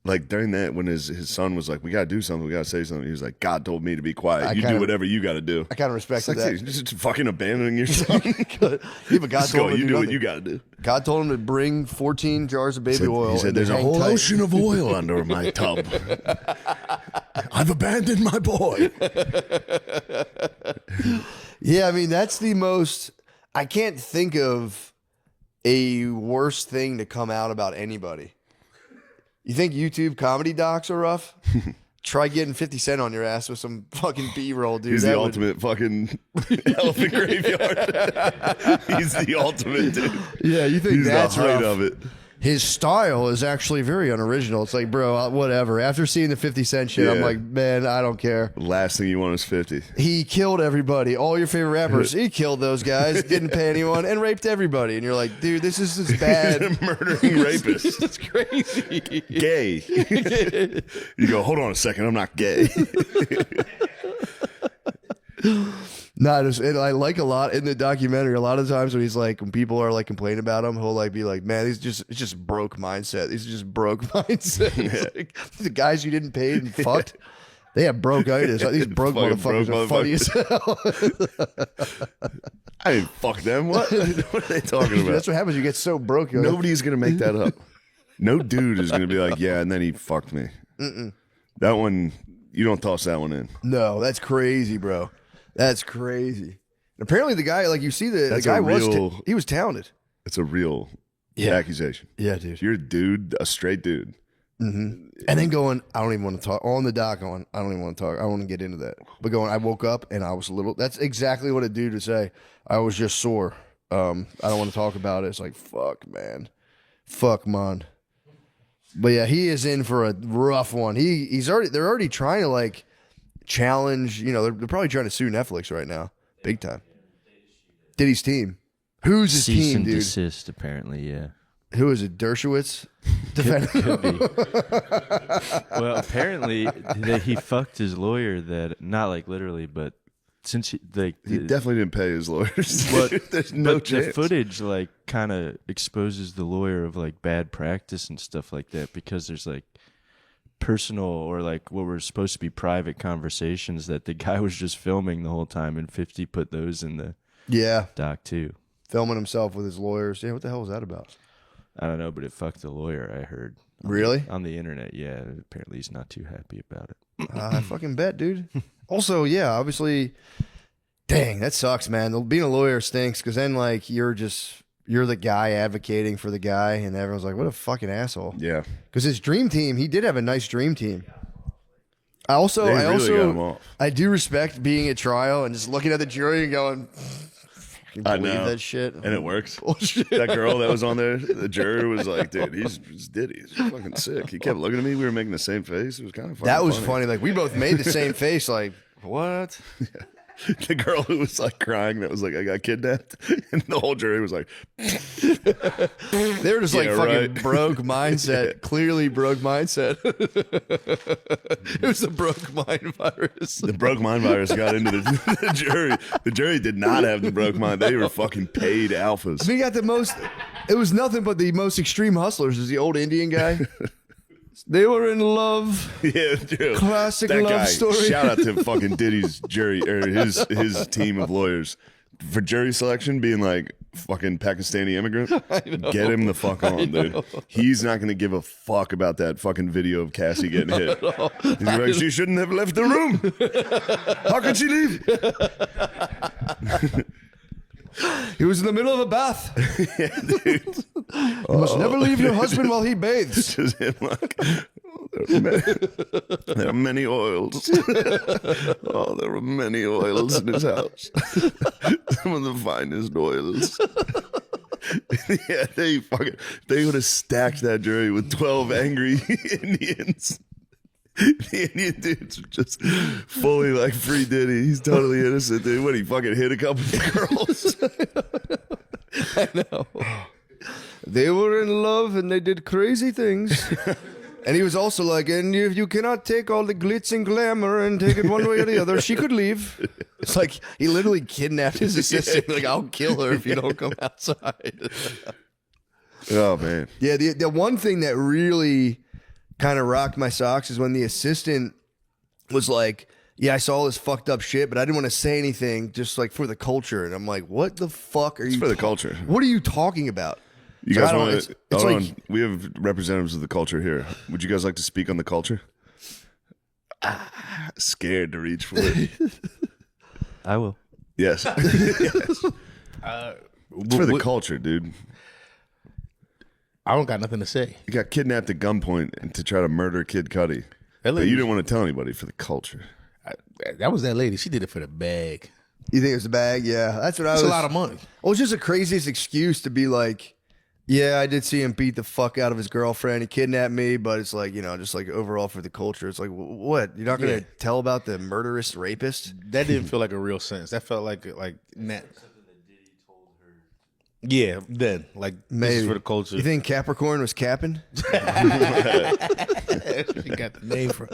like during that, when his son was like, "We gotta do something. We gotta say something," he was like, "God told me to be quiet. You do whatever you gotta do." I kind of It's respected like, that. dude, just fucking abandoning your son. Yeah, but God Just go, told him to you do do what nothing. you gotta do. God told him to bring 14 jars of baby oil. He said, and "There's a hang whole tight." ocean of oil under my tub. I've abandoned my boy." Yeah, I mean, that's the most. I can't think of a worse thing to come out about anybody. You think YouTube comedy docs are rough? Try getting 50 Cent on your ass with some fucking B-roll, dude. He's That the would- ultimate fucking elephant graveyard. He's the ultimate dude. Yeah, you think He's that's the height rough. of it. His style is actually very unoriginal. It's like, bro, whatever. After seeing the 50 Cent shit, I'm Yeah. like, man, I don't care. Last thing you want is 50. He killed everybody. All your favorite rappers, he killed those guys, didn't pay anyone, and raped everybody. And you're like, dude, this is just bad. He's a murdering rapist. It's crazy. Gay. You go, hold on a second, I'm not gay. No, I like a lot in the documentary. A lot of times when he's like, when people are like complaining about him, he'll like be like, "Man, it's just broke mindset. These are just broke mindset." It's like, the guys you didn't pay and fucked, they have broke-itis. These broke Fucking motherfuckers broke are funny as hell. I didn't fuck them. What are they talking about? That's what happens. You get so broke. You're like, Nobody's going to make that up. No dude is going to be like, yeah, and then he fucked me. That one, you don't toss that one in. no, that's crazy, bro. That's crazy. And apparently, the guy, like you see, the That's guy a was real- he was talented. It's a real accusation. Yeah, dude. If you're a dude, a straight dude, And then going, I don't even want to talk. On the doc, going, I don't even want to talk. I don't want to get into that. But going, I woke up and I was a little. That's exactly what a dude would say. I was just sore. I don't want to talk about it. It's like, fuck, man. Fuck, man. But yeah, he is in for a rough one. They're already trying to like challenge. You know, they're probably trying to sue Netflix right now, big time. Diddy's team. Who's his Cease team, and dude? desist, apparently, yeah. Who is it? Dershowitz? Could be. Well, apparently he fucked his lawyer. That not like literally, but since He definitely didn't pay his lawyers. But There's no but chance. the footage like kind of exposes the lawyer of like bad practice and stuff like that, because there's like personal or like what were supposed to be private conversations that the guy was just filming the whole time, and 50 put those in the Yeah. doc too. Filming himself with his lawyers. Yeah, what the hell was that about? I don't know, but it fucked the lawyer, I heard. Really? On the internet, yeah. Apparently he's not too happy about it. I fucking bet, dude. Also, yeah, obviously, dang, that sucks, man. Being a lawyer stinks because then, like, you're the guy advocating for the guy, and everyone's like, what a fucking asshole. Yeah. Because his dream team, he did have a nice dream team. They really got him off. I do respect being at trial and just looking at the jury and going, I believe know. that shit. And it works. Bullshit. That girl that was on there, the juror was like, dude, he's Diddy. He's fucking sick. He kept looking at me. We were making the same face. It was kind of funny. That was funny. Like, we both made the same face. Like, what? The girl who was like crying, that was like, I got kidnapped. And the whole jury was like, They were just like Yeah, fucking right. broke mindset. Clearly broke mindset. It was the broke mind virus. the broke mind virus got into the jury. The jury did not have the broke mind. They were fucking paid alphas. We got the most. It was nothing but the most extreme hustlers. Is the old Indian guy? They were in love. Yeah, dude. Classic That love guy, story. Shout out to fucking Diddy's jury or his team of lawyers for jury selection, being like fucking Pakistani immigrant. Get him the fuck on, dude. He's not gonna give a fuck about that fucking video of Cassie getting hit. He's like, she shouldn't have left the room. How could she leave? He was in the middle of a bath. You must never leave your husband while he bathes. Just him like, there are many oils. Oh, there are many oils in his house. Some of the finest oils. Yeah, they would have stacked that jury with 12 angry Indians. The Indian dudes are just fully like free Diddy. He's totally innocent, dude. What, he fucking hit a couple of girls? I know. They were in love and they did crazy things. And he was also like, and if you cannot take all the glitz and glamour and take it one way or the other, she could leave. It's like he literally kidnapped his assistant. Like, I'll kill her if you don't come outside. Oh, man. Yeah, the one thing that really kind of rocked my socks is when the assistant was like, yeah, I saw all this fucked up shit, but I didn't want to say anything just like for the culture. And I'm like, what the fuck are you? It's for the culture. What are you talking about? You So guys I don't- want it's- to? it's Hold like- on. We have representatives of the culture here. Would you guys like to speak on the culture? Scared to reach for it. I will. Yes. Yes. It's for the culture, dude. I don't got nothing to say. You got kidnapped at gunpoint and to try to murder Kid Cudi. But you didn't want to tell anybody for the culture. That was that lady. She did it for the bag. You think it was a bag? Yeah, that's what I was. It's a lot of money. Well, it's just the craziest excuse to be like, yeah, I did see him beat the fuck out of his girlfriend. He kidnapped me, but it's like, you know, just like overall for the culture. It's like, what? You're not going to tell about the murderous rapist? That didn't feel like a real sentence. That felt like net. Yeah, then like this Maybe is for the culture. You think Capricorn was capping? She got the name from.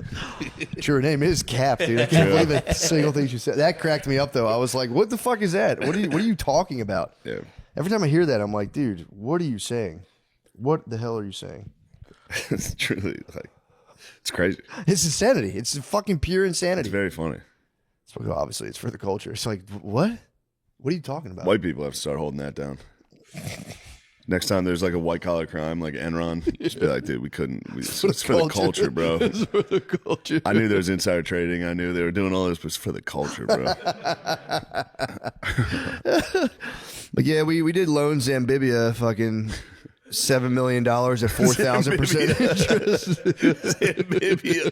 Sure, her name is Cap, dude. I can't believe a single thing she said. That cracked me up, though. I was like, what the fuck is that? What are you talking about? Yeah. Every time I hear that, I'm like, dude, what are you saying? What the hell are you saying? It's truly like, it's crazy. It's insanity. It's fucking pure insanity. It's very funny. So obviously, it's for the culture. It's like, what? What are you talking about? White people have to start holding that down. Next time there's like a white collar crime like Enron, just be like, dude, we couldn't. It's for the culture, bro. It's for the culture. I knew there was insider trading. I knew they were doing all this, but it's for the culture, bro. But yeah, we did loan Zambibia fucking $7 million at 4,000% interest. Zambibia.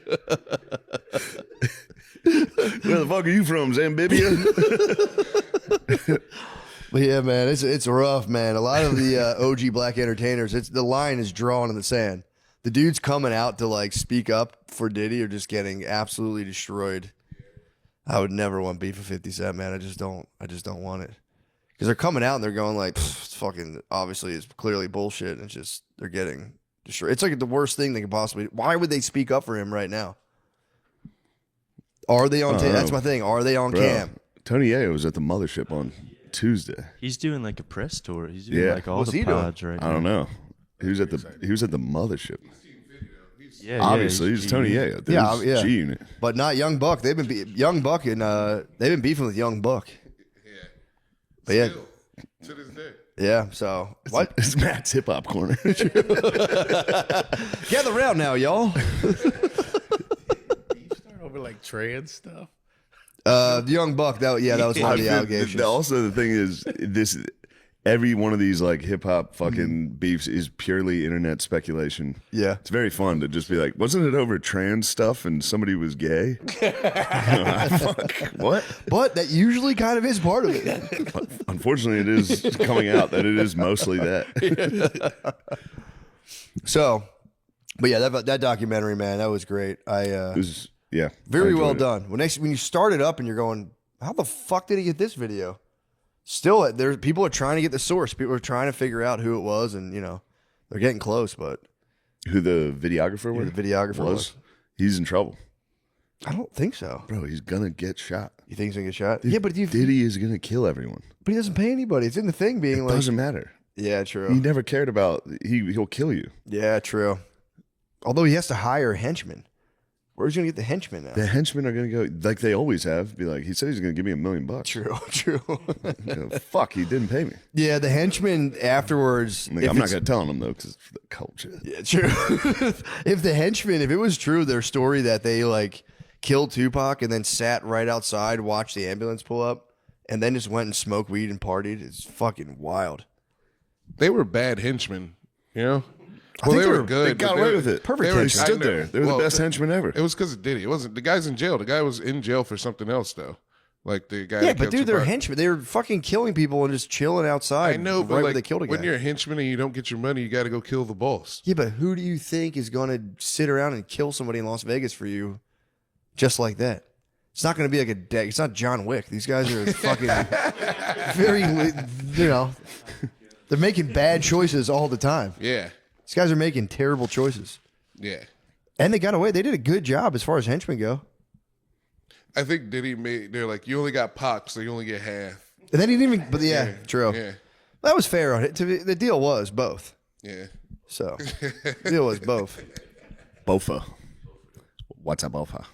Where the fuck are you from, Zambibia? But yeah, man, it's rough, man. A lot of the OG black entertainers, the line is drawn in the sand. The dudes coming out to like speak up for Diddy are just getting absolutely destroyed. I would never want beef with 50 Cent, man. I just don't want it. because they're coming out and they're going like, it's fucking obviously it's clearly bullshit. And it's just they're getting destroyed. It's like the worst thing they could possibly. Why would they speak up for him right now? Are they on? That's my thing. Are they on cam? Tony Ayo was at the mothership on Tuesday. He's doing like a press tour. He's doing like all What's the he doing? pods right now. I don't know. He was at the mothership. Yeah, Obviously, he's Tony Ayo. Yeah. G Unit. But not Young Buck. They've been Young Buck and they've been beefing with Young Buck. Yeah. But yeah, To this day. yeah. So what? It's Matt's hip hop corner. Gather round now, y'all. Start over like trans stuff. Young Buck. That was one of the allegations. Also, the thing is, every one of these like hip hop fucking beefs is purely internet speculation. Yeah. It's very fun to just be like, wasn't it over trans stuff and somebody was gay? Fuck, what? But that usually kind of is part of it. Unfortunately, it is coming out that it is mostly that. So, but yeah, that documentary, man, that was great. It was, yeah. Very I well enjoyed it. done. When you start it up and you're going, how the fuck did he get this video? Still, people are trying to get the source. People are trying to figure out who it was, and they're getting close. But Who the videographer who was? the videographer was? He's in trouble. I don't think so. Bro, he's gonna get shot. You think he's gonna get shot? Yeah, but Diddy is gonna kill everyone. he doesn't pay anybody. It's in the thing being It like, doesn't matter. yeah, He true. never cared about. He'll kill you. Yeah, true. Although he has to hire henchmen. Where's he gonna get the henchmen now? The henchmen are gonna go like they always have. Be like, he said he's gonna give me $1 million. True. You know, fuck, he didn't pay me. Yeah, the henchmen afterwards. Like, if I'm not it's- gonna tell him though because the culture. Yeah, true. If the henchmen, if it was true, their story that they like killed Tupac and then sat right outside, watched the ambulance pull up, and then just went and smoked weed and partied, it's fucking wild. They were bad henchmen, you know? think Well, they they were were- good. They got but away with it. Perfect They henchmen. stood I know. there. They were Well, the best henchmen ever. It was because of Diddy. It wasn't. The guy's in jail. The guy was in jail for something else, though. Like the guy. Yeah, that but killed dude, they're Tupac. henchmen. They were fucking killing people and just chilling outside. I know, but right where like they killed a guy. when you're a henchman and you don't get your money, you got to go kill the boss. Yeah, but who do you think is going to sit around and kill somebody in Las Vegas for you just like that? It's not going to be like it's not John Wick. These guys are fucking very, they're making bad choices all the time. Yeah, These guys are making terrible choices. yeah. And they got away. They did a good job as far as henchmen go. I think Diddy made. They're like, you only got Pac, so you only get half. And they didn't even, but yeah, true. Yeah, That was fair on it. The deal was both. yeah. So, the deal was both. Bofa. What's up, Bofa?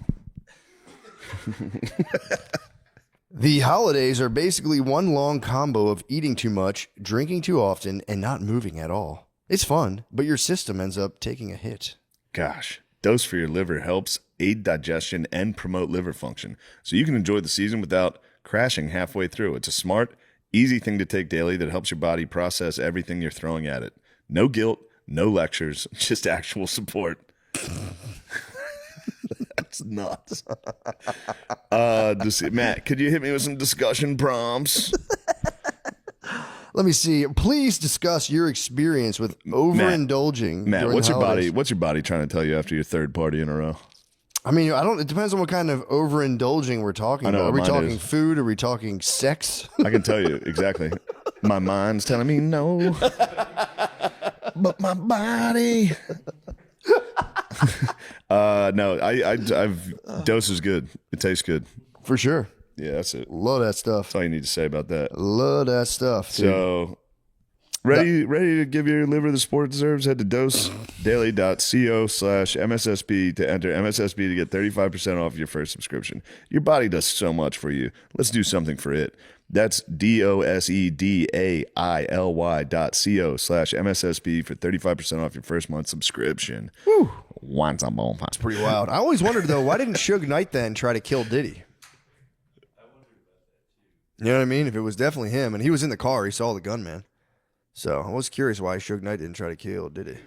The holidays are basically one long combo of eating too much, drinking too often, and not moving at all. It's fun, but your system ends up taking a hit. Gosh, Dose for your liver helps aid digestion and promote liver function, so you can enjoy the season without crashing halfway through. It's a smart, easy thing to take daily that helps your body process everything you're throwing at it. No guilt, no lectures, just actual support. That's nuts. Matt, could you hit me with some discussion prompts? Let me see. Please discuss your experience with overindulging. Matt, during what's the your holidays. body? What's your body trying to tell you after your third party in a row? I mean, it depends on what kind of overindulging we're talking I know about. Are what we mine talking is. food? Are we talking sex? I can tell you exactly. My mind's telling me no, but my body. No, I've Dose is good. It tastes good. For sure. Yeah, that's it. Love that stuff. That's all you need to say about that. Love that stuff. Dude. So, ready to give your liver the support it deserves? Head to dosedaily.co/MSSP to enter MSSP to get 35% off your first subscription. Your body does so much for you. Let's do something for it. That's dosedaily.co/MSSP for 35% off your first month subscription. Woo. Once a month. Pretty wild. I always wondered, though, why didn't Suge Knight then try to kill Diddy? You know what I mean? If it was definitely him, and he was in the car, he saw the gunman. So I was curious why Suge Knight didn't try to kill Diddy.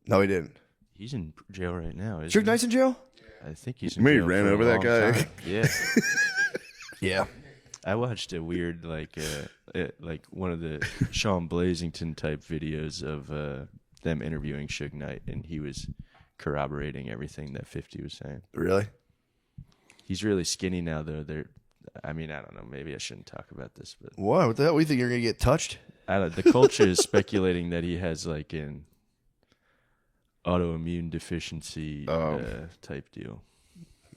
No, he didn't. He's in jail right now. Suge Knight's in jail? I think he's in Maybe jail ran for a over that long guy. time. Yeah. Yeah. I watched a weird like one of the Sean Blazington type videos of them interviewing Suge Knight, and he was corroborating everything that 50 was saying. Really? He's really skinny now, though. I mean, I don't know. Maybe I shouldn't talk about this, but What the hell? We think you're gonna get touched? the culture is speculating that he has like an autoimmune deficiency type deal.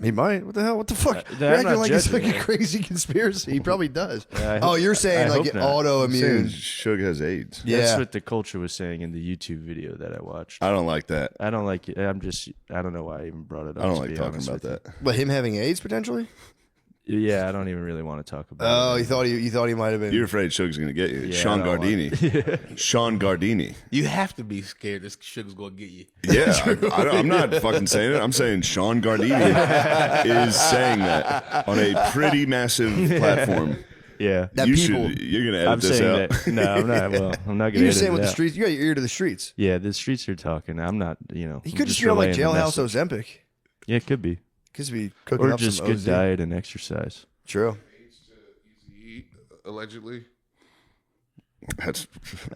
He might. What the hell? What the fuck? I'm You're acting not like it's judging, like a man. crazy conspiracy. He probably does. I hope- You're saying I like hope not. autoimmune? Suge has AIDS. Yeah. That's what the culture was saying in the YouTube video that I watched. I don't like that. I don't like it. I don't know why I even brought it up. I don't to like be talking honest about with that. But him having AIDS potentially? you. Yeah, I don't even really want to talk about Oh, it. you thought he might have been. You're afraid Suge's going to get you. Yeah, Sean I don't Gardini. Sean Gardini. You have to be scared this sugar's gonna get you. Yeah, I'm not fucking saying it. I'm saying Sean Gardini is saying that on a pretty massive platform. Yeah. That you people- you're going to edit I'm this saying out. that. No, I'm not. Well, I'm not going to You're edit saying it with the out. streets. You got your ear to the streets. Yeah, the streets are talking. I'm not, He I'm could just be on like relaying the Jailhouse message. Ozempic. Yeah, it could be. Could be cooking Or up just some good OZ. diet and exercise. True. Allegedly. That's,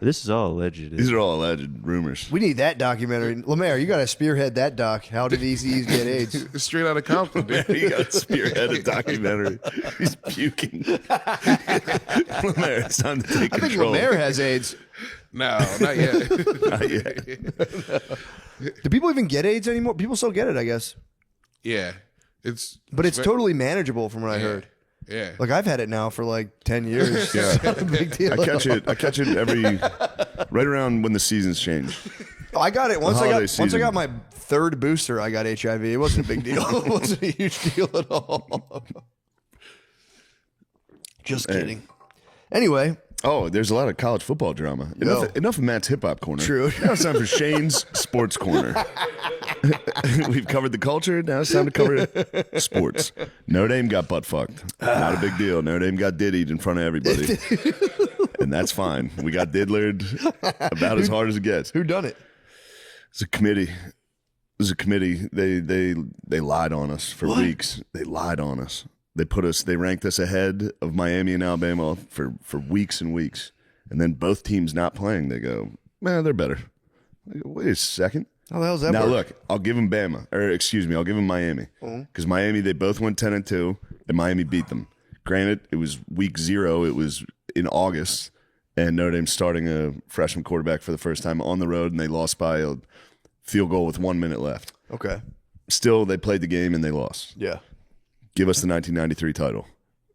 This is all alleged. these are all alleged rumors. We need that documentary. Lemaire, you got to spearhead that doc. How did Eazy-E's get AIDS? It's straight out of Compton, dude. He got spearheaded documentary. He's puking. Lemaire, it's time to take I think control. Lemaire has AIDS. No, not yet. Not yet. Do people even get AIDS anymore? People still get it, I guess. Yeah. It's But it's totally manageable from what I heard. Yeah. Like I've had it now for like 10 years. Yeah. It's not a big deal. I catch it every right around when the seasons change. I got it once. holiday Once I season. got my third booster, I got HIV. It wasn't a big deal. It wasn't a huge deal at all. Just kidding. Anyway, Oh, there's a lot of college football drama. Enough of Matt's hip hop corner. True. Now it's time for Shane's sports corner. We've covered the culture. Now it's time to cover sports. Notre Dame got butt fucked. Not a big deal. Notre Dame got diddied in front of everybody, and that's fine. We got diddlered about as hard as it gets. who done it? It's a committee. It was a committee. They lied on us for weeks. They lied on us. They ranked us ahead of Miami and Alabama for weeks and weeks. And then both teams not playing, they go, man, they're better. I go, wait a second. How the hell's that Now work? look, I'll give them Bama, or excuse me, I'll give them Miami. Because Miami, they both went 10-2, and Miami beat them. Granted, it was week 0. It was in August, and Notre Dame starting a freshman quarterback for the first time on the road, and they lost by a field goal with 1 minute left. Okay. Still, they played the game and they lost. Yeah. Give us the 1993 title.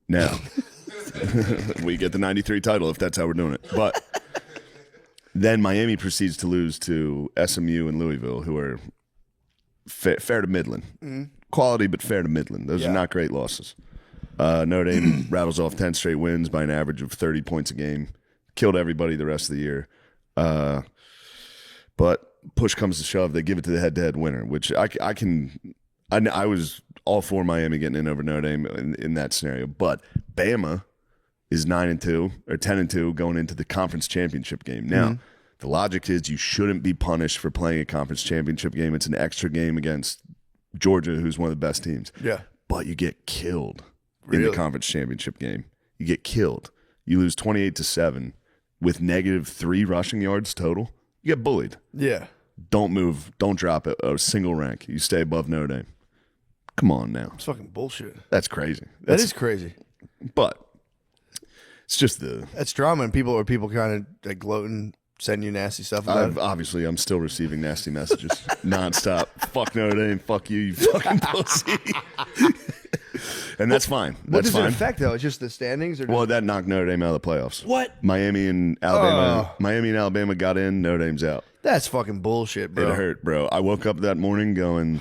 Now, we get the 93 title if that's how we're doing it. But then Miami proceeds to lose to SMU and Louisville, who are fair to Midland. Quality, but fair to Midland. Those are not great losses. Notre Dame rattles off 10 straight wins by an average of 30 points a game. Killed everybody the rest of the year. But push comes to shove, they give it to the head-to-head winner, which I was all for Miami getting in over Notre Dame in that scenario. But Bama is 9-2 or 10-2 going into the conference championship game. Now, the logic is you shouldn't be punished for playing a conference championship game. It's an extra game against Georgia, who's one of the best teams. Yeah. But you get killed in the conference championship game. You get killed. You lose 28-7 with -3 rushing yards total. You get bullied. Yeah. Don't move. Don't drop a single rank. You stay above Notre Dame. Come on now. It's fucking bullshit. That's crazy. That is crazy. But it's just the. That's drama, and people kind of like gloating, sending you nasty stuff about it. Obviously, I'm still receiving nasty messages nonstop. Fuck Notre Dame. Fuck you, you fucking pussy. And that's fine. What That's does fine. it affect though? It's just the standings, or Well, that knocked Notre Dame out of the playoffs. what? Miami and Alabama got in. Notre Dame's out. That's fucking bullshit, bro. It hurt, bro. I woke up that morning going,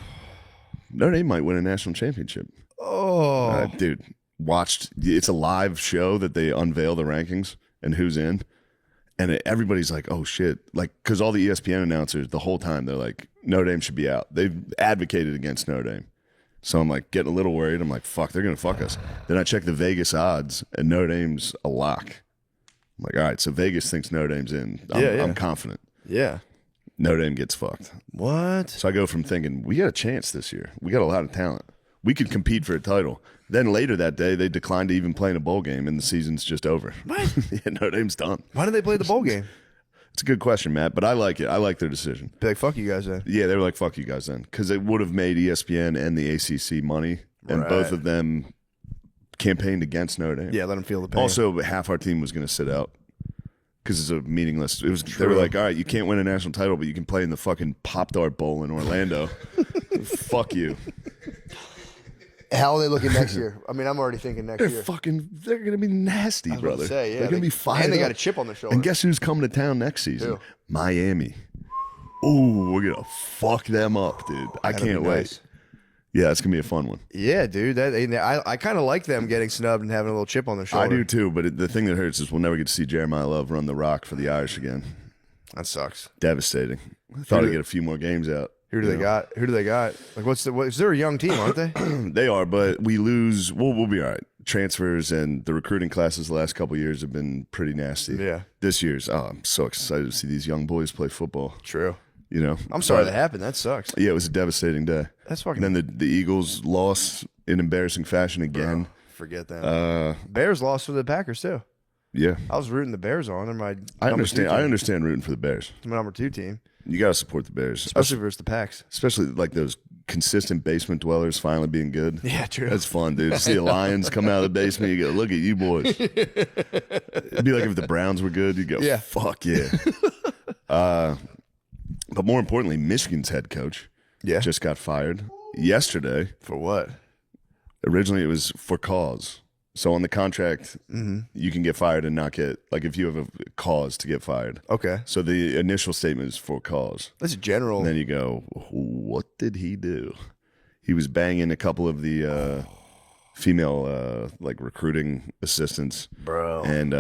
Notre Dame might win a national championship. Oh, Dude, watched. It's a live show that they unveil the rankings and who's in. And everybody's like, oh, shit. Like, because all the ESPN announcers, the whole time, they're like, Notre Dame should be out. They've advocated against Notre Dame. So I'm like getting a little worried. I'm like, fuck, they're going to fuck us. Then I check the Vegas odds, and Notre Dame's a lock. I'm like, all right, so Vegas thinks Notre Dame's in. I'm confident. yeah. Notre Dame gets fucked. What? So I go from thinking, we got a chance this year. We got a lot of talent. We could compete for a title. Then later that day, they declined to even play in a bowl game, and the season's just over. What? Yeah, Notre Dame's done. Why did they play the bowl game? It's a good question, Matt, but I like it. I like their decision. Be like, fuck you guys then. Yeah, they were like, fuck you guys then. Because it would have made ESPN and the ACC money, and Right. both of them campaigned against Notre Dame. Yeah, let him feel the pain. Also, half our team was going to sit out because it's a meaningless. It was. They were like, all right, you can't win a national title, but you can play in the fucking Pop Tart Bowl in Orlando. Fuck you. How are they looking next year? I mean, I'm already thinking next year. They're going to be nasty, brother. Say, yeah, they're going to be fired. And they up. got a chip on their shoulder. And guess who's coming to town next season? Who? Miami. Ooh, we're going to fuck them up, dude. I That'll can't be wait. nice. Yeah, it's going to be a fun one. Yeah, dude. I kind of like them getting snubbed and having a little chip on their shoulder. I do too, but the thing that hurts is we'll never get to see Jeremiah Love run the rock for the Irish again. That sucks. Devastating. I thought I'd get a few more games out. Who do they got? Who do they got? Like, is there a young team, aren't they? They are, but we lose. We'll be all right. Transfers and the recruiting classes the last couple of years have been pretty nasty. Yeah. This year's, I'm so excited to see these young boys play football. True. You know, I'm sorry that happened. That sucks. Yeah, it was a devastating day. That's fucking. And then the Eagles lost in embarrassing fashion again. Forget that. Bears lost to the Packers too. Yeah, I was rooting the Bears on. They're my I number 2 understand. team. I understand rooting for the Bears. My number 2 team, You got to support the Bears, especially versus the Packs. especially like those consistent basement dwellers finally being good. Yeah, true. That's fun, dude. See the Lions come out of the basement, you go, look at you boys. It'd be like if the Browns were good, you go, Yeah. fuck yeah. But more importantly, Michigan's head coach just got fired yesterday. For what? Originally, it was for cause. So on the contract, you can get fired and not get, like if you have a cause to get fired. Okay, So the initial statement is for cause. that's general. And then you go, what did he do? He was banging a couple of the female like recruiting assistants. Bro. And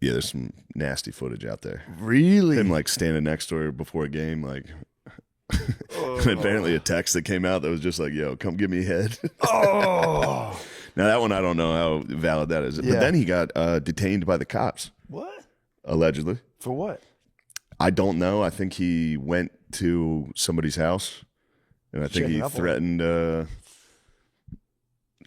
yeah, there's some nasty footage out there. Really? Him like standing next to her before a game, like and apparently a text that came out that was just like, yo, come give me head. Oh. Now that one I don't know how valid that is. Yeah. But then he got detained by the cops, What? allegedly. For what? I don't know. I think he went to somebody's house, and I think Checking he up on threatened. I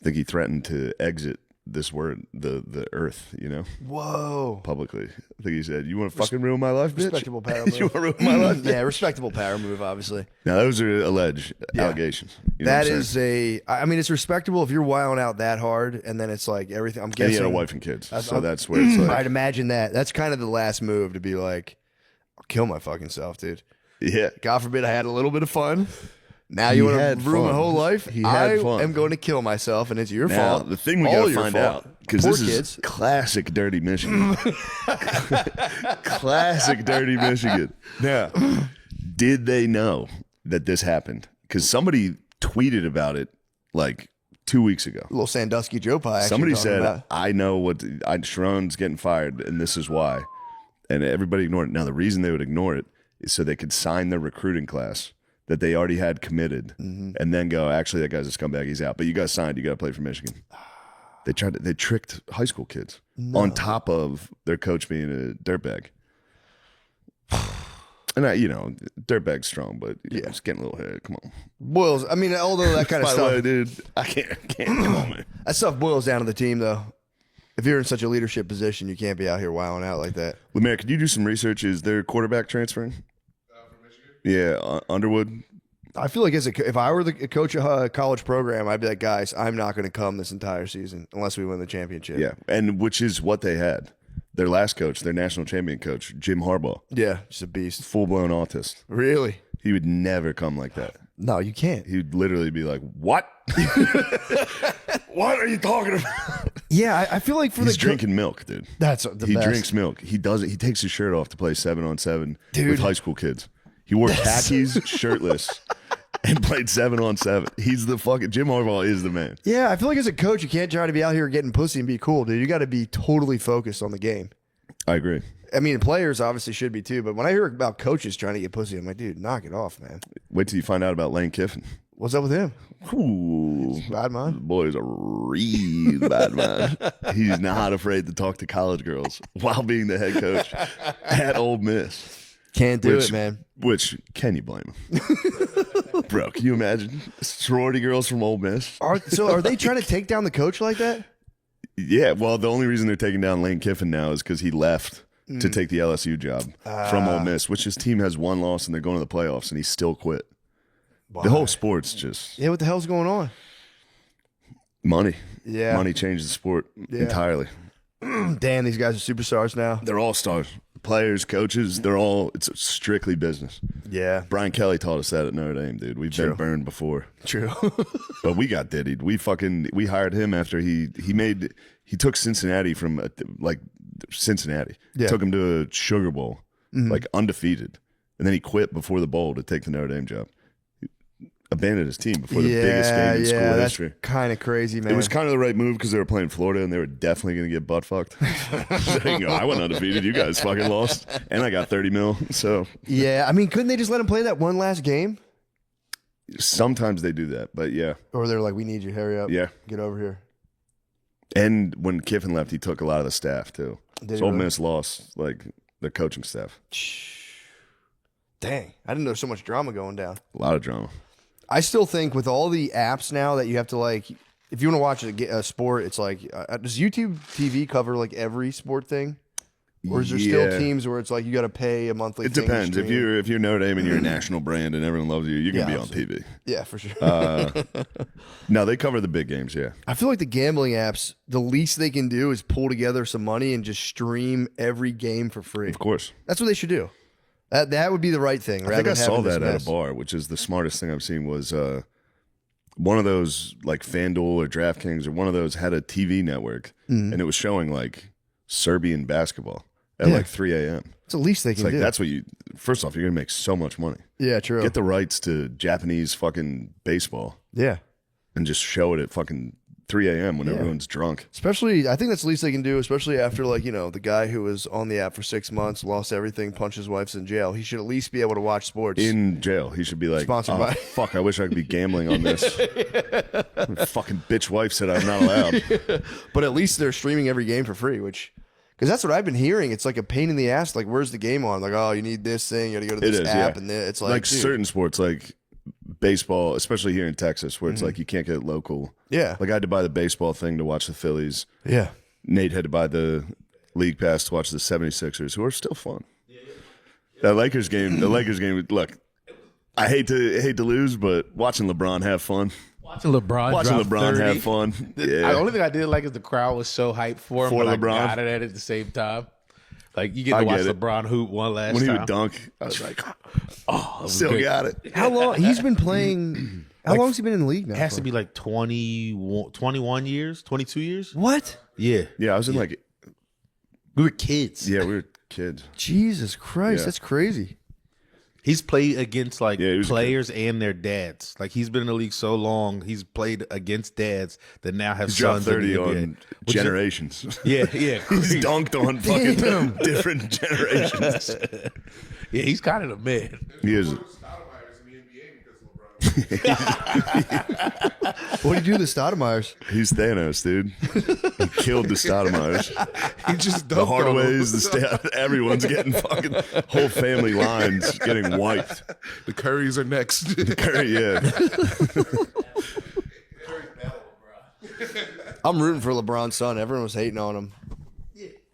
think he threatened to exit this the earth. You know, Whoa. publicly. I think he said, "You want to fucking ruin my life, bitch? Respectable power you move. want to ruin my life?" Yeah, respectable power move, obviously. Now those are alleged allegations. You know That what I'm is saying? I mean, it's respectable if you're wilding out that hard, and then it's like everything. I'm And guessing. he had a wife and kids, so I'm- that's where it's like, I'd imagine that. That's kind of the last move to be like, I'll kill my fucking self, dude. yeah. God forbid I had a little bit of fun. Now you He want had to ruin my fun. whole life? He had I fun. am going to kill myself, and it's your Now fault. the thing we All gotta your find fault. out, because Poor this kids. is classic dirty Michigan. Classic dirty Michigan. Now, did they know that this happened? Because somebody tweeted about it like 2 weeks ago. Little Sandusky Joe Pie. actually Somebody talking said, about- I know what Sharon's getting fired, and this is why. And everybody ignored it. Now, the reason they would ignore it is so they could sign their recruiting class that they already had committed and then go, actually, that guy's a scumbag. He's out. But you got signed. You got to play for Michigan. They tricked high school kids on top of their coach being a dirtbag. And dirtbag's strong, but it's getting a little head. Come on. boils. I mean, although that kind of By the way, stuff, dude, I can't. Come on, man. that stuff boils down to the team, though. If you're in such a leadership position, you can't be out here wilding out like that. Lemaire, could you do some research? Is there quarterback transferring? Yeah, Underwood. I feel like if I were the coach of a college program, I'd be like, guys, I'm not going to come this entire season unless we win the championship. Yeah, and which is what they had. Their last coach, their national champion coach, Jim Harbaugh, Yeah, just a beast. full-blown autist. Really? He would never come like that. No, you can't. He'd literally be like, what? What are you talking about? Yeah, I feel like for He's the drinking milk, dude. That's the He best. drinks milk. He does it. He takes his shirt off to play 7-on-7 Dude. with high school kids. He wore khakis, shirtless, and played 7-on-7. He's the fucking Jim Harbaugh is the man. Yeah, I feel like as a coach, you can't try to be out here getting pussy and be cool, dude. You got to be totally focused on the game. I agree. I mean, players obviously should be too, but when I hear about coaches trying to get pussy, I'm like, dude, knock it off, man. Wait till you find out about Lane Kiffin. What's up with him? Ooh, Bad the man. boy's a real bad man. He's not afraid to talk to college girls while being the head coach at Ole Miss. Can't do Which- it, man. Which, can you blame him? Bro, can you imagine? Sorority girls from Ole Miss? Are they trying to take down the coach like that? Yeah, well, the only reason they're taking down Lane Kiffin now is because he left to take the LSU job from Ole Miss, which his team has one loss and they're going to the playoffs, and he still quit. The whole sport's just... Yeah, what the hell's going on? Money. Yeah. Money changed the sport entirely. Damn, these guys are superstars now. They're all stars. Players, coaches, it's strictly business. Yeah. Brian Kelly taught us that at Notre Dame, dude. We've been burned before. True. But we got diddied. We hired him after he took Cincinnati from Cincinnati. Yeah. Took him to a Sugar Bowl, like undefeated. And then he quit before the bowl to take the Notre Dame job. Abandoned his team before the biggest game in school history. That's kind of crazy, man. It was kind of the right move because they were playing Florida and they were definitely going to get butt fucked. I went undefeated. You guys fucking lost. And I got 30 mil. So yeah, I mean, couldn't they just let him play that one last game? sometimes they do that, but yeah. Or they're like, we need you, hurry up. Yeah. Get over here. And when Kiffin left, he took a lot of the staff too. Did So he Ole really? Miss lost like the coaching staff. Dang. I didn't know so much drama going down. A lot of drama. I still think with all the apps now that you have to like, if you want to watch a sport, it's like, does YouTube TV cover like every sport thing? Or is there still teams where it's like you got to pay a monthly It thing to depends. If stream? you're Notre Dame and you're a national brand and everyone loves you, you're gonna be on TV. Yeah, for sure. No, they cover the big games. Yeah, I feel like the gambling apps, the least they can do is pull together some money and just stream every game for free. of course. That's what they should do. That would be the right thing. I think I saw that at a bar, which is the smartest thing I've seen. Was one of those like FanDuel or DraftKings or one of those had a TV network and it was showing like Serbian basketball at like 3 a.m. It's the least they It's can like do. that's what you. First off, you're gonna make so much money. Yeah, true. Get the rights to Japanese fucking baseball yeah. and just show it at fucking 3 a.m. when everyone's drunk. Especially, I think that's the least they can do, especially after, like, you know, the guy who was on the app for 6 months, lost everything, punched his wife's in jail. He should at least be able to watch sports. In jail, he should be like, Sponsored by- fuck, I wish I could be gambling on this. My fucking bitch wife said I'm not allowed. But at least they're streaming every game for free, which, because that's what I've been hearing. It's like a pain in the ass. Like, where's the game on? Like, oh, you need this thing. You got to go to It this is, app. yeah. And it's like, Like dude, certain sports, like baseball, especially here in Texas, where it's like you can't get local. Yeah. Like I had to buy the baseball thing to watch the Phillies. Yeah. Nate had to buy the league pass to watch the 76ers, who are still fun. That Lakers game, look, I hate to lose, but watching LeBron have fun. Watching LeBron drop 30. Have fun. The Yeah. only thing I did like is the crowd was so hyped for him, For but LeBron. I got it at the same time. Like you get I to watch get it. LeBron hoop one last When he time. would dunk, I was like, Oh, it was still great. got it. How long? He's been playing. How long has he been in the league now? It has to for? be like 21 years, 22 years. What? Yeah, Yeah, I was in like, we were kids. yeah, we were kids. Jesus Christ. Yeah. That's crazy. He's played against like Yeah, he was a players and their dads. Like he's been in the league so long, he's played against dads that now have He's dropped sons in 30 the NBA. on Which is- generations. Yeah, He's crazy. dunked on fucking different generations. Yeah, he's kind of the man. He is. Stoudemire's in the NBA because LeBron. What do you do to the Stoudemires? He's Thanos, dude. He killed the Stoudemires. He just The dunked on him. Hardaways, everyone's getting fucking whole family lines getting wiped. The Currys are next. Curry, yeah. I'm rooting for LeBron's son. Everyone was hating on him.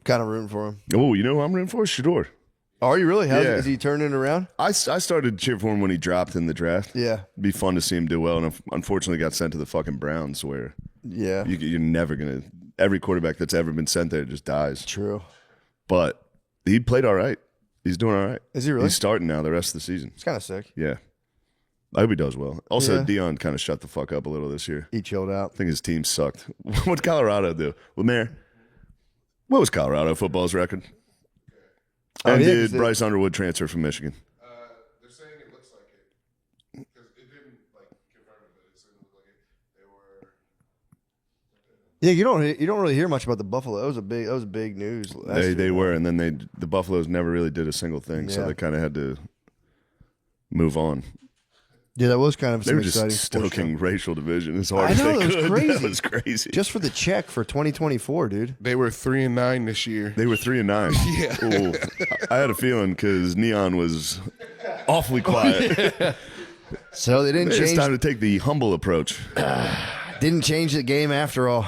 Kind of rooting for him. Oh, you know who I'm rooting for? Shador. Are you really? Yeah. Is he turning it around? I started cheering for him when he dropped in the draft. Yeah. It'd be fun to see him do well, and unfortunately got sent to the fucking Browns, where Yeah. you're never gonna. Every quarterback that's ever been sent there just dies. True. But he played all right. He's doing all right. Is he really? He's starting now the rest of the season. It's kind of sick. Yeah. I hope he does well. Also, Yeah. Dion kind of shut the fuck up a little this year. He chilled out. I think his team sucked. What'd Colorado do? Lemaire, what was Colorado football's record? And yeah, 'cause did they- Bryce Underwood transfer from Michigan? They're saying it looks like it because it didn't like confirm it, but it said it looked like it. They were. Yeah, you don't really hear much about the Buffalo. That was big news. last They year. were, and then the Buffaloes never really did a single thing, so Yeah. they kind of had to move on. Yeah, that was kind of They some were just exciting sports stoking raracial division as hard I as know, they that was could. crazy. That was crazy. stuff. Just for the check for 2024, dude. They were 3-9 this year. They were 3-9. Yeah. Ooh. I had a feeling because Neon was awfully quiet. So they didn't It's change. time to take the humble approach. Didn't change the game after all.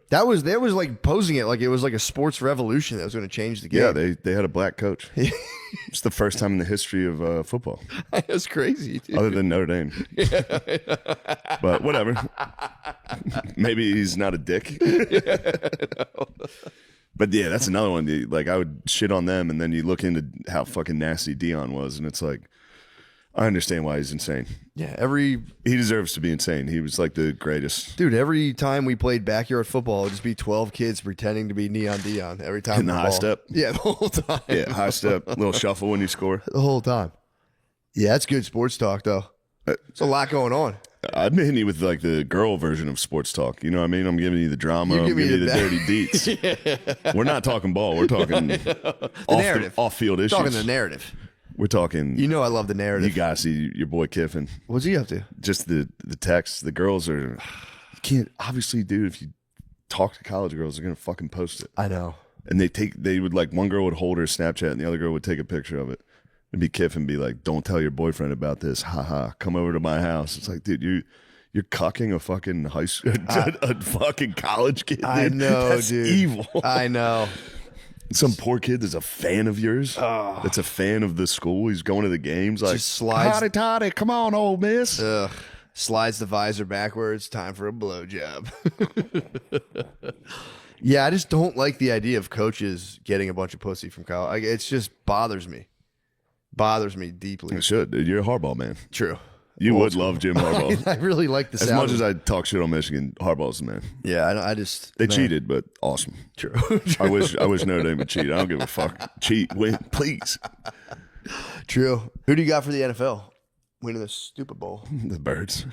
They was like posing it like it was like a sports revolution that was going to change the game. Yeah, they had a black coach. It's the first time in the history of football, That's crazy, dude. other than Notre Dame. But whatever. Maybe he's not a dick. But yeah, that's another one. Dude. Like I would shit on them, and then you look into how fucking nasty Dion was, and it's like, I understand why he's insane. Yeah, He deserves to be insane. He was like the greatest. dude, every time we played backyard football, it'd just be 12 kids pretending to be Neon Dion every time. In the high step? Yeah, the whole time. Yeah, high step, little shuffle when you score. The whole time. Yeah, that's good sports talk, though. There's a lot going on. I'm hitting you with like the girl version of sports talk. You know what I mean? I'm giving you the drama. You I'm give me giving you the the- dirty deets. We're not talking ball. We're talking narrative. off-field issues. Talking the narrative. We're talking. You know I love the You narrative. gotta see your boy Kiffin. What's he up to? Just the text. The girls are. You can't obviously, dude. If you talk to college girls, they're gonna fucking post it. I know. And they would like one girl would hold her Snapchat and the other girl would take a picture of it. It'd be Kiffin be like, "Don't tell your boyfriend about this. Haha. Come over to my house." It's like, dude, you're cucking a fucking high school, a fucking college kid. Dude. I know, That's dude. evil. I know. Some poor kid that's a fan of yours. That's a fan of the school. He's going to the games. Like, Just slides- howdy, toddy, come on, old miss. Ugh. Slides the visor backwards. Time for a blowjob. Yeah, I just don't like the idea of coaches getting a bunch of pussy from college. Like, it's just bothers me. Bothers me deeply. It should. Dude. You're a Harbaugh man. True. You would love Jim Harbaugh. I really like the As sound. much as I talk shit on Michigan, Harbaugh's the man. Yeah, I just They man. cheated, but awesome. True. I wish Notre Dame would cheat. I don't give a fuck. Cheat, win, please. True. Who do you got for the NFL winning the Stupid Bowl? The Birds.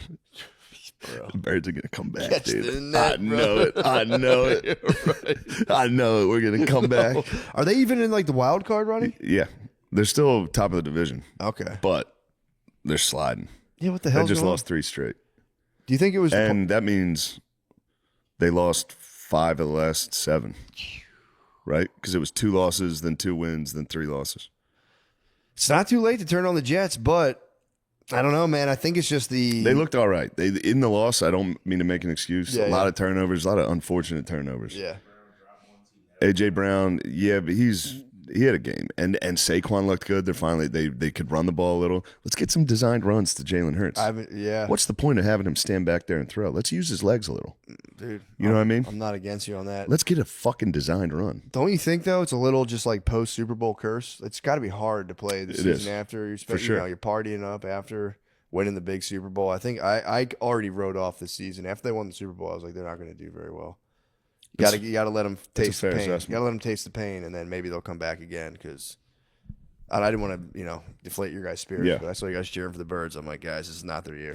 The Birds are gonna come back, Catch dude. the net, I know it. I know it. I know it. We're gonna come back. Are they even in like the wild card running? Yeah, they're still top of the division, Okay. but they're sliding. Yeah. What the They hell? just lost 3 straight, Do you think it was? and that means they lost 5 of the last 7. Right? Because it was 2 losses, then 2 wins, then 3 losses. It's not too late to turn on the Jets, but I don't know, man. I think it's just the They looked all right. They in the loss. I don't mean to make an excuse. Yeah, a lot yeah. of turnovers, a lot of unfortunate turnovers. Yeah. AJ Brown, yeah, but he had a game, and Saquon looked good. They're finally they could run the ball a little. Let's get some designed runs to Jalen Hurts. Yeah. What's the point of having him stand back there and throw? Let's use his legs a little. Dude? You know what I mean? I'm not against you on that. Let's get a fucking designed run. Don't you think though? It's a little just like post Super Bowl curse. It's got to be hard to play the It season is. after you're For sure. you're partying up after winning the big Super Bowl. I think I already wrote off the season after they won the Super Bowl. I was like, they're not going to do very well. You got to let them taste the fair pain. You assessment. got to let them taste the pain, and then maybe they'll come back again. Because I didn't want to, deflate your guys' spirits. Yeah. But I saw you guys cheering for the Birds. I'm like, guys, this is not their year.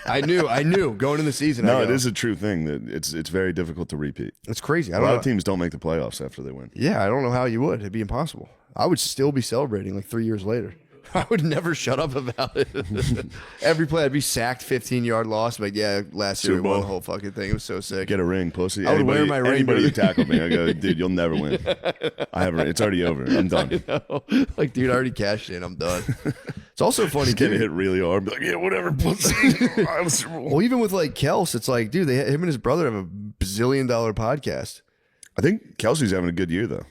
I knew going in the season. No, I it go, is a true thing that it's very difficult to repeat. It's crazy. I A don't lot know. of teams don't make the playoffs after they win. Yeah, I don't know how you would. It'd be impossible. I would still be celebrating like 3 years later. I would never shut up about it. Every play, I'd be sacked, 15-yard loss. But yeah, last year we Super won Bowl. the whole fucking thing. It was so sick. Get a ring, pussy. I would wear my ring, Anybody who brother. tackled me, I go, dude, you'll never win. I have a ring. It's already over. I'm done. Like, dude, I already cashed in. I'm done. It's also funny, Just getting too. hit really hard. Be like, yeah, whatever, pussy. I was Super Bowl. Well, even with like Kels, it's like, dude, him and his brother have a bazillion-dollar podcast. I think Kelsey's having a good year though.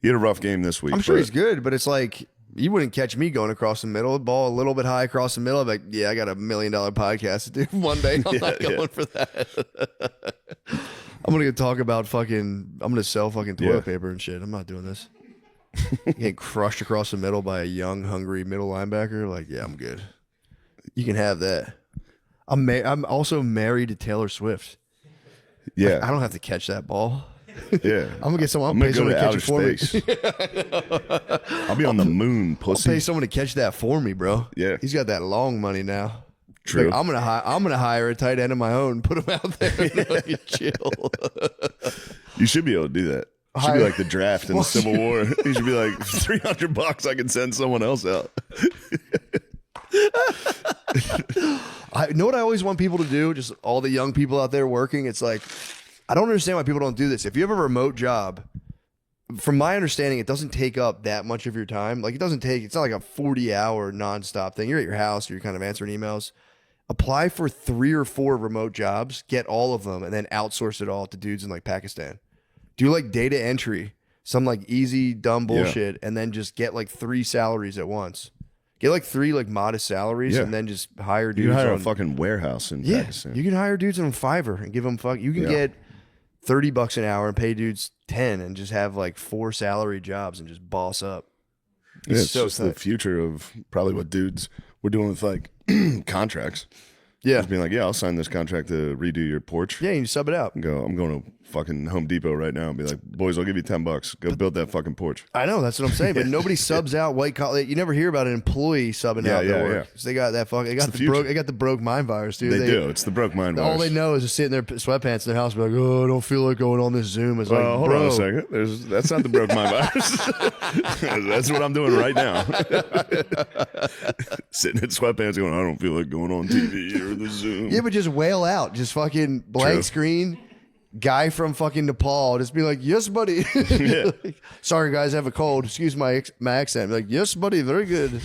He had a rough game this week. I'm sure but he's good, but it's like you wouldn't catch me going across the middle, ball a little bit high across the middle. I'm like, yeah, I got $1 million podcast to do one day. I'm not going for that. I'm gonna talk about I'm gonna sell fucking toilet Yeah. paper and shit. I'm not doing this. Getting crushed across the middle by a young, hungry middle linebacker. Like, yeah, I'm good. You can have that. I'm also married to Taylor Swift. Yeah, I don't have to catch that ball. yeah. I'm gonna get someone. I'm I'll pay gonna go someone to to catch it outer for me. space. I'll be on the moon, I'll pay pussy. someone to catch that for me, bro. Yeah. He's got that long money now. True. Like, I'm gonna hire a tight end of my own, put him out there, and fucking chill. You should be able to do that. It should be like the draft in the Civil War. You should be like $300. I can send someone else out. I know what I always want people to do. Just all the young people out there working. It's like I don't understand why people don't do this. If you have a remote job, from my understanding, it doesn't take up that much of your time. Like it's not like a 40-hour nonstop thing. You're at your house, you're kind of answering emails. Apply for 3 or 4 remote jobs, get all of them, and then outsource it all to dudes in like Pakistan. Do like data entry. some like easy dumb bullshit, and then just get like 3 salaries at once. Get like 3 like modest salaries, and then just hire dudes. You can hire on, a fucking warehouse in Pakistan. you can hire dudes on Fiverr and give them You can get $30 an hour and pay dudes 10, and just have like 4 salary jobs and just boss up. It's so just the future of probably what dudes were doing with like contracts. Yeah, Just being like, I'll sign this contract to redo your porch. yeah, you sub it out. And go, I'm going to fucking Home Depot right now and be like, boys, I'll give you $10. Go build that fucking porch. I know, that's what I'm saying, but nobody subs out white collar. You never hear about an employee subbing out their work. 'Cause they got that fucking. They got the broke mind virus, dude. They do. It's the broke mind virus. All they know is to sit in their sweatpants in their house and be like, oh, I don't feel like going on this Zoom. It's Well, like, hold bro. on a second. That's not the broke mind virus. That's what I'm doing right now. Sitting in sweatpants going, I don't feel like going on TV or the Zoom. Yeah, but just wail out. Just fucking blank True. screen. Guy from fucking Nepal just be like, yes, buddy. Like, sorry, guys, I have a cold. Excuse my accent. Be like, yes, buddy, very good.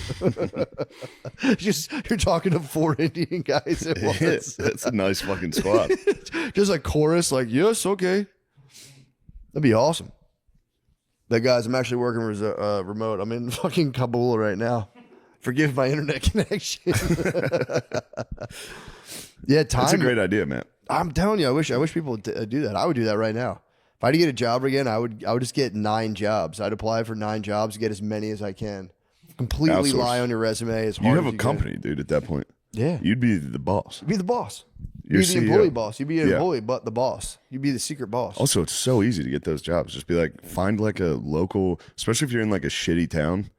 Just you're talking to 4 Indian guys at once. That's a nice fucking squad. Just like chorus, like, yes, okay. That'd be awesome. But guys, I'm actually working remote. I'm in fucking Kabul right now. Forgive my internet connection. Yeah, time. That's a great idea, man. I'm telling you, I wish people would do that. I would do that right now. If I had to get a job again, I would just get 9 jobs. I'd apply for 9 jobs, get as many as I can. Completely Outsource. lie on your resume as hard You as have a company, dude, at that point. Yeah. You'd be the boss. You'd be the boss. You're You'd be the CEO. employee boss. You'd be an Yeah. employee, but the boss. You'd be the secret boss. Also, it's so easy to get those jobs. Just be like, find like a local, especially if you're in like a shitty town,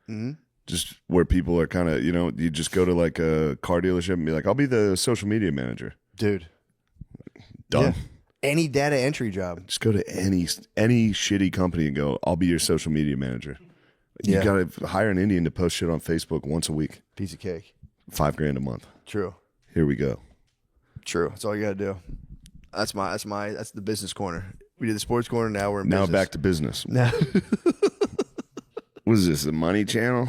just where people are kind of, you just go to like a car dealership and be like, I'll be the social media manager. Dude. Done. Yeah. Any data entry job. Just go to any shitty company and go, I'll be your social media manager. You Yeah. got to hire an Indian to post shit on Facebook once a week. Piece of cake. $5,000 a month. True. Here we go. True. That's all you got to do. That's the business corner. We did the sports corner. Now we're in Now business. back to business. Now. What is this, the Money Channel?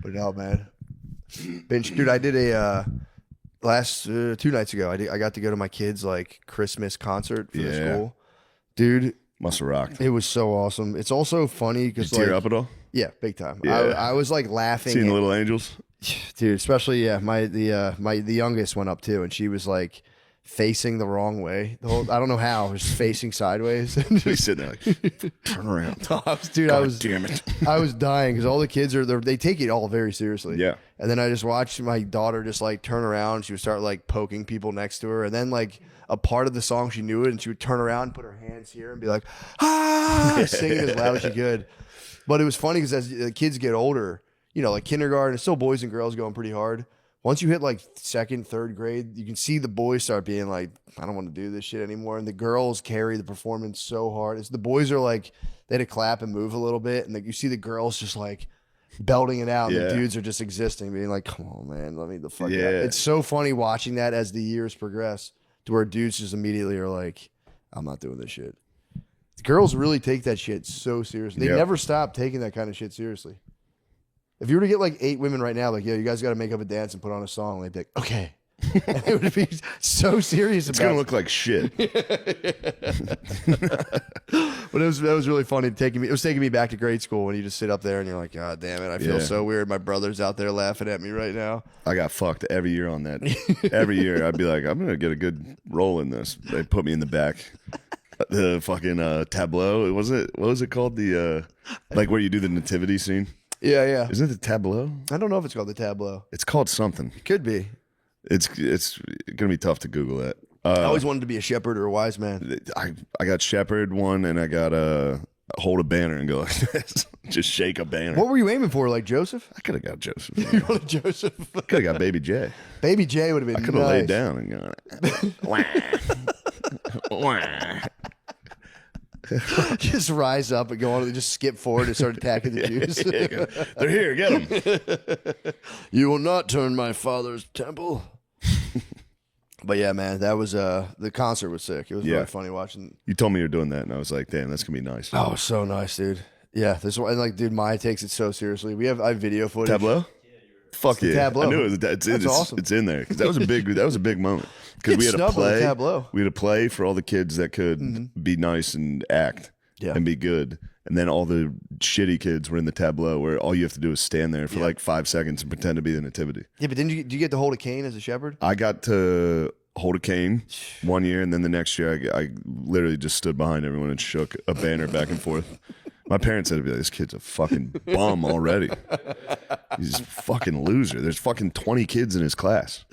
But no, man. Dude, I did a last 2 nights ago. I got to go to my kids' like Christmas concert for the Yeah. school. Dude, Must have rocked. it was so awesome. It's also funny because Did you tear up at all? yeah, big time. Yeah. I was like laughing, Seeing the little angels? dude. Especially the youngest went up too, and she was like facing the wrong way. I don't know how, just facing sideways. He's sitting there like, turn around. Damn it. I was dying because all the kids they take it all very seriously. Yeah. And then I just watched my daughter just like turn around. She would start like poking people next to her. And then like a part of the song, she knew it. And she would turn around, put her hands here and be like, singing as loud as she could. But it was funny because as the kids get older, like kindergarten, it's still boys and girls going pretty hard. Once you hit like 2nd, 3rd grade, you can see the boys start being like, I don't want to do this shit anymore. And the girls carry the performance so hard. The boys are like, they had to clap and move a little bit. And like you see the girls just like belting it out. And Yeah. the dudes are just existing, being like, come on, man, let me the fuck out. Yeah. It's so funny watching that as the years progress to where dudes just immediately are like, I'm not doing this shit. The girls really take that shit so seriously. They Yeah. never stop taking that kind of shit seriously. If you were to get like 8 women right now, like, yo, you guys got to make up a dance and put on a song, they'd be like, okay. And it would be so serious It's about going to look like shit. But that was really funny. It was taking me back to grade school when you just sit up there and you're like, God damn it, I feel Yeah. so weird. My brother's out there laughing at me right now. I got fucked every year on that. Every year I'd be like, I'm going to get a good role in this. They put me in the back. The fucking tableau. What was it called? The like where you do the nativity scene. Yeah. Isn't it the tableau? I don't know if it's called the tableau. It's called something. Could be. It's gonna be tough to Google that. I always wanted to be a shepherd or a wise man. I got shepherd one, and I got hold a banner and go like this, just shake a banner. What were you aiming for? Like Joseph? I could have got Joseph. You wanted Joseph? Could have got Baby J. Baby J would have been I could have nice. laid down and gone. Wah. Wah. Just rise up and go on and just skip forward and start attacking the Jews. They're here. Get them. You will not turn my father's temple. But yeah, man, that was the concert was sick. It was Yeah. really funny watching. You told me you were doing that, and I was like, damn, that's gonna be nice. Oh, so nice, dude. Yeah, this one, and like, dude, Maya takes it so seriously. I have video footage. Tableau. Fuck the yeah! tableau. I knew it was. It's awesome. It's in there 'cause that was a big moment because Get we had a snubbed on the play. tableau. We had a play for all the kids that could be nice and act and be good, and then all the shitty kids were in the tableau where all you have to do is stand there for like 5 seconds and pretend to be the nativity. Yeah, but did you get to hold a cane as a shepherd? I got to hold a cane one year, and then the next year I literally just stood behind everyone and shook a banner back and forth. My parents said to be like, this kid's a fucking bum already. He's a fucking loser. There's fucking 20 kids in his class.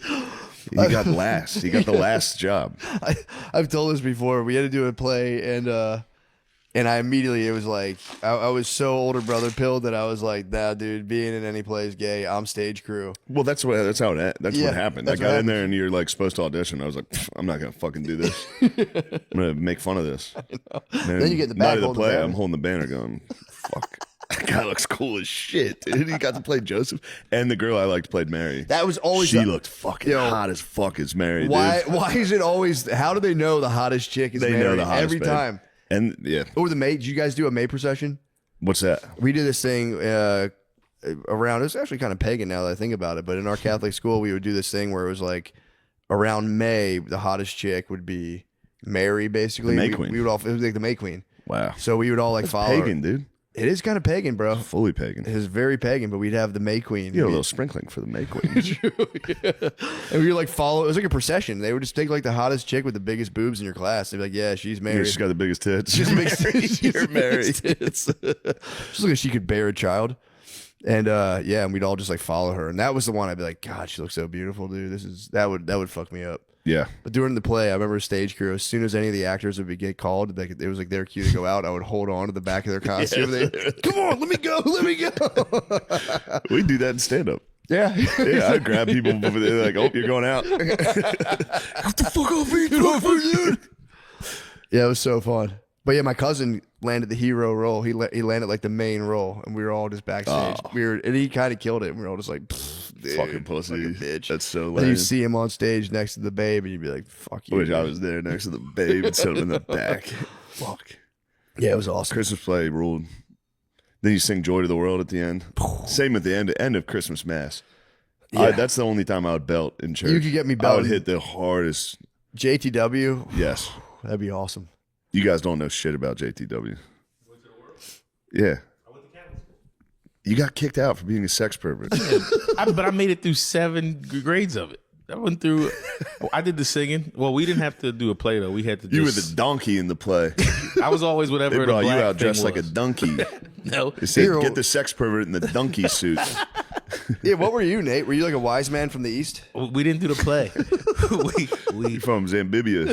He got last. He got the last job. I've told this before. We had to do a play, and I immediately, it was like, I was so older brother pilled that I was like, nah, dude, being in any play is gay. I'm stage crew. Well, that's what happened. I that's got what in there and you're like supposed to audition. I was like, I'm not gonna fucking do this. I'm gonna make fun of this. Then you get in the back night of the holding the play. banner. I'm holding the banner, going, fuck. That guy looks cool as shit, dude. He got to play Joseph, and the girl I liked played Mary. That was always she looked fucking Yo, hot as fuck as Mary. Why? Dude. Why is it always? How do they know the hottest chick is They Mary know the hottest every babe. time? And yeah, Or the May? Did you guys do a May procession? what's that? We did this thing around. It's actually kind of pagan now that I think about it. But in our Catholic school, we would do this thing where it was like around May, the hottest chick would be Mary, basically. The May we, Queen. We would all. It was like the May Queen. Wow, So we would all like follow. her. pagan, dude. It is kind of pagan, bro. Fully pagan. It is very pagan, but we'd have the May Queen. You know, a little sprinkling for the May Queen. And we would like follow. It was like a procession. They would just take like the hottest chick with the biggest boobs in your class. They'd be like, "Yeah, she's Yeah, married. she's got the biggest tits. She's mixed. You're married. She's like she could bear a child." And yeah, and we'd all just like follow her. And that was the one I'd be like, "God, she looks so beautiful, dude. That would fuck me up." Yeah. But during the play, I remember stage crew. As soon as any of the actors would get called, like it was like their cue to go out. I would hold on to the back of their costume. Come on, let me go, let me go. We do that in stand up. Yeah, Yeah, I grab people over there like, oh, you're going out. What the fuck off me, dude? Yeah, it was so fun. But yeah, my cousin landed the hero role. He landed like the main role, and we were all just backstage. And he kind of killed it. And we were all just like, dude, Fucking pussy. fucking bitch. That's so Then you lame. see him on stage next to the babe, and you'd be like, fuck I you. wish I dude. was there next to the babe and sit in the back. Fuck. Yeah, it was awesome. Christmas play ruled. Then you sing "Joy to the World" at the end. Same at the end of Christmas Mass. Yeah. That's the only time I would belt in church. You could get me I would belting. hit the hardest. JTW, Yes. that'd be awesome. You guys don't know shit about JTW. Yeah. You got kicked out for being a sex pervert. But I made it through 7 grades of it. I went through. I did the singing. Well, we didn't have to do a play though. We had to. You were the donkey in the play. I was always whatever. They the brought you black out dressed thing like a was. donkey. No, They said, Hero. get the sex pervert in the donkey suit. Yeah, what were you, Nate? Were you like a wise man from the East? we didn't do the play. we You from Zambibia.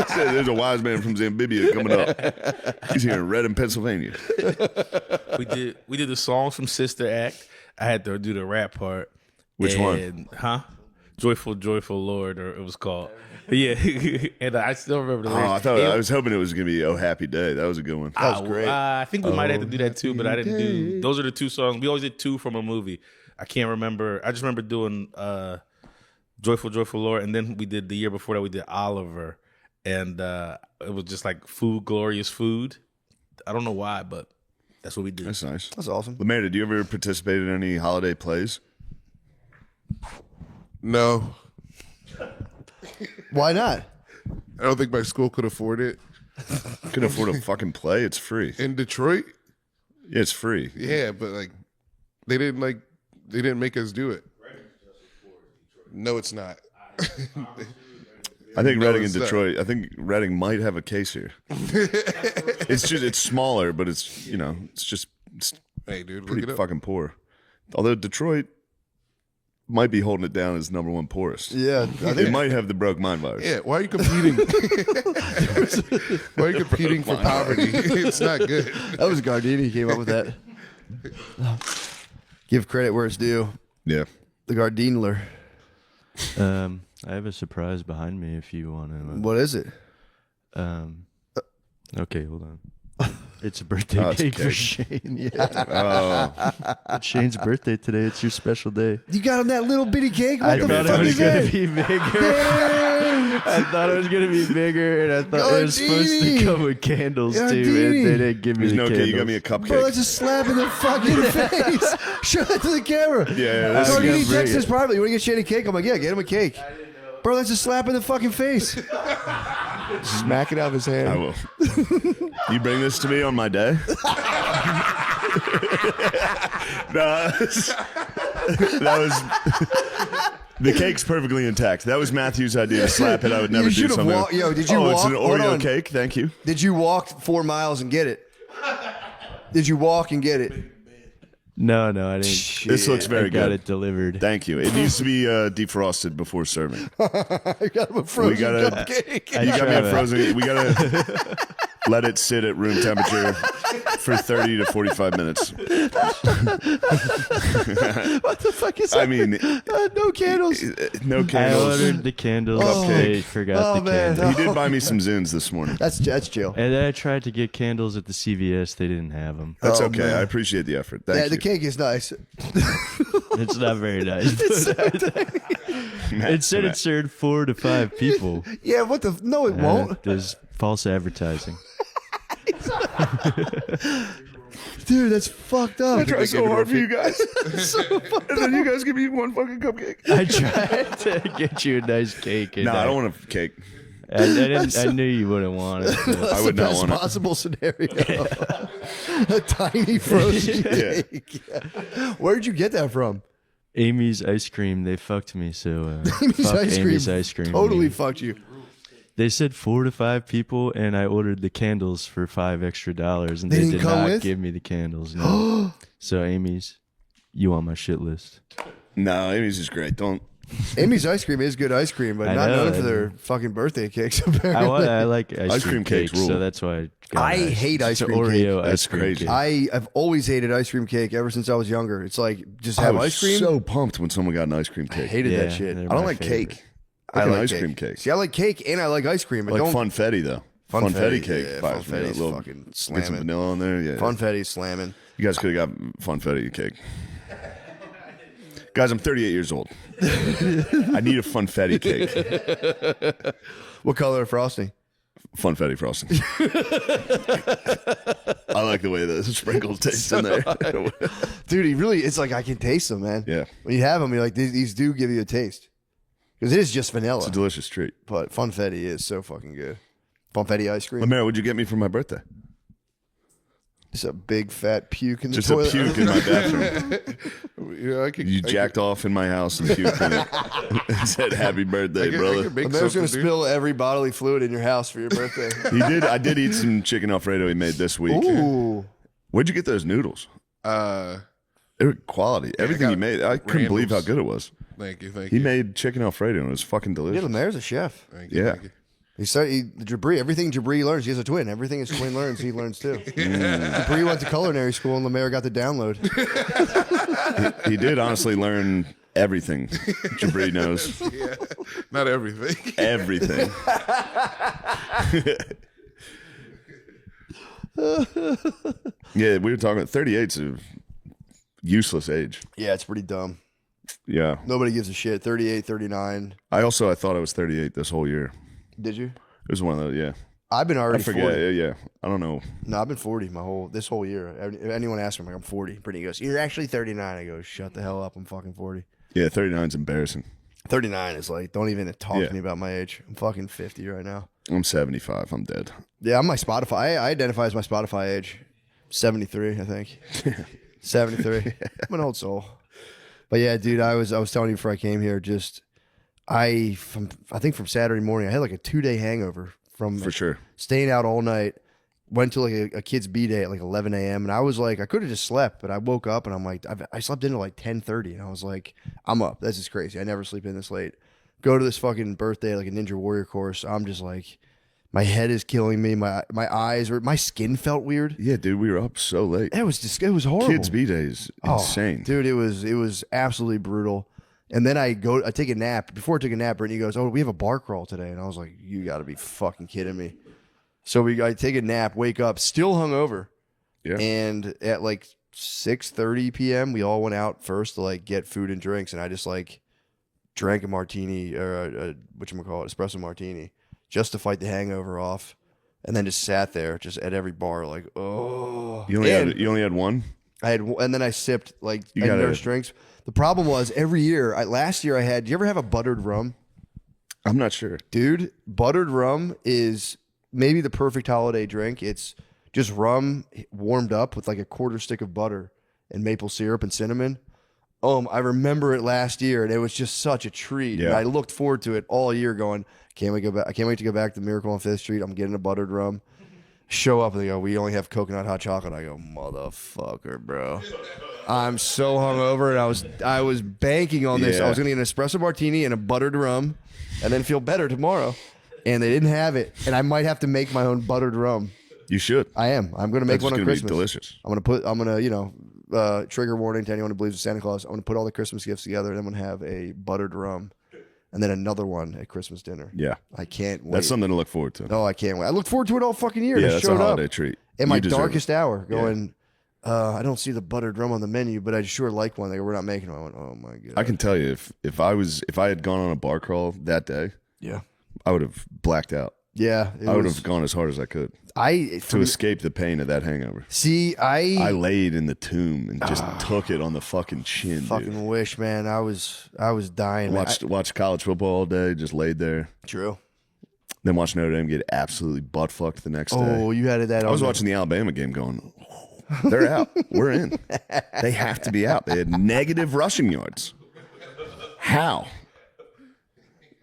Said there's a wise man from Zambibia coming up. He's here in Reading, Pennsylvania. we did the songs from Sister Act. I had to do the rap part. Which one? Huh? Joyful, Joyful Lord, or it was called. Yeah, and I still remember the lyrics. I was hoping it was going to be "Oh Happy Day." That was a good one. That was great. I think we might have to do that too, but I didn't do. Those are the 2 songs. We always did 2 from a movie. I can't remember. I just remember doing "Joyful, Joyful Lord," and then we did the year before that. We did Oliver, and it was just like food, glorious food. I don't know why, but that's what we did. That's nice. That's awesome. Lemaire, did you ever participate in any holiday plays? No, Why not? I don't think my school could afford it. Couldn't afford a fucking play. It's free. In Detroit, Yeah, it's free. yeah, but they didn't make us do it. No, it's not. I think No, Reading and it's not. Detroit. I think Reading might have a case here. It's smaller, but it's Hey, dude, look pretty it up. fucking poor. Although Detroit might be holding it down as number 1 poorest. Yeah, I It think might have the broke mind virus. Yeah, why are you competing? Why are you competing for poverty? It's not good. that was Gardini came up with that. Give credit where it's due. Yeah. The Gardinler. I have a surprise behind me if you want to. What is it? Okay, hold on. It's a birthday Oh, it's a cake for cake. Shane. Yeah. It's Shane's birthday today. It's your special day. You got him that little bitty cake? What I the thought fuck it was is going that? to be bigger. Damn, I thought it was gonna be bigger, and I thought Go, it was supposed to Dini. come with candles Yeah, too, Dini. and they didn't give me There's the no candles. cake. You got me a cupcake. Bro, that's a slap in the fucking face. Show that to the camera. Yeah, Bro, this is you gonna need bring text it. us privately. You want to get Shane a cake? I'm like, yeah, get him a cake. Bro, that's a slap in the fucking face. Smack it out of his hand. I will. You bring this to me on my day? No, that was the cake's perfectly intact. That was Matthew's idea to slap it. I would never You do should've something. Yo, did you oh, it's walk? an Hold Oreo on. cake. Thank you. Did you walk 4 miles and get it? Did you walk and get it? No, I didn't. This looks I very got good. it delivered. Thank you. It needs to be defrosted before serving. I got him a frozen gotta- cupcake. You got me a tried it. frozen. We gotta let it sit at room temperature for 30 to 45 minutes. What the fuck is that? I mean, no candles. no I candles. ordered the candles. Oh. They forgot Oh, the man. candles. He did buy me some Zins this morning. That's chill. And then I tried to get candles at the CVS. They didn't have them. That's Oh, okay. man. I appreciate the effort. Yeah, Thank the you. cake is nice. It's not very nice. Matt, It said it served 4 to 5 people. Yeah, what the? No, it won't. There's false advertising. Dude, that's fucked up. I try so hard for you guys. And then you guys give me one fucking cupcake. I tried to get you a nice cake. And No, I don't want a cake. I knew you wouldn't want it. but- That's I would the not best want it. possible scenario. A tiny frozen cake. Yeah. Where'd you get that from? Amy's ice cream. They fucked me. So Amy's fuck ice cream. Amy's ice cream. Totally Yeah. fucked you. They said 4 to 5 people, and I ordered the candles for $5 extra, and They they, didn't did come not with? give me the candles. No. So Amy's, you on my shit list? No, Amy's is great. Don't. Amy's ice cream is good ice cream, but I not know, known for I their know. fucking birthday cakes. Apparently, I like ice cream cakes cakes, rule. so that's why I hate ice it's cream Oreo cake. ice cream crazy. cake. I've always hated ice cream cake ever since I was younger. It's like just I have was ice cream. so pumped when someone got an ice cream I cake. hated that Yeah, shit. they're I don't my like favorite. cake. I I like like ice cake. cream cake. See, I like cake and I like ice cream. But Like don't funfetti though. Funfetti cake. Yeah, fires me up. funfetti's Little- fucking Get some slamming. vanilla on there. Yeah. Funfetti slamming. You guys could have got funfetti cake. Guys, I'm 38 years old. I need a funfetti cake. What color frosting? Funfetti frosting. I like the way the sprinkles taste in there. Dude, he really, it's like I can taste them, man. Yeah. When you have them, you're like, these do give you a taste. Because it is just vanilla. It's a delicious treat. But funfetti is so fucking good. Funfetti ice cream. Lamar, what'd you get me for my birthday? Just a big fat puke in the Just a toilet. puke in my bathroom. Yeah, I could. You jacked off in my house and puked in it. And said, "Happy birthday, brother." make America's gonna something, dude. spill every bodily fluid in your house for your birthday. He did. I did eat some chicken Alfredo he made this week. Ooh. Where'd you get those noodles? Uh, They were quality. Everything he got made, I couldn't believe how Randall's. good it was. thank you. He made chicken Alfredo and it was fucking Yeah, delicious. Lemaire's a chef. Thank you, Yeah. thank you. Jabri, everything Jabri learns, he has a twin. Everything his twin learns, he learns too. Jabri went to culinary school and Lemaire got the download. He did honestly learn everything. Jabri knows Yeah, not everything. everything. Yeah, we were talking. 38's a useless age. Yeah, it's pretty dumb. Yeah. Nobody gives a shit. 38, 39. I thought I was 38 this whole year. Did you? It was one of those. Yeah. I've been I already forget. 40. Yeah. I don't know. No, I've been 40 this whole year. If anyone asks me, I'm like, I'm 40. Brittany goes, you're actually 39. I go, shut the hell up. I'm fucking 40. Yeah, 39's embarrassing. 39 is like, don't even talk Yeah. to me about my age. I'm fucking 50 right now. I'm 75. I'm dead. Yeah, I'm my Spotify. I identify as my Spotify age. 73, I think. 73. I'm an old soul. But yeah, dude, I was telling you before I came here, I think from Saturday morning, I had like a 2-day hangover from For sure. staying out all night. Went to like a kid's B-day at like 11 a.m. And I was like, I could have just slept, but I woke up and I'm like, I slept into like 10:30. And I was like, I'm up. This is crazy. I never sleep in this late. Go to this fucking birthday, like a Ninja Warrior course. I'm just like, my head is killing me. My eyes were, my skin felt weird. Yeah, dude, we were up so late. It was just, it was horrible. Kids B Day is Oh, insane. dude. It was absolutely brutal. And then I take a nap. Before I took a nap, Brittany goes, "Oh, we have a bar crawl today," and I was like, "You got to be fucking kidding me!" So I take a nap, wake up, still hungover, Yeah. and at like 6:30 p.m., we all went out first to like get food and drinks, and I just like drank a martini or a whatchamacallit, espresso martini, just to fight the hangover off, and then just sat there, just at every bar, like, oh. You only had one. And then I sipped like You I gotta- nursed drinks. The problem was every year. Last year I had. Do you ever have a buttered rum, I'm not sure. dude? Buttered rum is maybe the perfect holiday drink. It's just rum warmed up with like a quarter stick of butter and maple syrup and cinnamon. I remember it last year, and it was just such a treat. Yeah. And I looked forward to it all year. Going, can't wait to go back to Miracle on 5th Street. I'm getting a buttered rum. Show up and they go, we only have coconut hot chocolate. I go, motherfucker, bro. I'm so hungover, and I was banking on this. Yeah. I was gonna get an espresso martini and a buttered rum, and then feel better tomorrow. And they didn't have it, and I might have to make my own buttered rum. You should. I am. I'm gonna make That's one on gonna be Christmas. delicious. I'm gonna trigger warning to anyone who believes in Santa Claus. I'm gonna put all the Christmas gifts together, and I'm gonna have a buttered rum, and then another one at Christmas dinner. Yeah. I can't wait. That's something to look forward to. No, I can't wait. I looked forward to it all fucking year. Yeah, It that's a showed holiday up treat. in my You deserve darkest it. hour, going. I don't see the buttered rum on the menu, but I sure like one. They go, we're not making one. I went, oh my god. I can tell you, if I had gone on a bar crawl that day, Yeah. I would have blacked out. Yeah. I would have gone as hard as I could to escape the pain of that hangover. See, I laid in the tomb and just took it on the fucking chin, fucking dude. wish, man. I was dying. man. Watched college football all day, just laid there. True. Then watched Notre Dame get absolutely butt fucked the next day. Oh, you had that. I was watching the Alabama game going, they're out. We're in. They have to be out. They had negative rushing yards. How?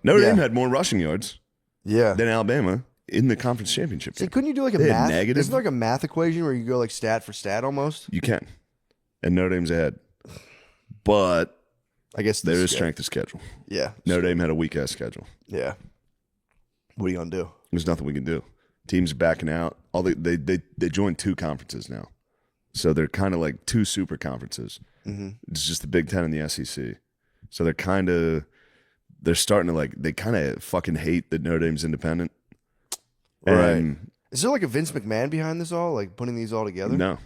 Notre Dame had more rushing yards Yeah. than Alabama in the conference championship See, game. couldn't you do like a They had math? negative- Isn't there like a math equation where you go like stat for stat almost? You can. And Notre Dame's ahead. But I guess there this is strength of schedule. Yeah. Notre Dame had a weak ass schedule. Yeah. What are you gonna do? There's nothing we can do. Teams are backing out. All they joined two conferences now. So they're kind of like two super conferences. Mm-hmm. It's just the Big Ten and the SEC. So they're starting to like, they kind of fucking hate that Notre Dame's independent. Right. And Is there like a Vince McMahon behind this all, like putting these all together? no.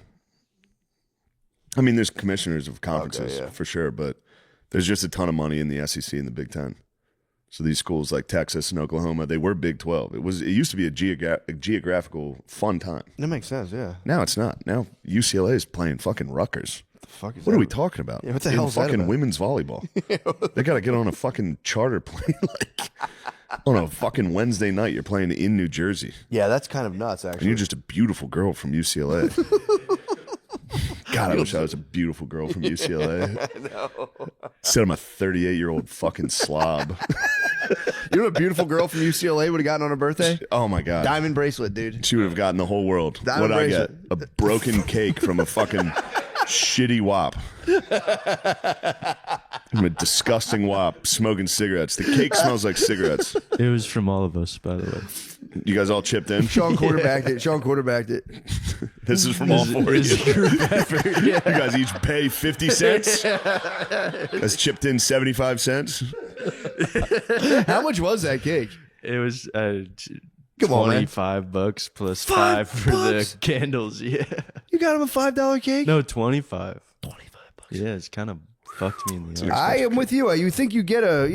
I mean, there's commissioners of conferences yeah. for sure, but there's just a ton of money in the SEC and the Big Ten. So these schools like Texas and Oklahoma, they were Big 12. It used to be a geographical fun time. That makes sense. Yeah. Now it's not. Now UCLA is playing fucking Rutgers. What the fuck is What that? are we talking about? Yeah, what the In hell is that fucking about? women's volleyball? They got to get on a fucking charter plane like on a fucking Wednesday night. You're playing in New Jersey, Yeah, that's kind of nuts. and Actually, you're just a beautiful girl from UCLA. God, I wish I was a beautiful girl from UCLA. Instead, I'm a 38-year-old fucking slob. you know, a beautiful girl from UCLA would have gotten on her birthday. Oh my god, Diamond bracelet, dude. she would have gotten the whole world. Diamond What'd I get? bracelet. A broken cake from a fucking shitty wop. I'm a disgusting wop smoking cigarettes. The cake smells like cigarettes. It was from all of us, by the way. You guys all chipped in? Sean quarterbacked it. Sean quarterbacked it. This is from all four of you. You guys each pay 50 cents. Guys chipped in 75 cents. How much was that cake? It was Come on, man. $25 plus $5 for the candles. Yeah. You got him a $5 cake? No, 25. $25. Yeah, it's kind of fucked me in the eye. I am with you. You think you get a,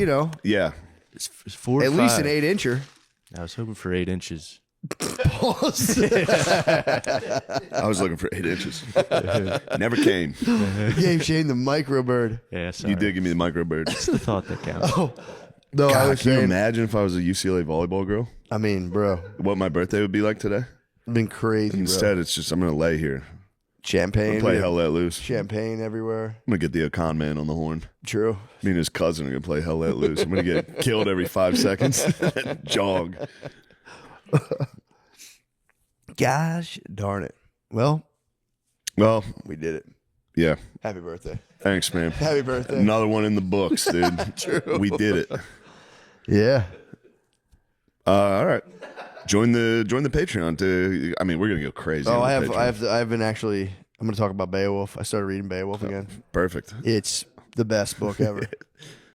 Yeah. It's 4 or at least 5. an 8-incher. I was hoping for 8 inches. I was looking for 8 inches. Never came. You gave Shane the micro bird. Yeah, sorry. You did give me the micro bird. It's the thought that counts. No, I God, was can you saying. imagine if I was a UCLA volleyball girl? I mean, bro, What my birthday would be like today? it's been crazy, bro. Instead, it's just I'm going to lay here. Champagne. Play we have Hell Let Loose. Champagne everywhere. I'm going to get the Okan man on the horn. True. Me and his cousin are going to play Hell Let Loose. I'm going to get killed every 5 seconds. Jog. Gosh darn it. Well, Well, we did it. yeah. Happy birthday. Thanks, man. Happy birthday. Another one in the books, dude. True. We did it. Yeah. All right. Join the Patreon to. I mean, we're gonna go crazy. Oh, on the Patreon. I've been actually. I'm going to talk about Beowulf. I started reading Beowulf again. Perfect. It's the best book ever.